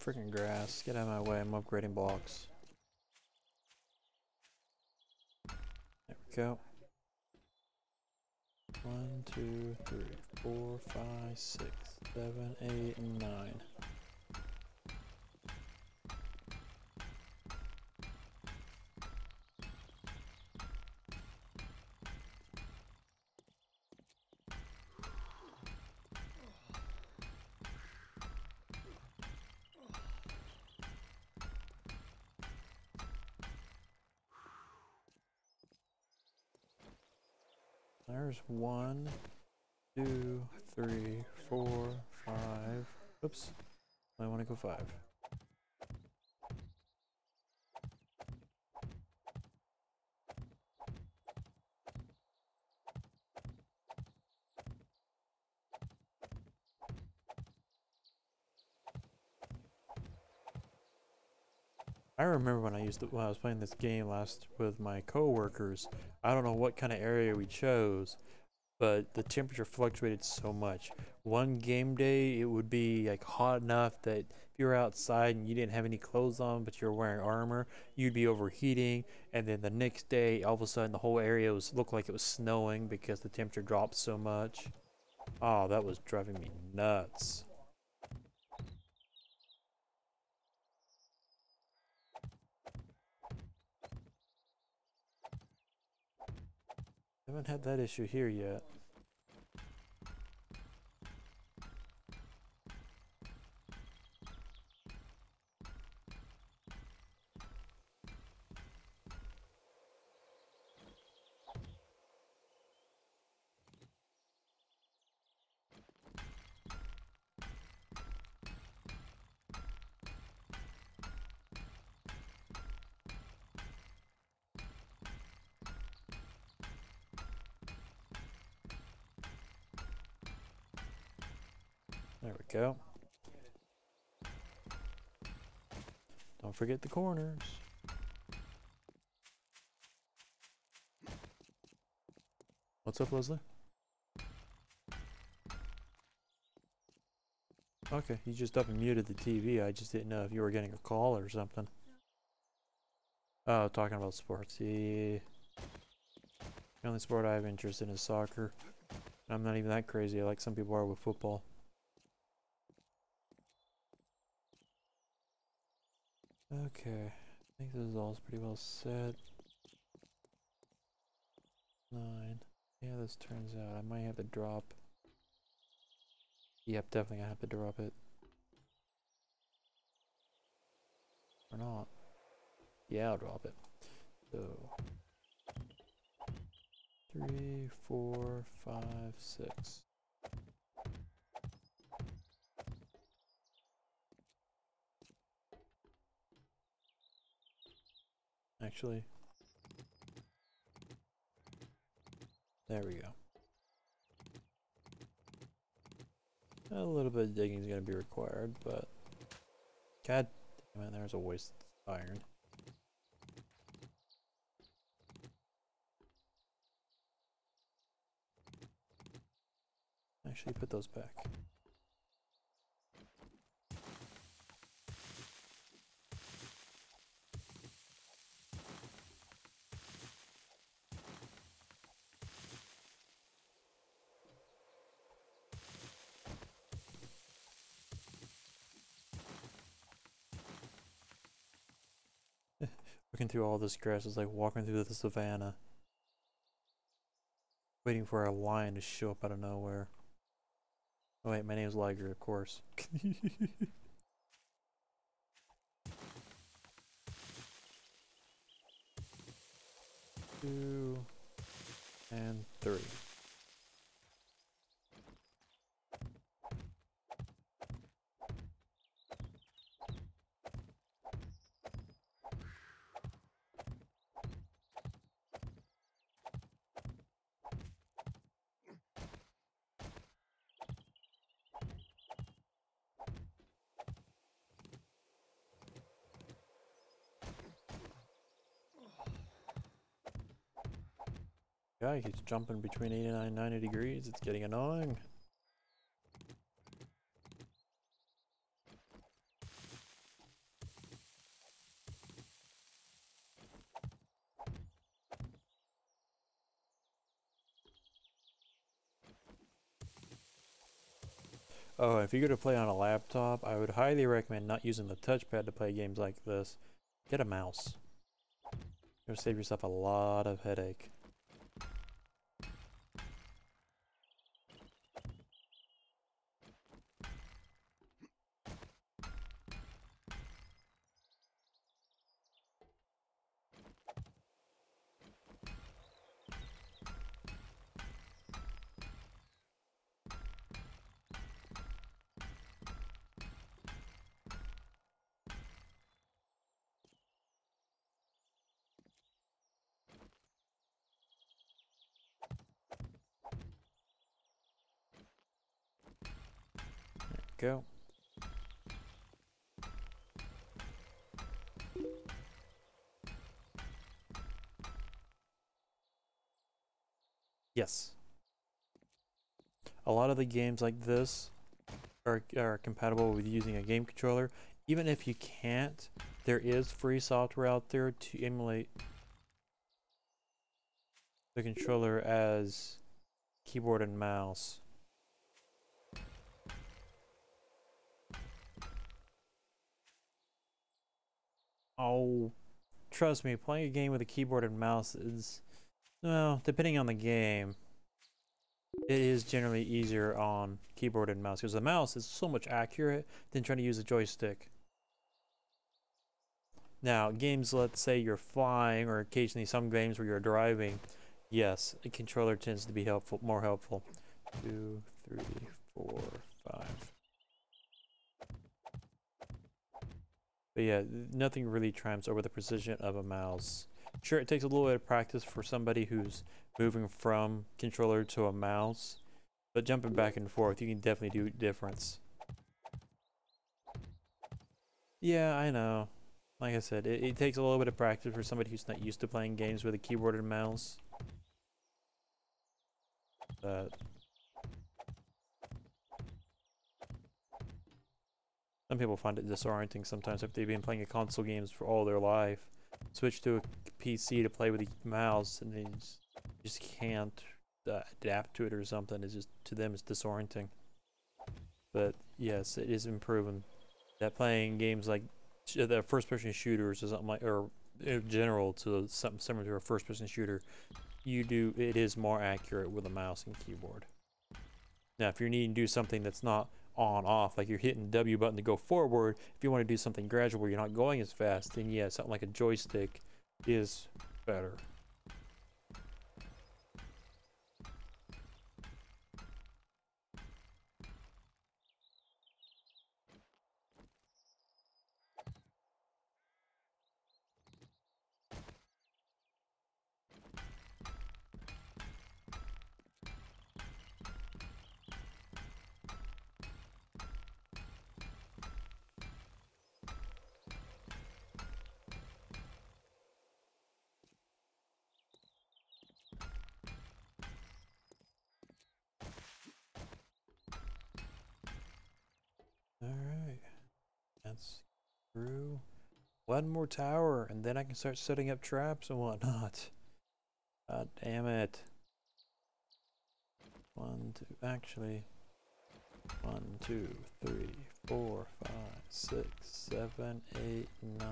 [SPEAKER 1] Freaking grass. Get out of my way. I'm upgrading blocks. There we go. 1, 2, 3, 4, 5, 6, 7, 8, and 9. There's 1, 2, 3, 4, 5. Oops. I want to go 5. I remember when I was playing this game last with my coworkers. I don't know what kind of area we chose, but the temperature fluctuated so much. One game day, it would be like hot enough that if you were outside and you didn't have any clothes on, but you were wearing armor, you'd be overheating. And then the next day, all of a sudden, the whole area looked like it was snowing because the temperature dropped so much. Oh, that was driving me nuts. Haven't had that issue here yet. There we go. Don't forget the corners. What's up, Leslie? Okay, you just up and muted the TV. I just didn't know if you were getting a call or something. Oh, talking about sports. Yeah. The only sport I have interest in is soccer. I'm not even that crazy like some people are with football. Okay, I think this is all pretty well set. 9. Yeah, this turns out I might have to drop. Yep, definitely gonna have to drop it. Or not. Yeah, I'll drop it. So 3, 4, 5, 6. Actually, there we go. A little bit of digging is going to be required, but god damn it, there's a waste of iron. Actually, put those back. Looking through all this grass is like walking through the savannah. Waiting for a lion to show up out of nowhere. Oh wait, my name is Liger, of course. 2 and 3. Guy keeps jumping between 89 and 90 degrees. It's getting annoying. Oh, if you're going to play on a laptop, I would highly recommend not using the touchpad to play games like this. Get a mouse. You'll save yourself a lot of headache. Go. Yes. A lot of the games like this are compatible with using a game controller. Even if you can't, there is free software out there to emulate the controller as keyboard and mouse. Oh, trust me, playing a game with a keyboard and mouse is Well, depending on the game, it is generally easier on keyboard and mouse because the mouse is so much accurate than trying to use a joystick. Now, games, let's say you're flying, or occasionally some games where you're driving, yes, a controller tends to be helpful, more helpful. 2, 3, 4, 5. But yeah, nothing really triumphs over the precision of a mouse. Sure, it takes a little bit of practice for somebody who's moving from controller to a mouse, but jumping back and forth, you can definitely do a difference. Yeah, I know. Like I said, it takes a little bit of practice for somebody who's not used to playing games with a keyboard and mouse. But some people find it disorienting sometimes if they've been playing console games for all their life. Switch to a PC to play with a mouse and they just can't adapt to it or something. It's just, to them, it's disorienting. But yes, it is improving that playing games like the first-person shooters or something like, or in general to something similar to a first-person shooter, it is more accurate with a mouse and keyboard. Now, if you're needing to do something that's not on off, like you're hitting the W button to go forward, if you want to do something gradual where you're not going as fast, then yeah, something like a joystick is better. Alright, that's through. One more tower, and then I can start setting up traps and whatnot. God damn it. 1, 2, actually. 1, 2, 3, 4, 5, 6, 7, 8, 9.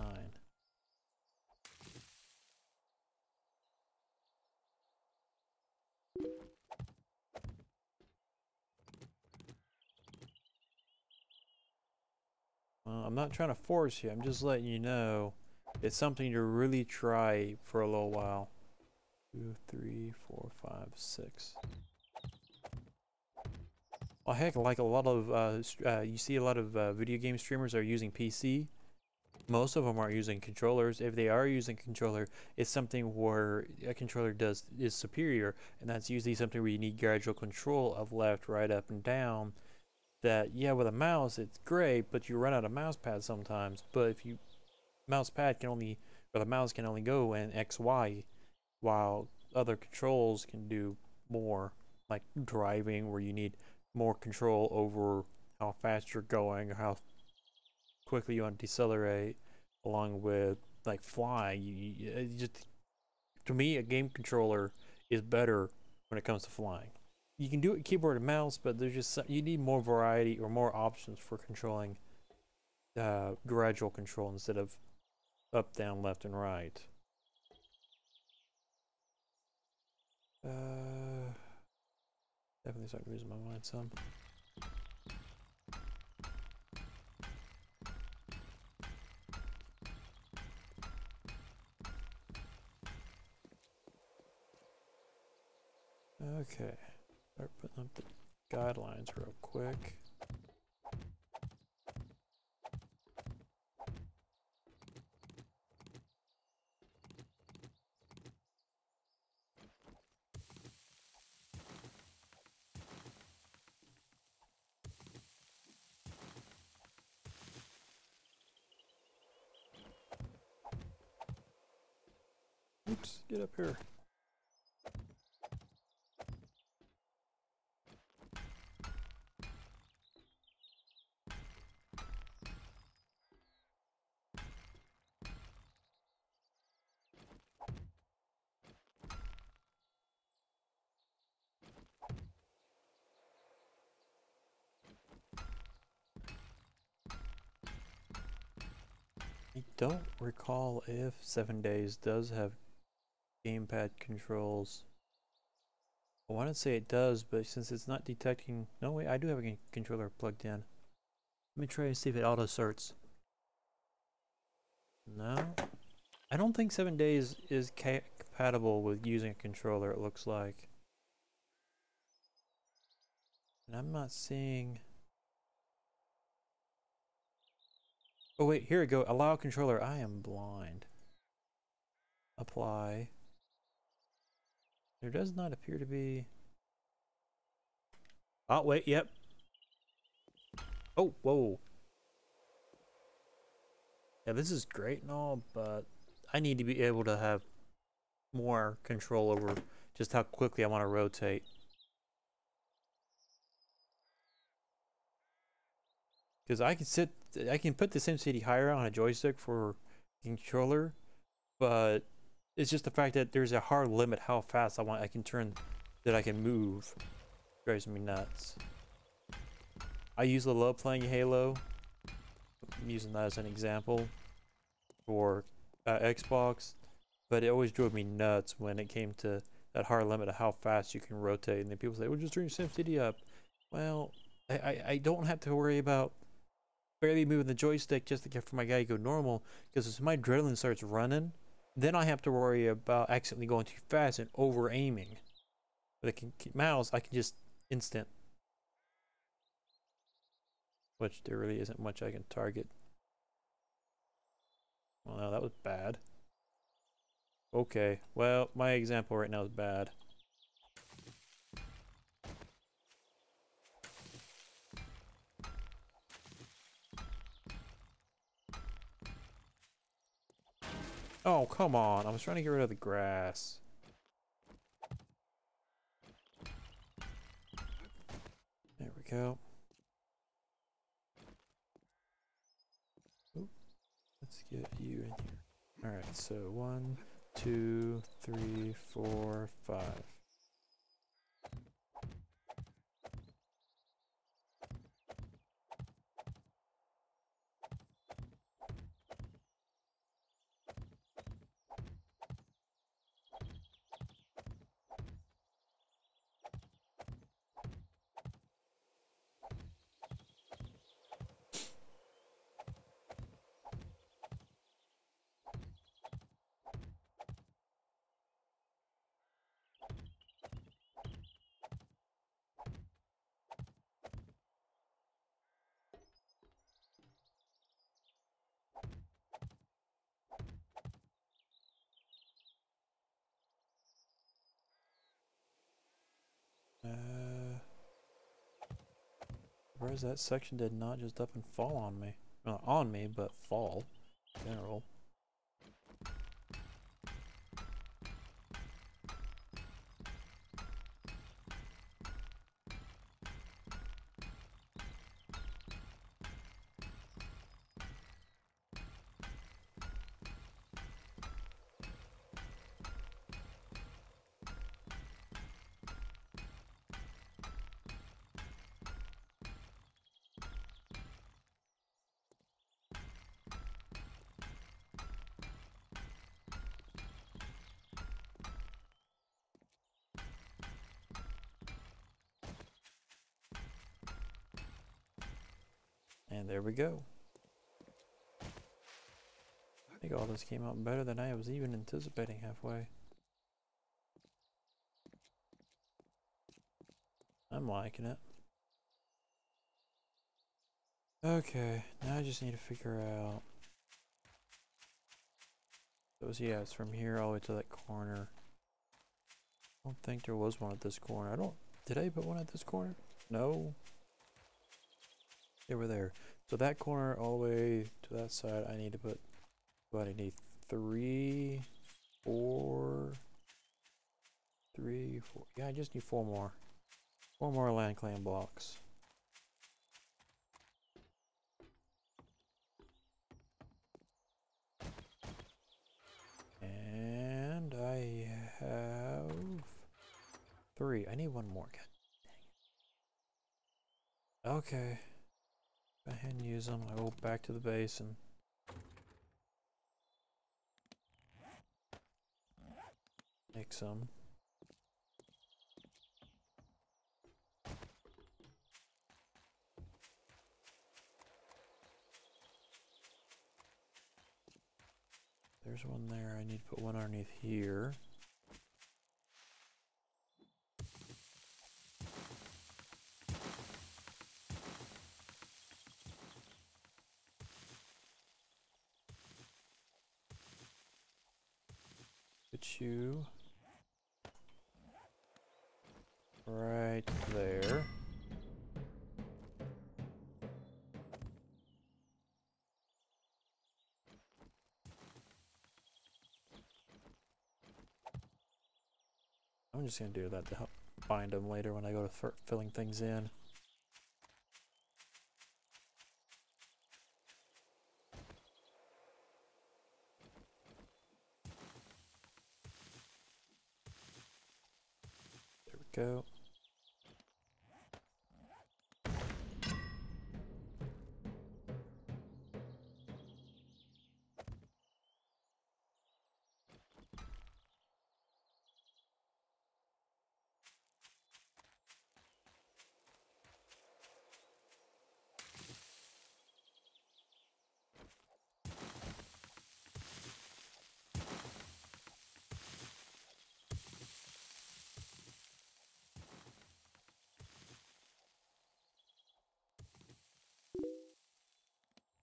[SPEAKER 1] Well, I'm not trying to force you, I'm just letting you know it's something to really try for a little while. 2, 3, 4, 5, 6. Well, heck, like a lot of, you see a lot of video game streamers are using PC. Most of them are using controllers. If they are using a controller, it's something where a controller is superior, and that's usually something where you need gradual control of left, right, up, and down. That, yeah, with a mouse it's great, but you run out of mouse pads sometimes. But if mouse pad can only, or the mouse can only go in X, Y, while other controls can do more, like driving, where you need more control over how fast you're going or how quickly you want to decelerate, along with like flying. Just, to me, a game controller is better when it comes to flying. You can do it with keyboard and mouse, but there's just you need more variety or more options for controlling gradual control instead of up, down, left, and right. Definitely starting losing my mind some. Okay, start putting up the guidelines real quick. Oops, get up here. I don't recall if 7 days does have gamepad controls. I want to say it does, but since it's not detecting... No, wait, I do have a controller plugged in. Let me try and see if it auto starts. No. I don't think 7 days is compatible with using a controller, it looks like. And I'm not seeing... Oh wait, here we go. Allow controller. I am blind. Apply. There does not appear to be... Oh wait, yep. Oh, whoa. Yeah, this is great and all, but I need to be able to have more control over just how quickly I want to rotate. Because I can put the SimCity higher on a joystick for controller, but it's just the fact that there's a hard limit how fast I can turn, that I can move. Drives me nuts. I usually love playing Halo. I'm using that as an example for Xbox, but it always drove me nuts when it came to that hard limit of how fast you can rotate. And then people say, well, just turn your SimCity up. Well, I don't have to worry about barely moving the joystick just to get for my guy to go normal, because as my adrenaline starts running, then I have to worry about accidentally going too fast and over aiming. With a mouse, I can just instant, which there really isn't much I can target. Well, no, that was bad. Okay, well, my example right now is bad. Oh, come on. I was trying to get rid of the grass. There we go. Oop. Let's get you in here. Alright, so 1, 2, 3, 4, 5. Where's that section did not just up and fall on me? Not on me, but fall in general. And there we go. I think all this came out better than I was even anticipating halfway. I'm liking it. Okay, now I just need to figure out those. Yeah, it's from here all the way to that corner. I don't think there was one at this corner. Did I put one at this corner? No. They were there. So that corner all the way to that side, I need to put, what, I need 3, 4, 3, 4. Yeah, I just need 4 more. 4 more land clan blocks. And I have 3. I need 1 more. God dang it. Okay. Go ahead and use them. I go back to the base and... Make some. There's one there. I need to put one underneath here. Put you right there. I'm just gonna do that to help find them later when I go to start filling things in. There we go.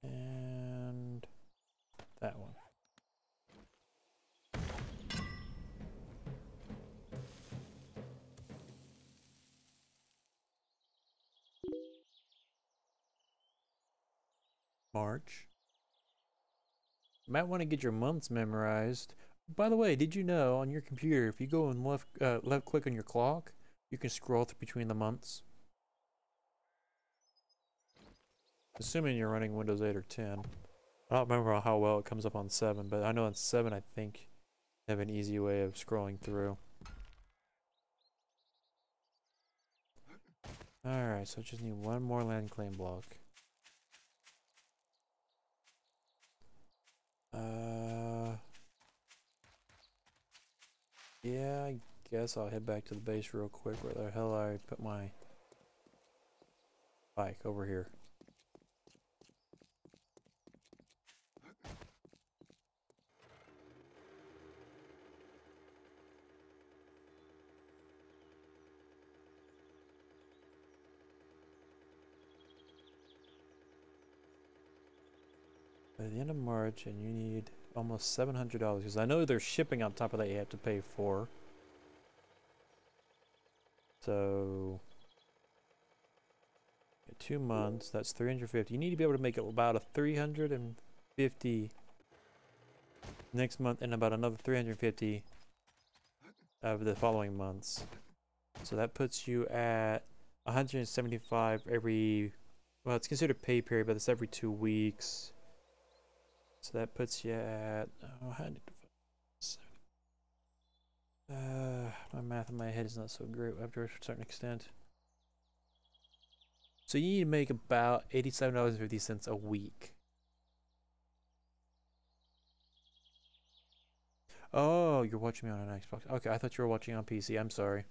[SPEAKER 1] And that one. March. You might want to get your months memorized. By the way, did you know on your computer, if you go and left click on your clock, you can scroll between the months? Assuming you're running Windows 8 or 10. I don't remember how well it comes up on 7, but I know on 7 I think they have an easy way of scrolling through. Alright, so I just need one more land claim block. Yeah, I guess I'll head back to the base real quick. Where the hell I put my bike? Over here. By the end of March, and you need almost $700 because I know there's shipping on top of that you have to pay for. So 2 months, that's 350. You need to be able to make it about a 350 next month and about another 350 of the following months. So that puts you at 175 every, well, it's considered pay period, but it's every 2 weeks. So that puts you at, my math in my head is not so great after a certain extent. So you need to make about $87.50 a week. Oh, you're watching me on an Xbox. Okay, I thought you were watching on PC. I'm sorry.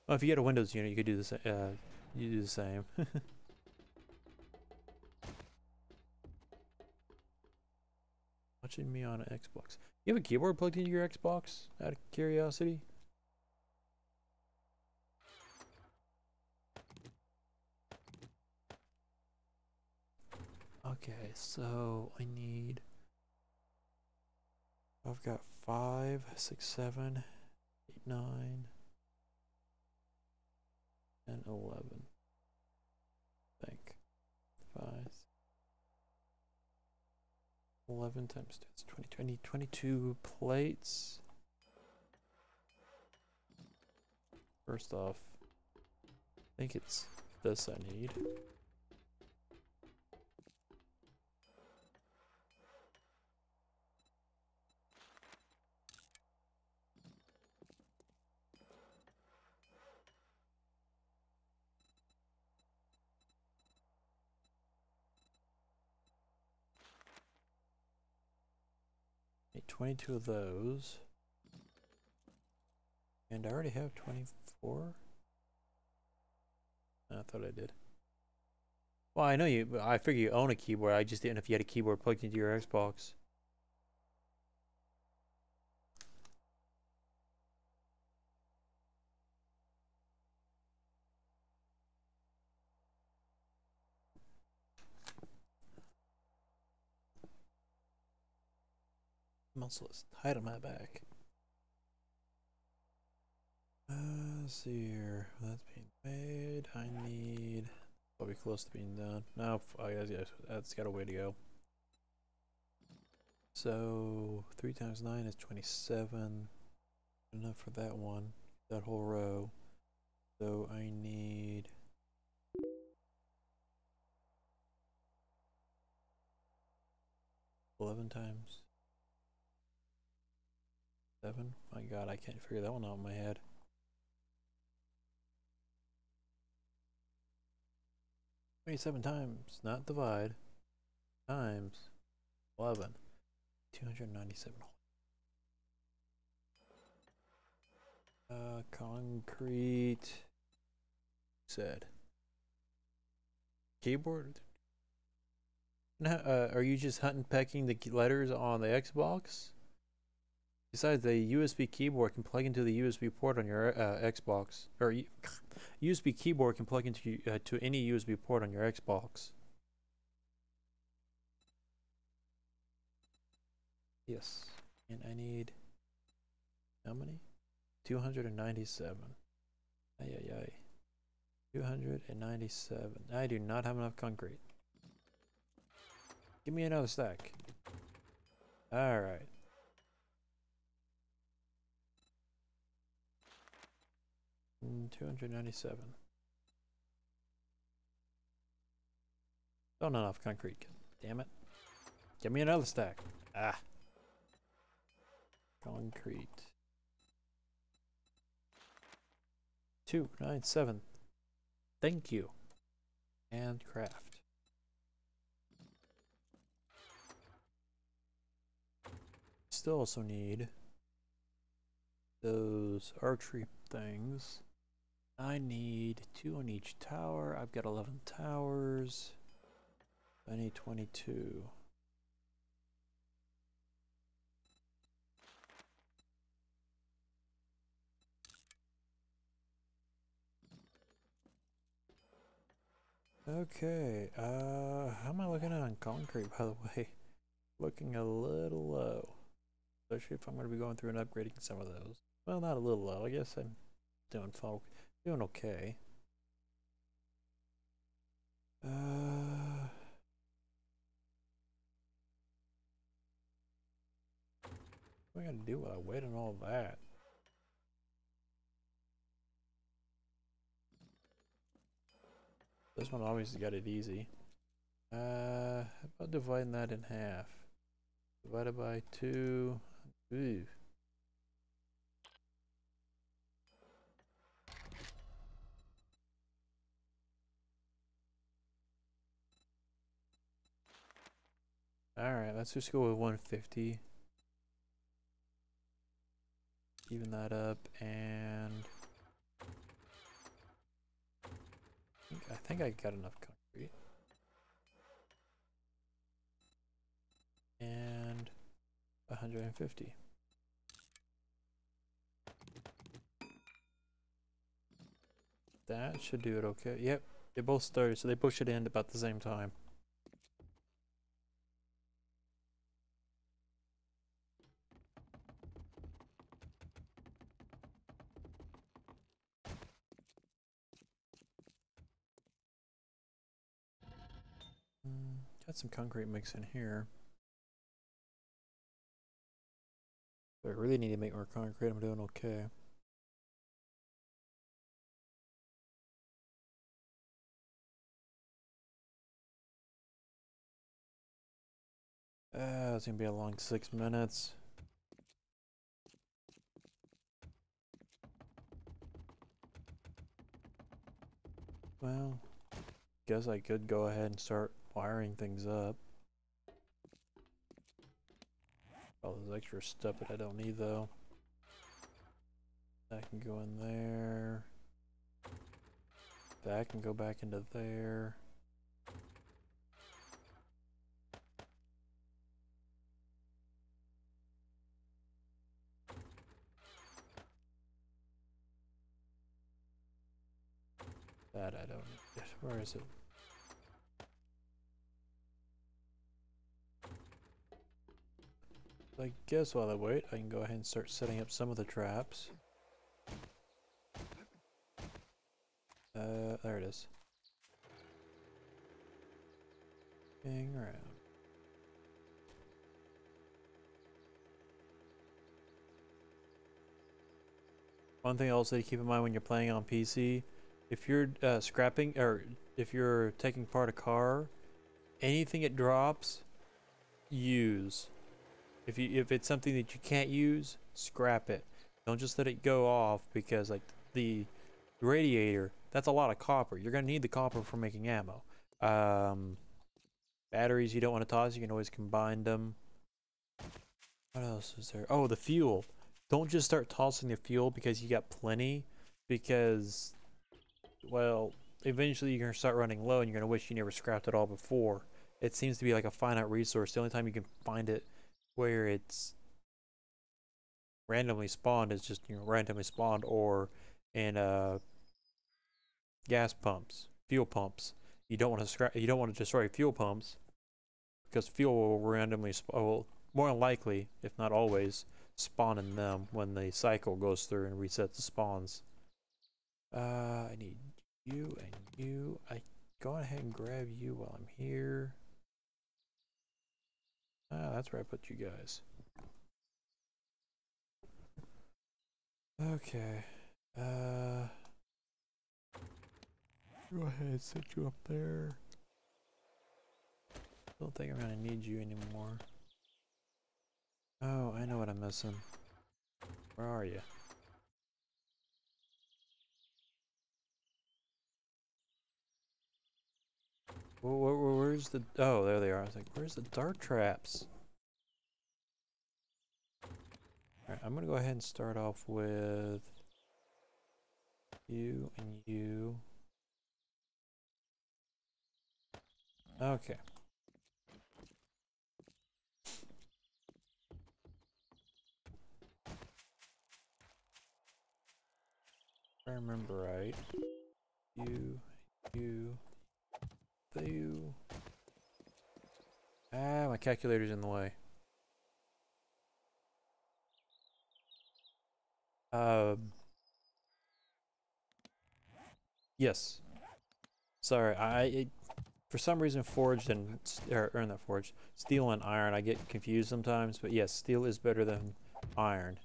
[SPEAKER 1] Well, if you get a Windows unit, you could do the same. You do the same. Watching me on an Xbox. You have a keyboard plugged into your Xbox? Out of curiosity. Okay, so I need. I've got 5, 6, 7, 8, 9, and 11. I think 5, 11 times 2 is 20, 22 plates. First off, I think it's this I need. 22 of those. And I already have 24? I thought I did. Well, I know you, I figure you own a keyboard. I just didn't know if you had a keyboard plugged into your Xbox. Muscle is tight on my back. Let's see here. That's being made. I need probably close to being done. No, I guess yes, that's got a way to go. So 3 times 9 is 27. Enough for that one. That whole row. So I need 11 times 7. My God, I can't figure that one out in my head. 27 times, not divide, times 11. 297. Concrete. Said. Keyboard. Now, are you just hunting pecking the letters on the Xbox? Besides, the USB keyboard can plug into the USB port on your Xbox, or USB keyboard can plug into to any USB port on your Xbox. Yes, and I need how many? 297. Ay ay ay. 297. I do not have enough concrete. Give me another stack. All right. Mm, 297. Don't have enough concrete. Damn it. Give me another stack. Ah. Concrete. 297. Thank you. And craft. Still also need those archery things. I need 2 on each tower. I've got 11 towers. I need 22. Okay, how am I looking at on concrete, by the way? Looking a little low. Especially if I'm going to be going through and upgrading some of those. Well, not a little low. I guess I'm doing okay. What am I going to do while I wait on all that? This one obviously got it easy. How about dividing that in half? Divided by 2. Ooh. Alright, let's just go with 150. Even that up, and I think I got enough concrete. And 150. That should do it okay. Yep, they both started, so they both should end about the same time. Got some concrete mix in here. But I really need to make more concrete. I'm doing okay. It's gonna be a long 6 minutes. Well, guess I could go ahead and start wiring things up. Well, as extra stuff that I don't need though. That can go in there. That can go back into there. That I don't need. Where is it? I guess while I wait, I can go ahead and start setting up some of the traps. There it is. Hang around. One thing also to keep in mind when you're playing on PC, if you're scrapping or if you're taking apart a car, anything it drops, use. If it's something that you can't use, scrap it. Don't just let it go off because like the radiator, that's a lot of copper. You're gonna need the copper for making ammo. Batteries you don't want to toss, you can always combine them. What else is there? Oh, the fuel. Don't just start tossing the fuel because you got plenty, because, well, eventually you're gonna start running low and you're gonna wish you never scrapped it all before. It seems to be like a finite resource. The only time you can find it where it's randomly spawned is just, you know, randomly spawned, or in gas pumps, fuel pumps. You don't want to destroy fuel pumps because fuel will randomly will more than likely, if not always, spawn in them when the cycle goes through and resets the spawns. I need you and you. I go ahead and grab you while I'm here. Ah, that's where I put you guys. Okay. Go ahead and set you up there. Don't think I'm gonna need you anymore. Oh, I know what I'm missing. Where are you? Where's the... Oh, there they are. I was like, where's the dart traps? Alright, I'm gonna go ahead and start off with you and you. Okay. If I remember right. You. Ah, my calculator's in the way. Yes. Sorry, for some reason forged and or not forged, steel and iron, I get confused sometimes, but yes, steel is better than iron.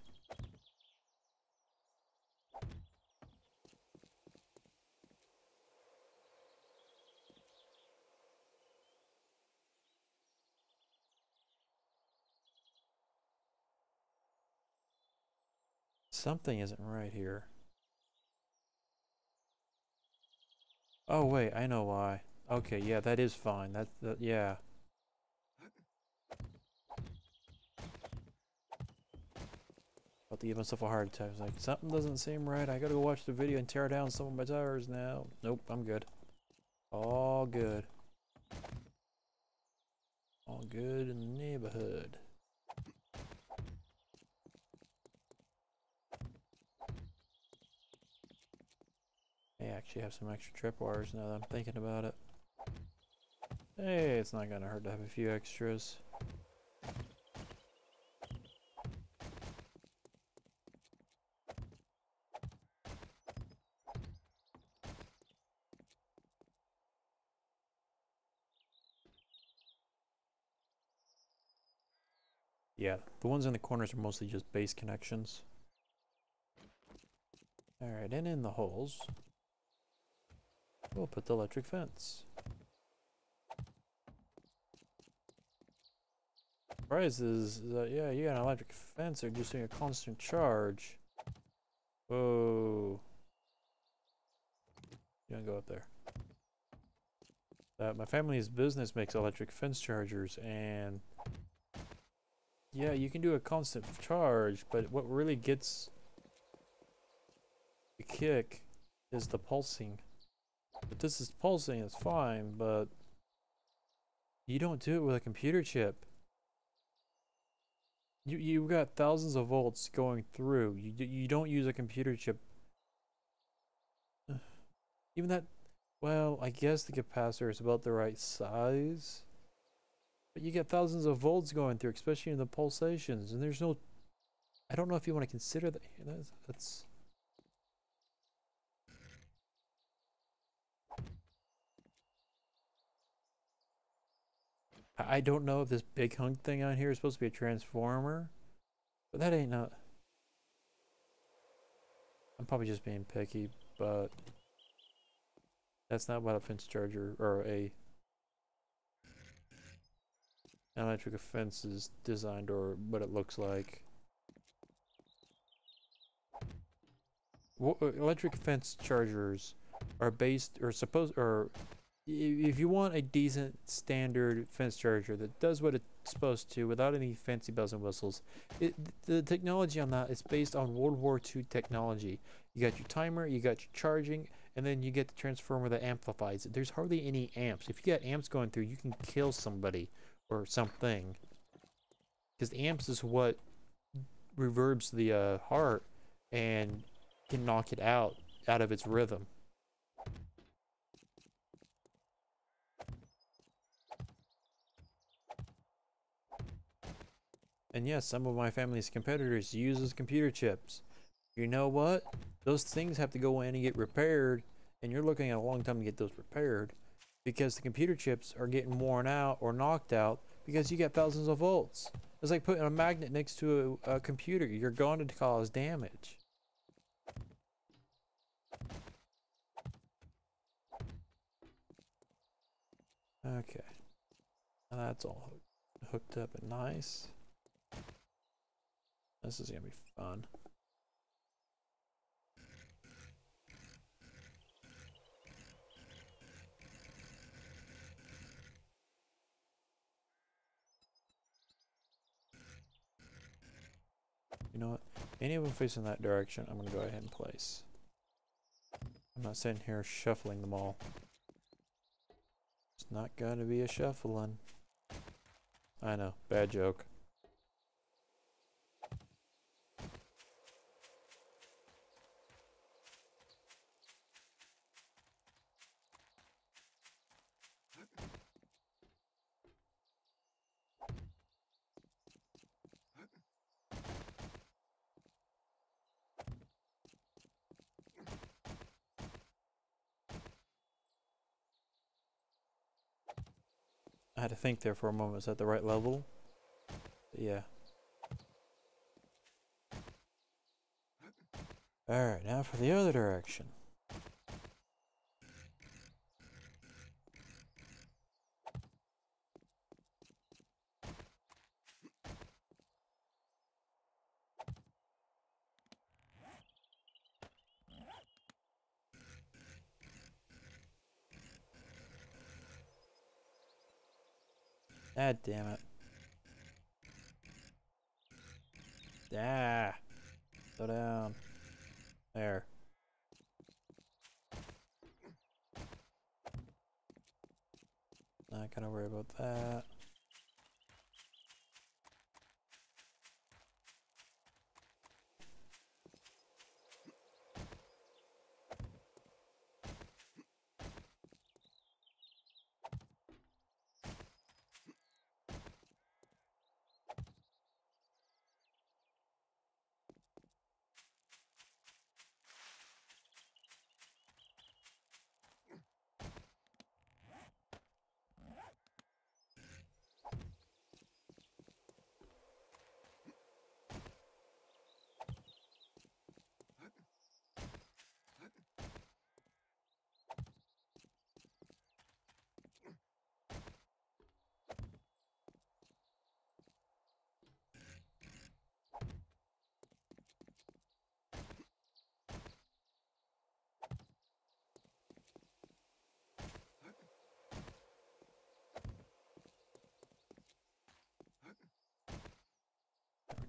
[SPEAKER 1] Something isn't right here. Oh wait, I know why. Okay, yeah, that is fine. That yeah. About to give myself a heart attack. I was like, something doesn't seem right. I gotta go watch the video and tear down some of my towers now. Nope, I'm good. All good. All good in the neighborhood. I actually have some extra tripwires now that I'm thinking about it. Hey, it's not gonna hurt to have a few extras. Yeah, the ones in the corners are mostly just base connections. Alright, and in the holes, we'll put the electric fence. Surprise is that, yeah, you got an electric fence, they're just doing a constant charge. Whoa. You don't go up there. My family's business makes electric fence chargers, and Yeah, you can do a constant charge, but what really gets the kick is the pulsing. If this is pulsing, it's fine, but you don't do it with a computer chip. You got thousands of volts going through. You don't use a computer chip. Even that, well, I guess the capacitor is about the right size. But you get thousands of volts going through, especially in the pulsations, and there's no. I don't know if you want to consider that. That's. I don't know if this big hunk thing on here is supposed to be a transformer, but that ain't not. I'm probably just being picky, but that's not what a fence charger or a electric fence is designed or what it looks like. Electric fence chargers are based or supposed or if you want a decent standard fence charger that does what it's supposed to without any fancy bells and whistles, the technology on that is based on World War II technology. You got your timer, you got your charging, and then you get the transformer that amplifies it. There's hardly any amps. If you got amps going through, you can kill somebody or something. Because amps is what reverbs the heart and can knock it out of its rhythm. And yes, some of my family's competitors uses computer chips. You know what? Those things have to go in and get repaired, and you're looking at a long time to get those repaired because the computer chips are getting worn out or knocked out because you got thousands of volts. It's like putting a magnet next to a computer. You're going to cause damage. Okay. Now that's all hooked up and nice. This is gonna be fun. You know what? Any of them facing that direction, I'm gonna go ahead and place. I'm not sitting here shuffling them all. It's not gonna be a shuffling. I know, bad joke. I had to think there for a moment. Is that the right level? But yeah. Alright, now for the other direction. Ah, damn it. Ah! Slow down. There. Not gonna worry about that.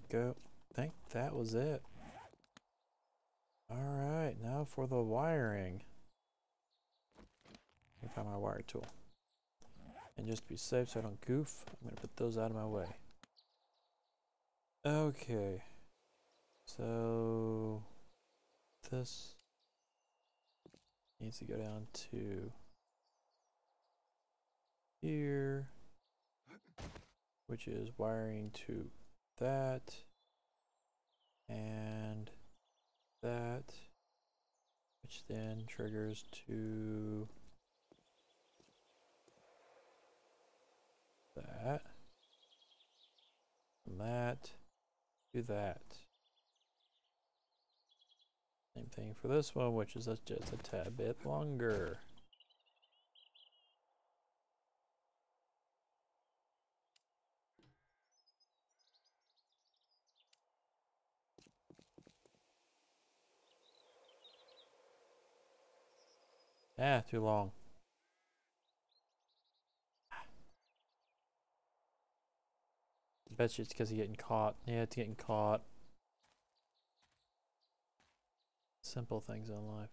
[SPEAKER 1] go. I think that was it. Alright, now for the wiring. Let me find my wire tool. And just to be safe so I don't goof, I'm gonna put those out of my way. Okay. So this needs to go down to here, which is wiring to that and that, which then triggers to that, from that to that. Same thing for this one, which is just a tad bit longer. Ah, too long. I bet you it's because he's getting caught. Yeah, it's getting caught. Simple things in life.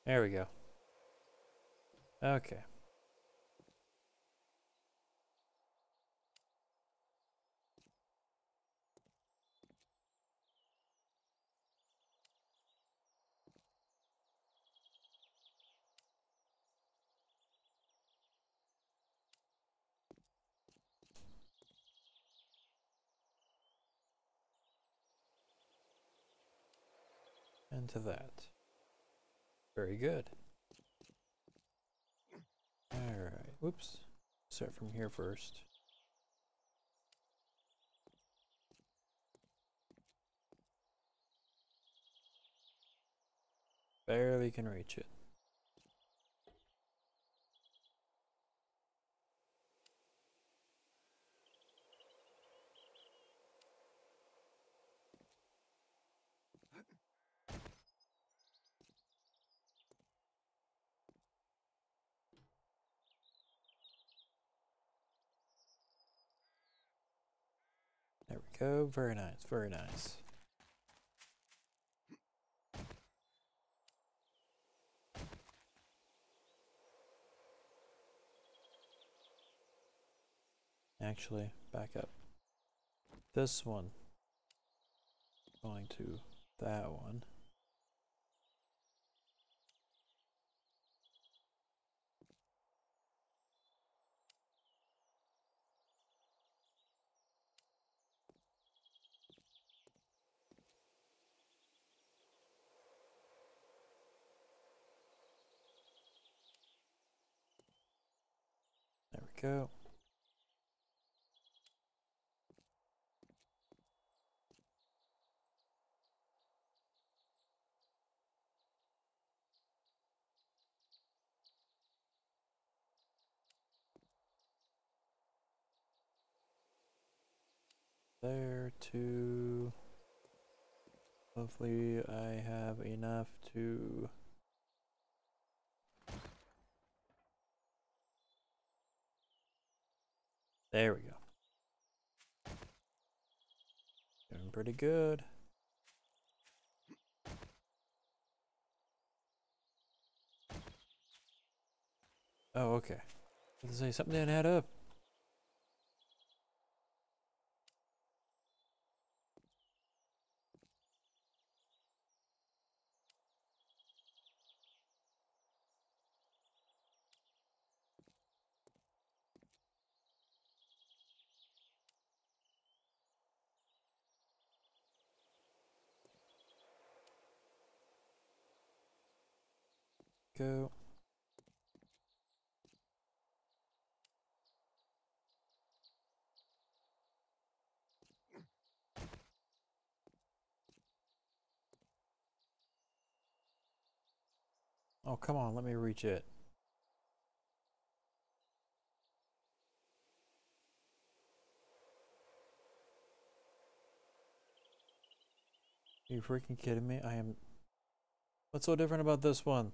[SPEAKER 1] There we go. Okay. Into that. Very good. Alright. Whoops. Start from here first. Barely can reach it. There we go. Very nice. Very nice. Actually, back up. This one going to that one. There we go. There to... Hopefully I have enough to... There we go. Doing pretty good. Oh, okay. Let's say something didn't add up. Go. Oh, come on, let me reach it. Are you freaking kidding me? I am... What's so different about this one?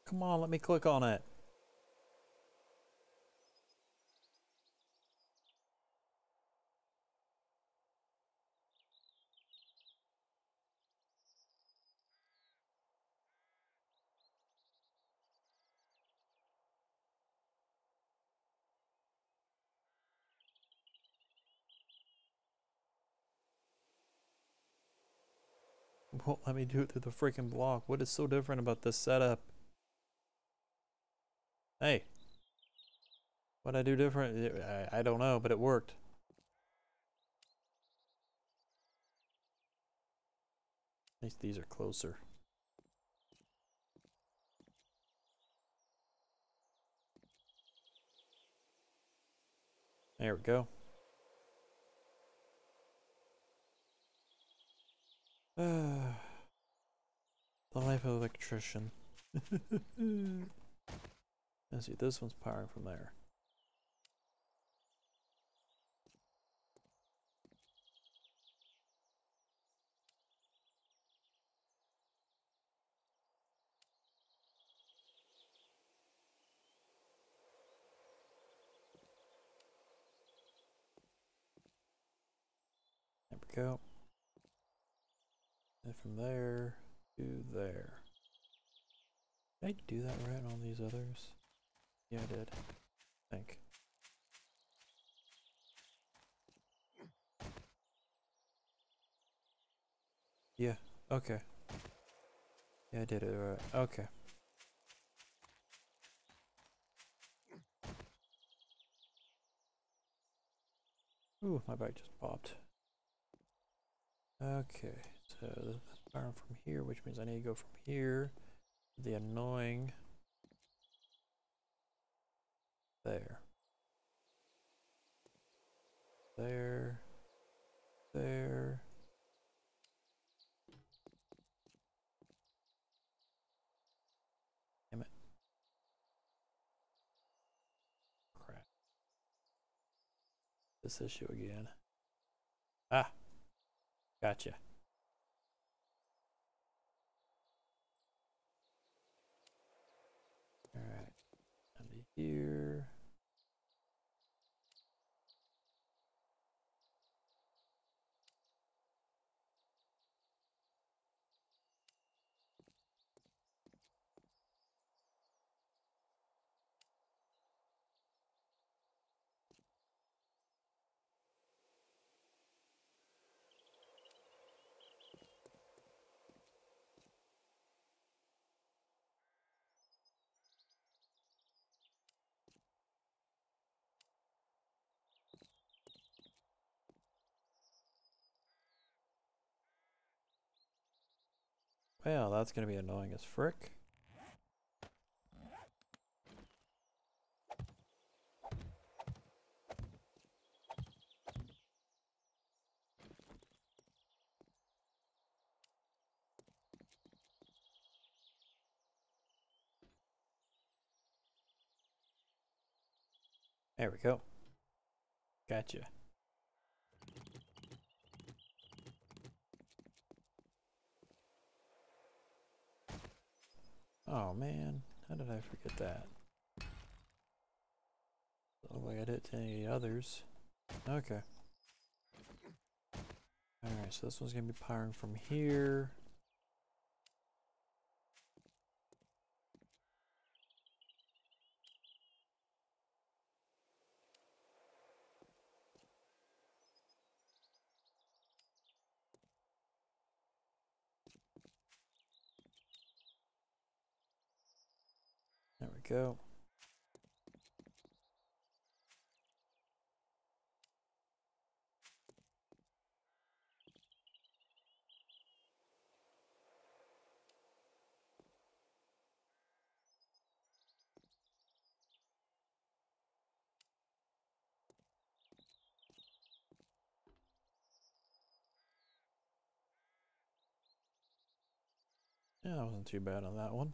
[SPEAKER 1] Come on, let me click on it. Won't let me do it through the freaking block. What is so different about this setup? Hey. What'd I do different? I don't know, but it worked. At least these are closer. There we go. The life of an electrician. Let's see, this one's powering from there. There we go. And from there to there. Did I do that right on these others? Yeah, I did. I think. Yeah, okay. Yeah, I did it right. Okay. Ooh, my bike just popped. Okay, so this is powering from here, which means I need to go from here. The annoying. There. There. There. Damn it. Crap. This issue again. Ah! Gotcha. Alright. Down to here. Well, that's gonna be annoying as frick. There we go. Gotcha. Oh man, how did I forget that? Doesn't look like I did it to any others. Okay. Alright, so this one's gonna be powering from here. There we go. Yeah, that wasn't too bad on that one.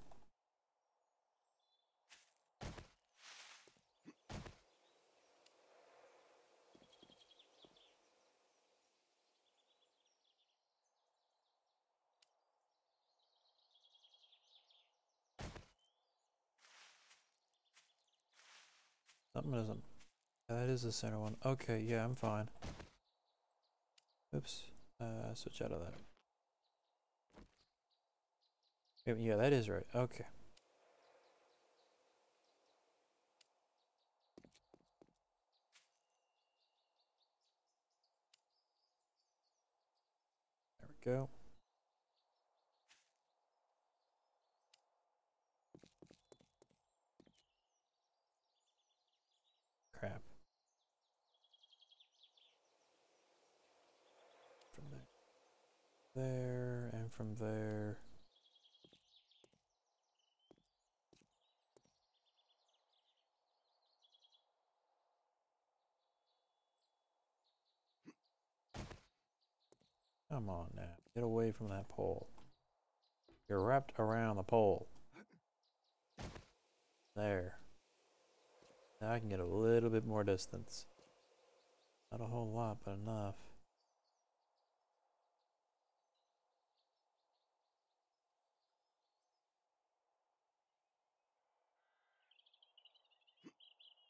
[SPEAKER 1] Something isn't. That is the center one. Okay, yeah, I'm fine. Oops. Switch out of that. Yeah, that is right. Okay. There we go. Crap. From there, and from there. Come on now. Get away from that pole. You're wrapped around the pole. There. Now I can get a little bit more distance. Not a whole lot, but enough.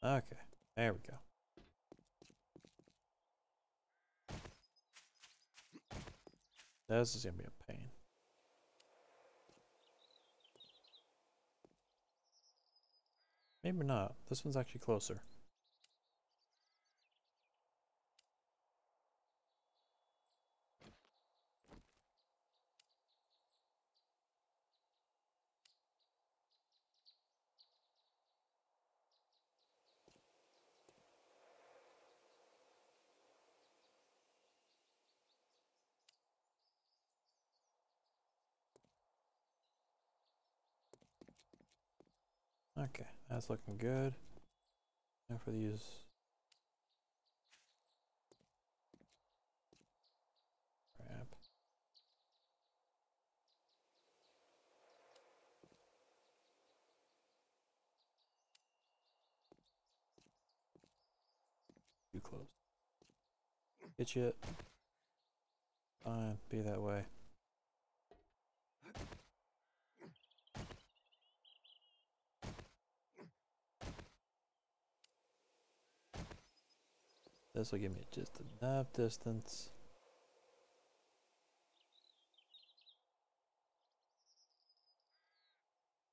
[SPEAKER 1] Okay, there we go. This is gonna be a pain. Maybe not. This one's actually closer. Okay, that's looking good. Now for these. Crap. Too close. Get you. Fine, be that way. This will give me just enough distance.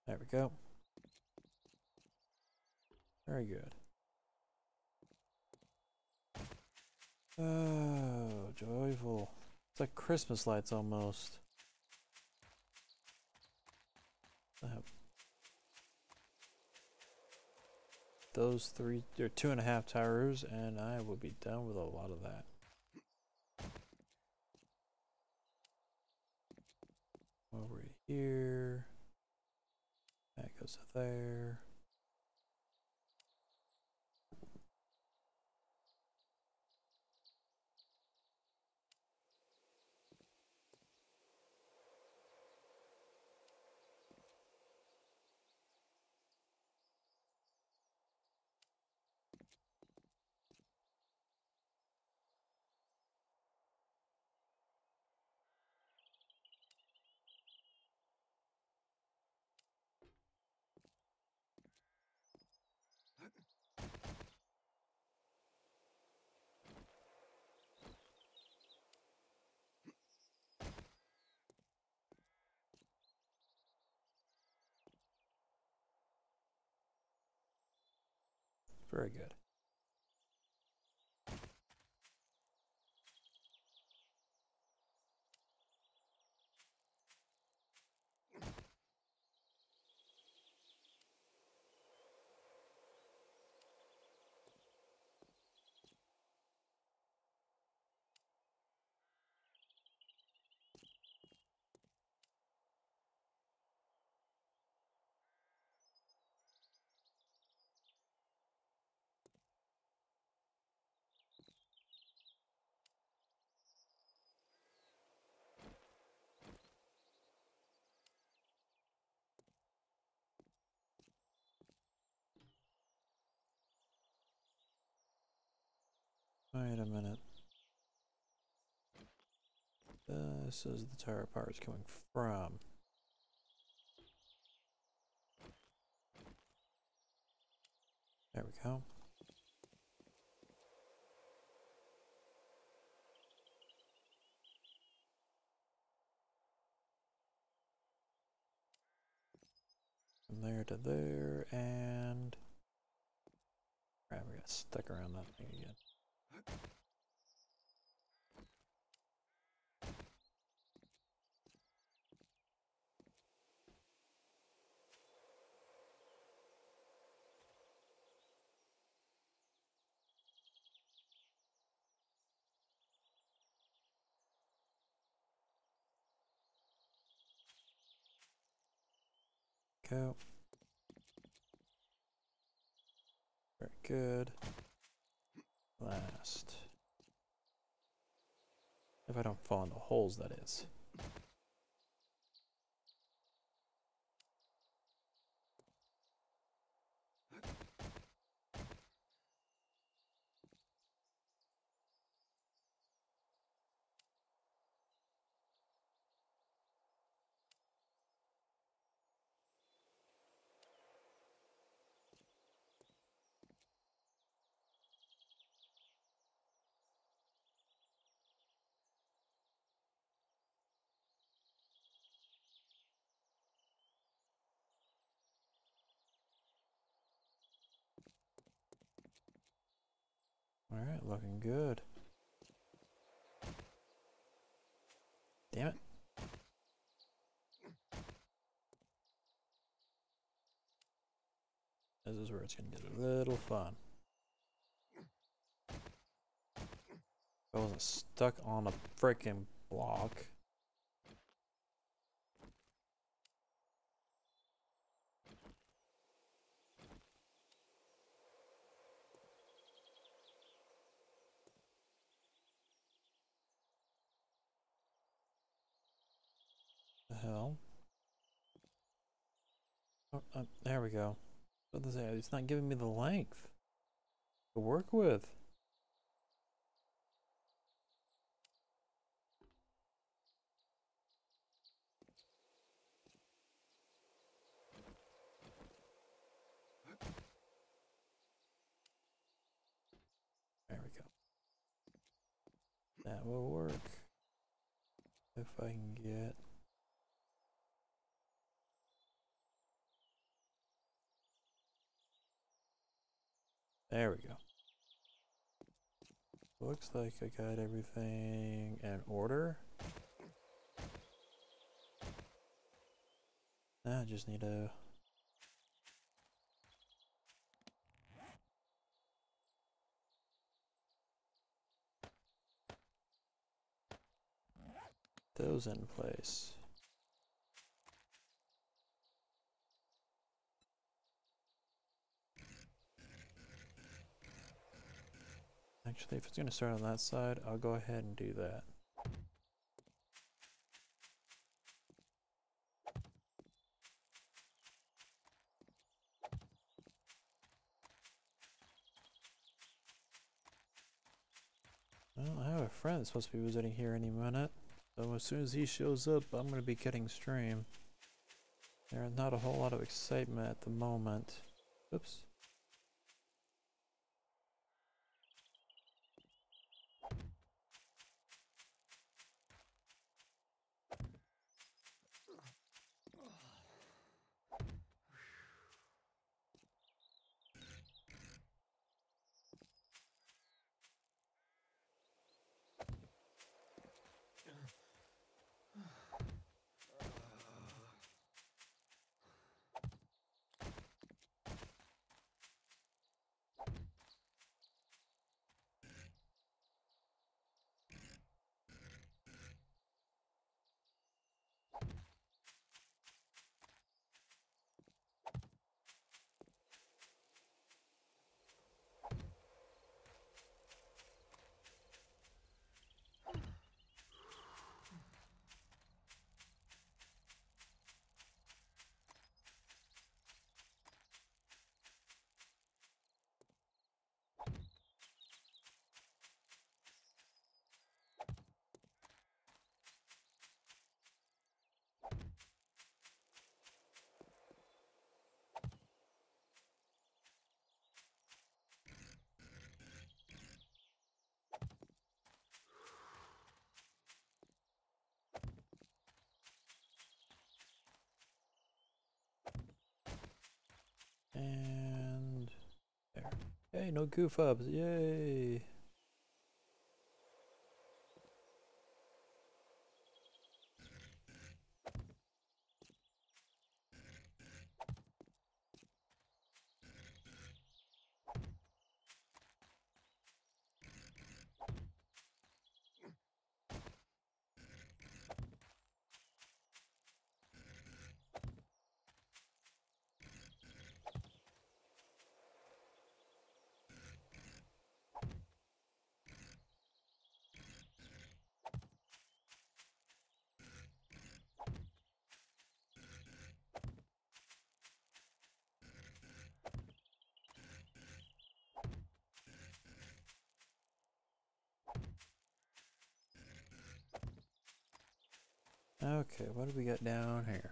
[SPEAKER 1] There we go. Very good. Oh, joyful. It's like Christmas lights almost. I have those 3 or 2.5 towers, and I will be done with a lot of that. Over here. That goes to there. Very good. Wait a minute. This is the tower power is coming from. There we go. there to there, and crap, we got stuck around that thing again. Go. Very good. Last. If I don't fall in the holes, that is. Alright, looking good. Damn it. This is where it's going to get a little fun. I wasn't stuck on a freaking block. The hell? Oh, there we go. What does that? It's not giving me the length to work with. There we go. That will work. If I can get... There we go. Looks like I got everything in order. Now I just need to... those in place. Actually, if it's going to start on that side, I'll go ahead and do that. Well, I have a friend that's supposed to be visiting here any minute. So as soon as he shows up, I'm going to be cutting stream. There's not a whole lot of excitement at the moment. Oops. And there. Hey, no goof ups. Yay. Okay, what do we got down here?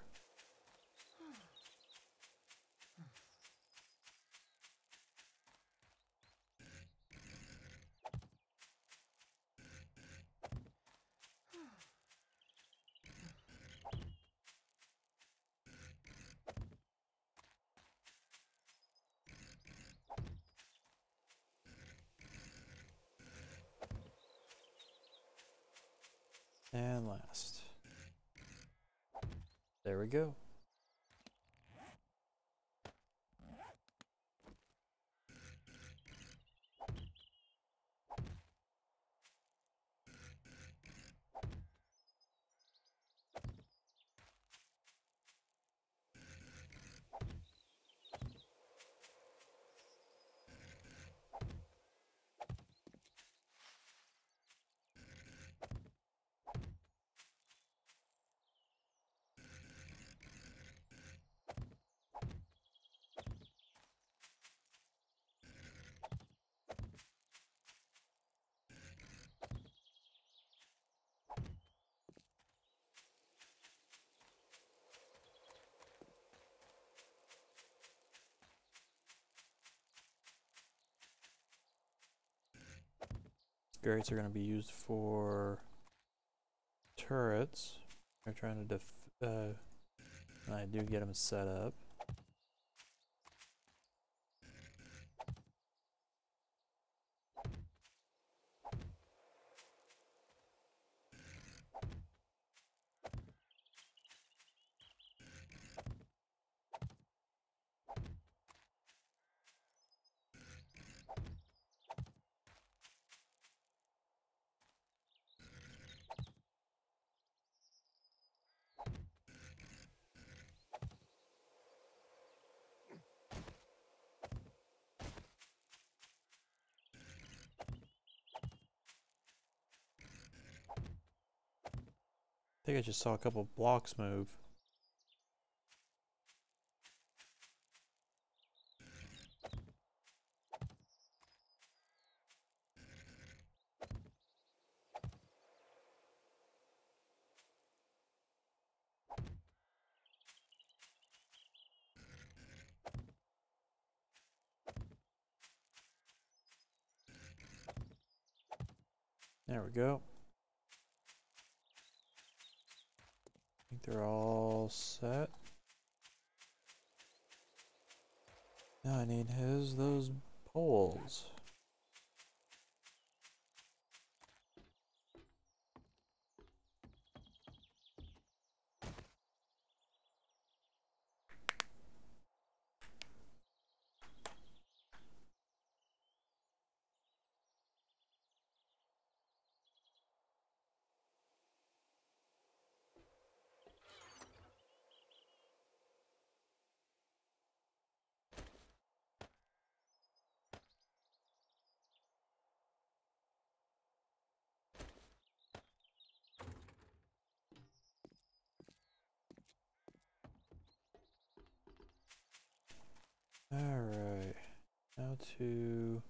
[SPEAKER 1] And last. There we go. Grates are going to be used for turrets. They're trying to I do get them set up. I think I just saw a couple blocks move. There we go. I think they're all set. Now I need those poles. Alright, now to...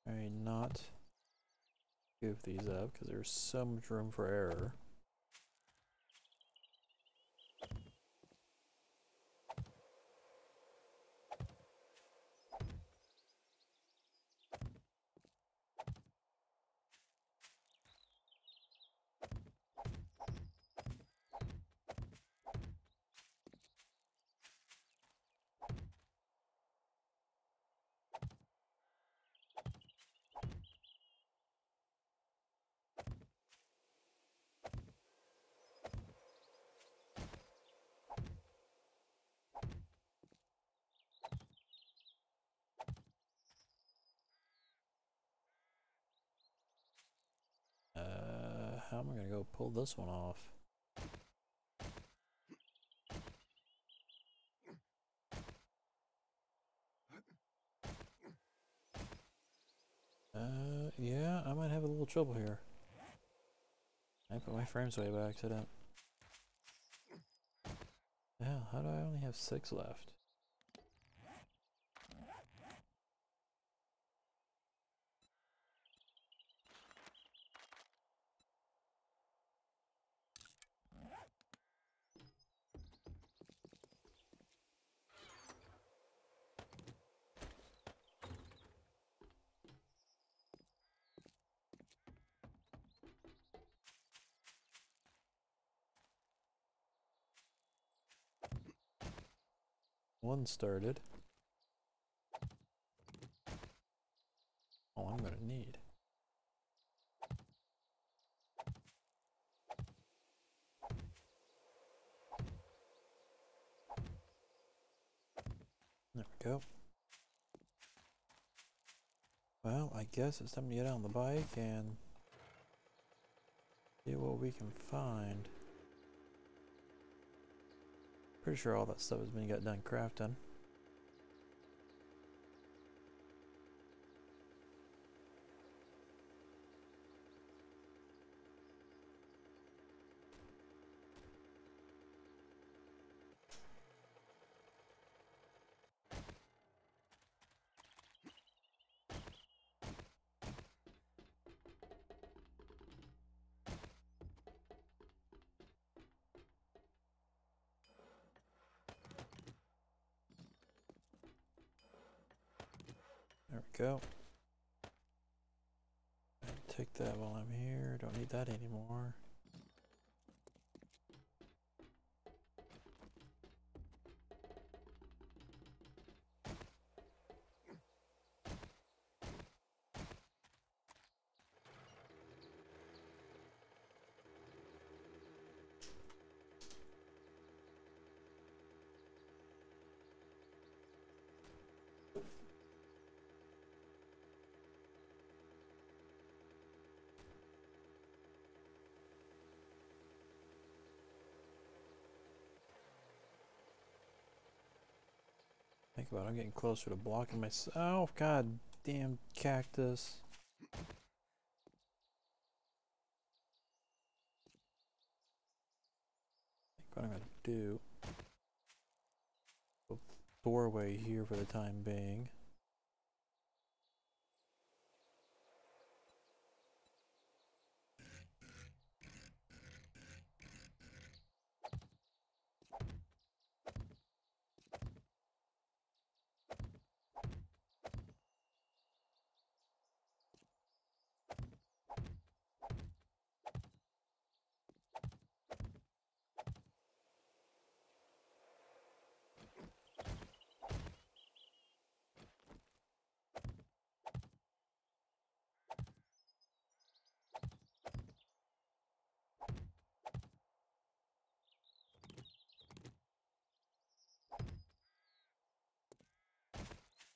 [SPEAKER 1] Alright, not goof these up because there's so much room for error. how am I gonna go pull this one off? Yeah, I might have a little trouble here. I put my frames way by accident. Yeah, how do I only have 6 left? One started. Oh, I'm gonna need. There we go. Well, I guess it's time to get on the bike and see what we can find. Pretty sure all that stuff has been got done crafting. There we go. Take that while I'm here. Don't need that anymore. Think about it, I'm getting closer to blocking myself. God damn cactus. I think what I'm gonna do. Doorway here for the time being.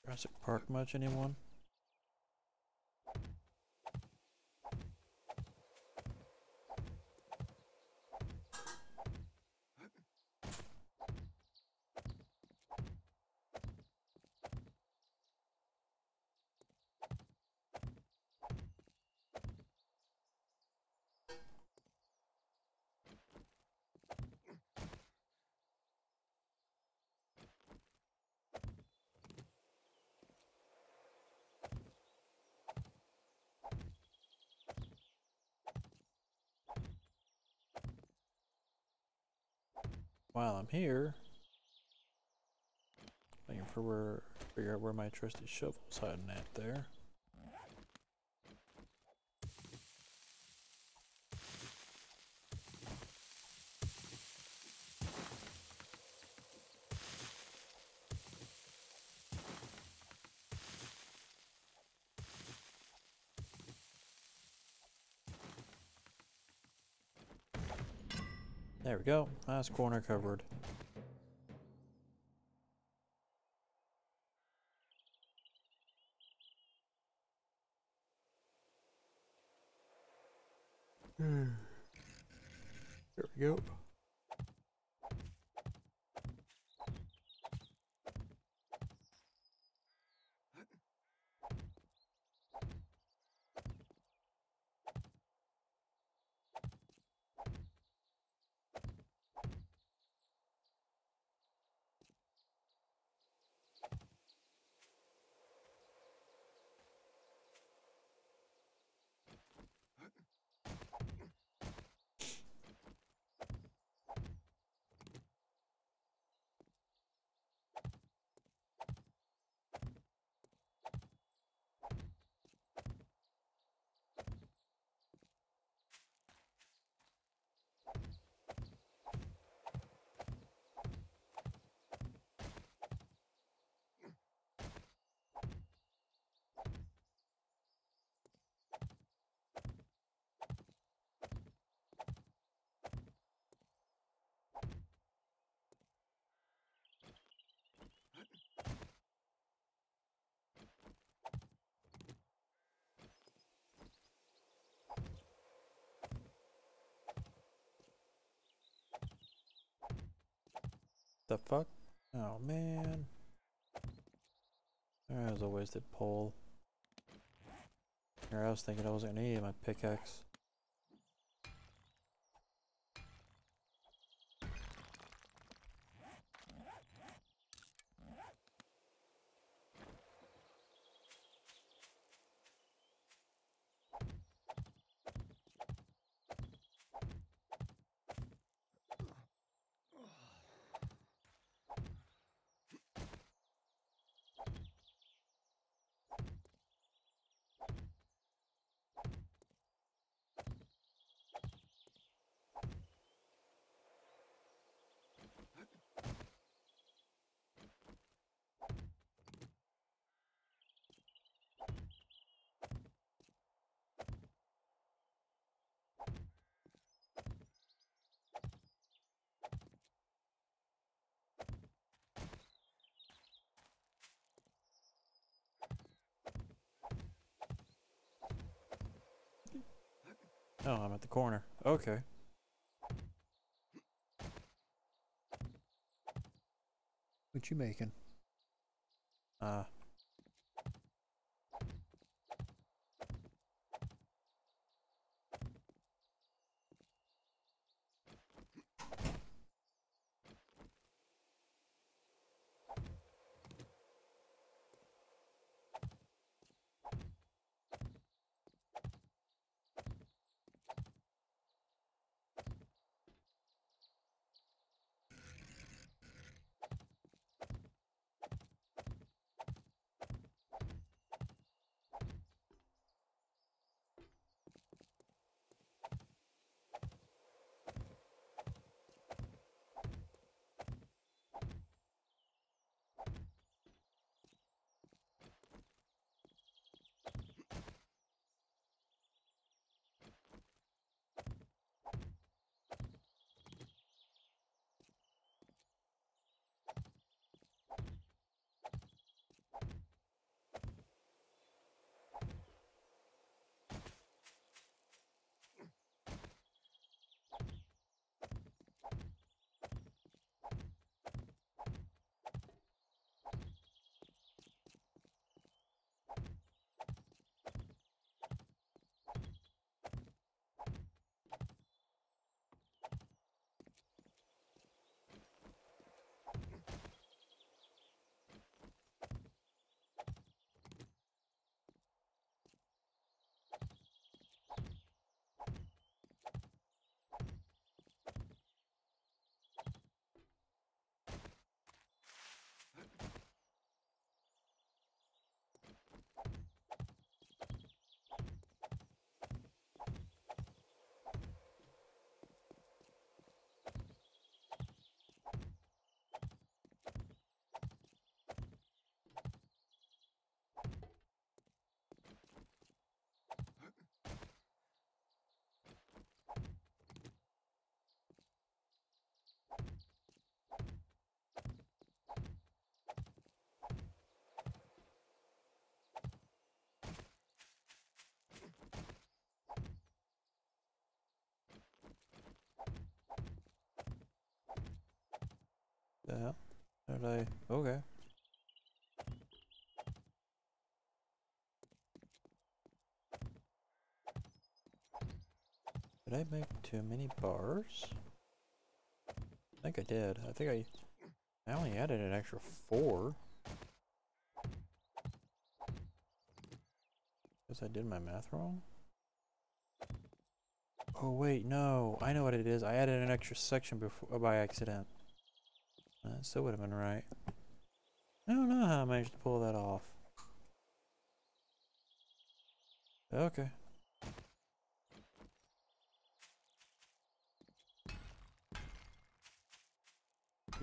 [SPEAKER 1] Jurassic Park much, anyone? While I'm here, looking for figure out where my trusty shovel's hiding at there. There we go. Last corner covered. we go. The fuck? Oh man. There's a wasted pole. Here, I was thinking I wasn't gonna need my pickaxe. Oh, I'm at the corner. Okay. What you making? The hell? Did I? Okay. Did I make too many bars? I think I did. I think I only added an extra 4. Guess I did my math wrong. Oh wait, no. I know what it is. I added an extra section before by accident. That still would have been right. I don't know how I managed to pull that off. Okay.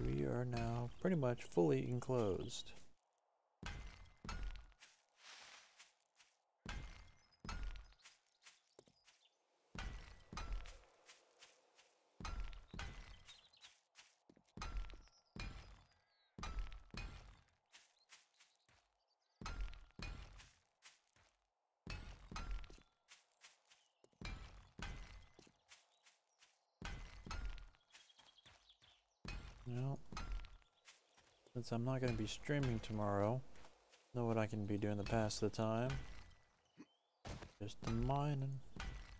[SPEAKER 1] We are now pretty much fully enclosed. Well, since I'm not going to be streaming tomorrow, know what I can be doing the past of the time. Just mining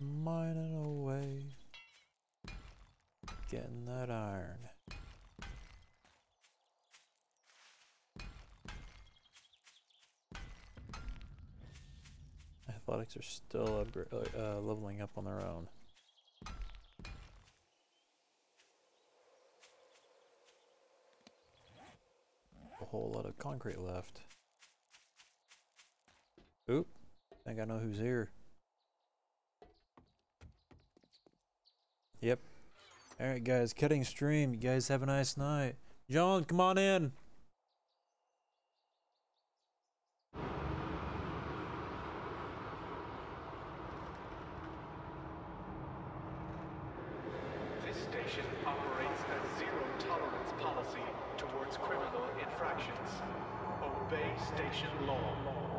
[SPEAKER 1] away, getting that iron. Athletics are still leveling up on their own. A whole lot of concrete left. Oop, I think I know who's here. Yep. Alright guys, cutting stream. You guys have a nice night. John, come on in.
[SPEAKER 2] This station operates a zero-tolerance policy towards criminal infractions. Obey station law.